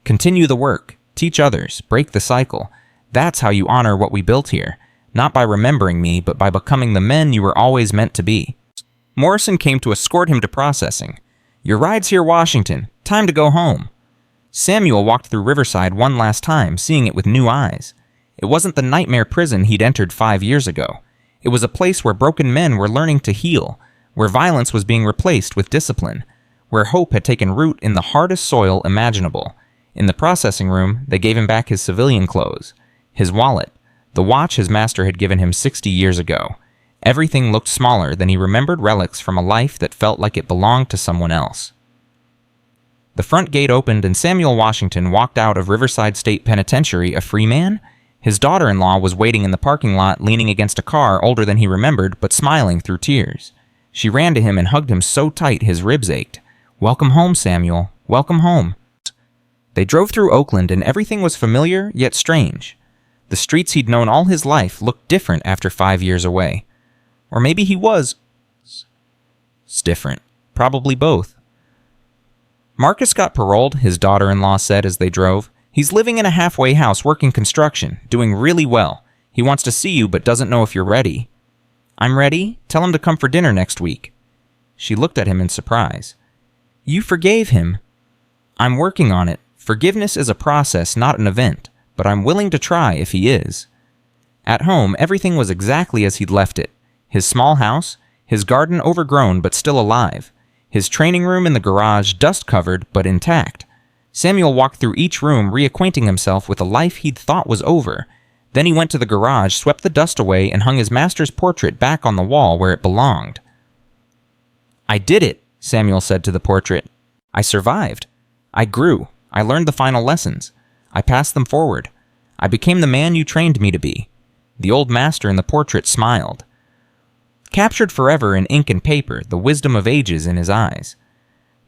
Continue the work. Teach others. Break the cycle. That's how you honor what we built here. Not by remembering me, but by becoming the men you were always meant to be. Morrison came to escort him to processing. Your ride's here, Washington. Time to go home. Samuel walked through Riverside one last time, seeing it with new eyes. It wasn't the nightmare prison he'd entered 5 years ago. It was a place where broken men were learning to heal, where violence was being replaced with discipline, where hope had taken root in the hardest soil imaginable. In the processing room, they gave him back his civilian clothes, his wallet, the watch his master had given him 60 years ago. Everything looked smaller than he remembered, relics from a life that felt like it belonged to someone else. The front gate opened and Samuel Washington walked out of Riverside State Penitentiary a free man. His daughter-in-law was waiting in the parking lot, leaning against a car older than he remembered, but smiling through tears. She ran to him and hugged him so tight his ribs ached. Welcome home, Samuel. Welcome home. They drove through Oakland and everything was familiar, yet strange. The streets he'd known all his life looked different after 5 years away. Or maybe he was different. Probably both. Marcus got paroled, his daughter-in-law said as they drove. He's living in a halfway house working construction, doing really well. He wants to see you but doesn't know if you're ready. I'm ready. Tell him to come for dinner next week. She looked at him in surprise. You forgave him. I'm working on it. Forgiveness is a process, not an event, but I'm willing to try if he is. At home, everything was exactly as he'd left it. His small house, his garden overgrown but still alive, his training room in the garage dust-covered but intact. Samuel walked through each room, reacquainting himself with a life he'd thought was over. Then he went to the garage, swept the dust away, and hung his master's portrait back on the wall where it belonged. I did it, Samuel said to the portrait. I survived. I grew. I learned the final lessons. I passed them forward. I became the man you trained me to be. The old master in the portrait smiled. Captured forever in ink and paper, the wisdom of ages in his eyes.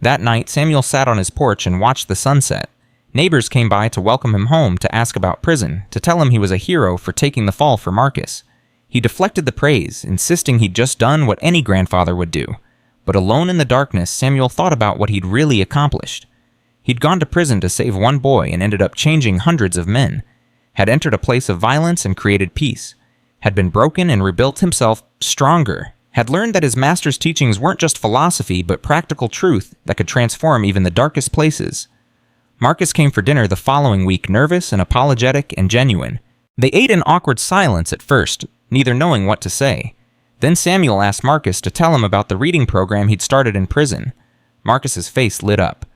That night, Samuel sat on his porch and watched the sunset. Neighbors came by to welcome him home, to ask about prison, to tell him he was a hero for taking the fall for Marcus. He deflected the praise, insisting he'd just done what any grandfather would do. But alone in the darkness, Samuel thought about what he'd really accomplished. He'd gone to prison to save one boy and ended up changing hundreds of men, had entered a place of violence and created peace, had been broken and rebuilt himself stronger, had learned that his master's teachings weren't just philosophy but practical truth that could transform even the darkest places. Marcus came for dinner the following week, nervous and apologetic and genuine. They ate in awkward silence at first, neither knowing what to say. Then Samuel asked Marcus to tell him about the reading program he'd started in prison. Marcus's face lit up.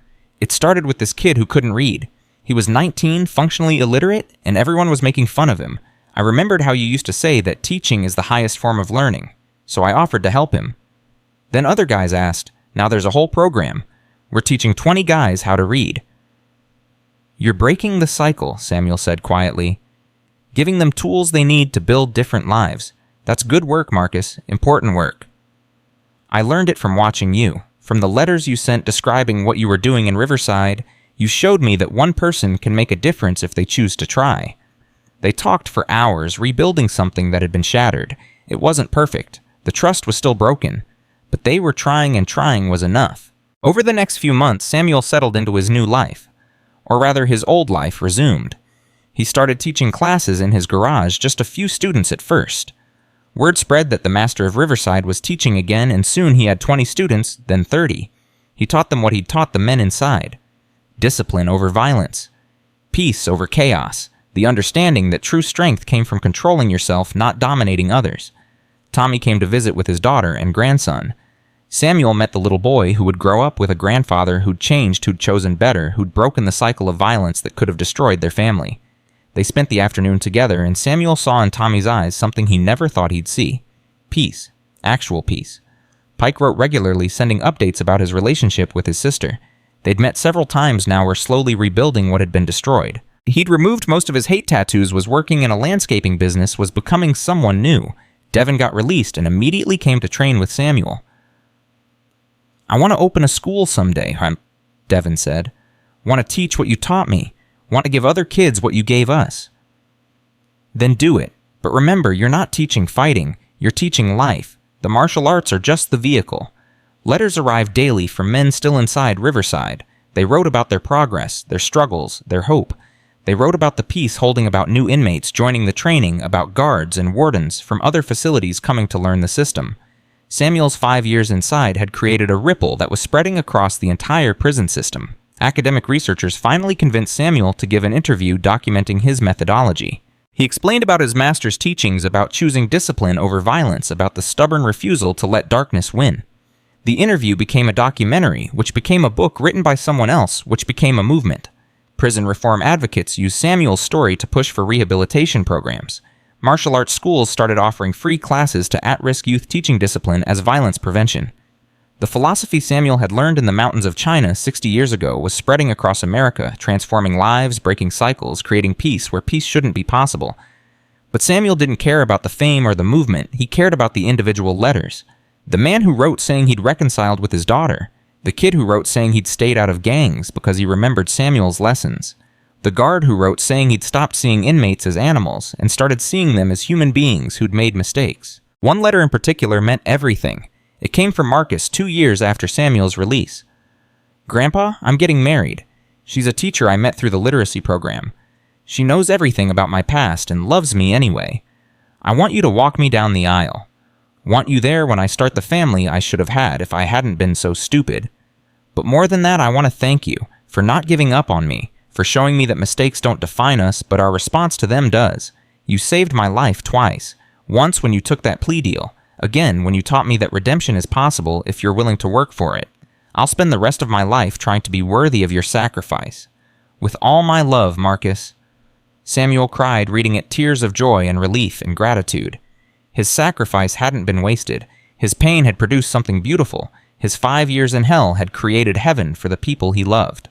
It started with this kid who couldn't read. He was 19, functionally illiterate, and everyone was making fun of him. I remembered how you used to say that teaching is the highest form of learning, so I offered to help him. Then other guys asked. Now there's a whole program. We're teaching 20 guys how to read. You're breaking the cycle, Samuel said quietly. Giving them tools they need to build different lives. That's good work, Marcus. Important work. I learned it from watching you. From the letters you sent describing what you were doing in Riverside, you showed me that one person can make a difference if they choose to try. They talked for hours, rebuilding something that had been shattered. It wasn't perfect. The trust was still broken. But they were trying, and trying was enough. Over the next few months, Samuel settled into his new life. Or rather, his old life resumed. He started teaching classes in his garage, just a few students at first. Word spread that the master of Riverside was teaching again, and soon he had 20 students, then 30. He taught them what he'd taught the men inside. Discipline over violence. Peace over chaos. The understanding that true strength came from controlling yourself, not dominating others. Tommy came to visit with his daughter and grandson. Samuel met the little boy who would grow up with a grandfather who'd changed, who'd chosen better, who'd broken the cycle of violence that could have destroyed their family. They spent the afternoon together, and Samuel saw in Tommy's eyes something he never thought he'd see. Peace. Actual peace. Pike wrote regularly, sending updates about his relationship with his sister. They'd met several times now, were slowly rebuilding what had been destroyed. He'd removed most of his hate tattoos, was working in a landscaping business, was becoming someone new. Devin got released and immediately came to train with Samuel. I want to open a school someday, Devin said. Want to teach what you taught me. Want to give other kids what you gave us. Then do it. But remember, you're not teaching fighting. You're teaching life. The martial arts are just the vehicle. Letters arrived daily from men still inside Riverside. They wrote about their progress, their struggles, their hope. They wrote about the peace holding about new inmates joining the training, about guards and wardens from other facilities coming to learn the system. Samuel's 5 years inside had created a ripple that was spreading across the entire prison system. Academic researchers finally convinced Samuel to give an interview documenting his methodology. He explained about his master's teachings, about choosing discipline over violence, about the stubborn refusal to let darkness win. The interview became a documentary, which became a book written by someone else, which became a movement. Prison reform advocates used Samuel's story to push for rehabilitation programs. Martial arts schools started offering free classes to at-risk youth, teaching discipline as violence prevention. The philosophy Samuel had learned in the mountains of China 60 years ago was spreading across America, transforming lives, breaking cycles, creating peace where peace shouldn't be possible. But Samuel didn't care about the fame or the movement. He cared about the individual letters. The man who wrote saying he'd reconciled with his daughter. The kid who wrote saying he'd stayed out of gangs because he remembered Samuel's lessons. The guard who wrote saying he'd stopped seeing inmates as animals and started seeing them as human beings who'd made mistakes. One letter in particular meant everything. It came from Marcus 2 years after Samuel's release. Grandpa, I'm getting married. She's a teacher I met through the literacy program. She knows everything about my past and loves me anyway. I want you to walk me down the aisle. Want you there when I start the family I should have had if I hadn't been so stupid. But more than that, I want to thank you for not giving up on me, for showing me that mistakes don't define us, but our response to them does. You saved my life twice. Once when you took that plea deal. Again, when you taught me that redemption is possible if you're willing to work for it. I'll spend the rest of my life trying to be worthy of your sacrifice. With all my love, Marcus. Samuel cried, reading it, tears of joy and relief and gratitude. His sacrifice hadn't been wasted. His pain had produced something beautiful. His 5 years in hell had created heaven for the people he loved.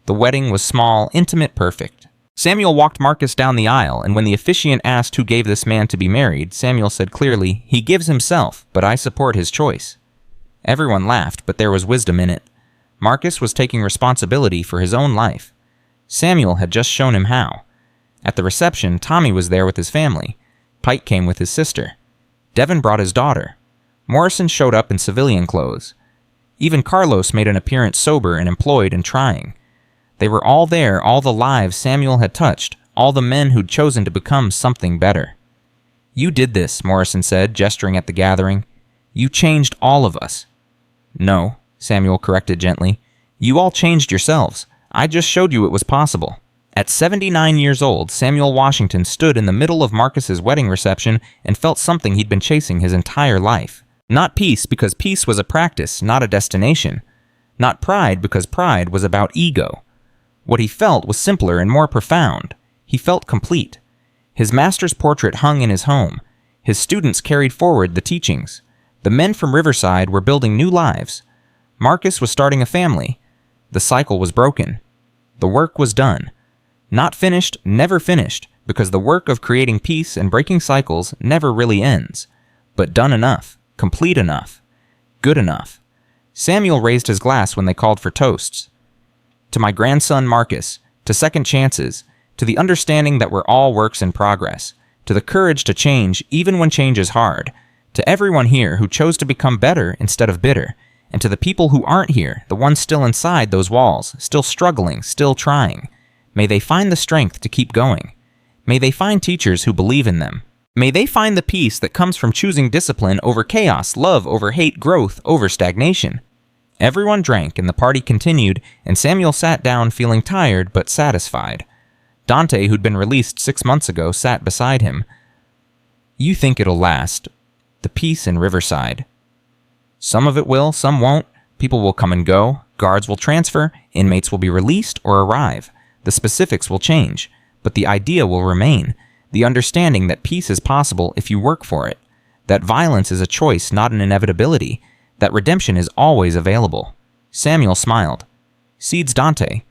The wedding was small, intimate, perfect. Samuel walked Marcus down the aisle, and when the officiant asked who gave this man to be married, Samuel said clearly, "He gives himself, but I support his choice." Everyone laughed, but there was wisdom in it. Marcus was taking responsibility for his own life. Samuel had just shown him how. At the reception, Tommy was there with his family. Pike came with his sister. Devin brought his daughter. Morrison showed up in civilian clothes. Even Carlos made an appearance sober and employed and trying. They were all there, all the lives Samuel had touched, all the men who'd chosen to become something better. "You did this," Morrison said, gesturing at the gathering. "You changed all of us." "No," Samuel corrected gently. "You all changed yourselves. I just showed you it was possible." At 79 years old, Samuel Washington stood in the middle of Marcus's wedding reception and felt something he'd been chasing his entire life. Not peace, because peace was a practice, not a destination. Not pride because pride was about ego. What he felt was simpler and more profound. He felt complete. His master's portrait hung in his home. His students carried forward the teachings. The men from Riverside were building new lives. Marcus was starting a family. The cycle was broken. The work was done. Not finished, never finished, because the work of creating peace and breaking cycles never really ends. But done enough, complete enough, good enough. Samuel raised his glass when they called for toasts. To my grandson Marcus, to second chances, to the understanding that we're all works in progress, to the courage to change even when change is hard, to everyone here who chose to become better instead of bitter, and to the people who aren't here, the ones still inside those walls, still struggling, still trying. May they find the strength to keep going. May they find teachers who believe in them. May they find the peace that comes from choosing discipline over chaos, love over hate, growth over stagnation. Everyone drank and the party continued, and Samuel sat down feeling tired but satisfied. Dante, who'd been released 6 months ago, sat beside him. You think it'll last. The peace in Riverside. Some of it will, some won't. People will come and go. Guards will transfer. Inmates will be released or arrive. The specifics will change, but the idea will remain. The understanding that peace is possible if you work for it. That violence is a choice, not an inevitability. That redemption is always available. Samuel smiled. Seeds, Dante.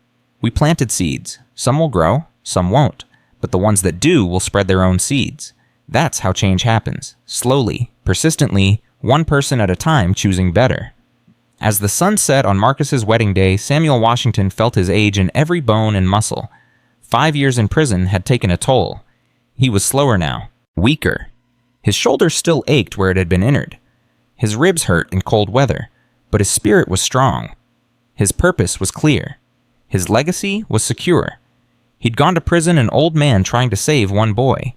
We planted seeds. Some will grow, some won't. But the ones that do will spread their own seeds. That's how change happens. Slowly, persistently, one person at a time choosing better. As the sun set on Marcus's wedding day, Samuel Washington felt his age in every bone and muscle. 5 years in prison had taken a toll. He was slower now, weaker. His shoulder still ached where it had been injured. His ribs hurt in cold weather, but his spirit was strong. His purpose was clear. His legacy was secure. He'd gone to prison an old man trying to save one boy.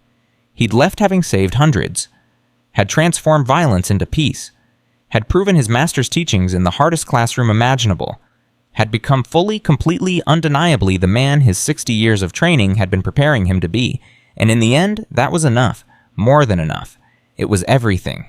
He'd left having saved hundreds. Had transformed violence into peace. Had proven his master's teachings in the hardest classroom imaginable. Had become fully, completely, undeniably the man his 60 years of training had been preparing him to be. And in the end, that was enough. More than enough. It was everything.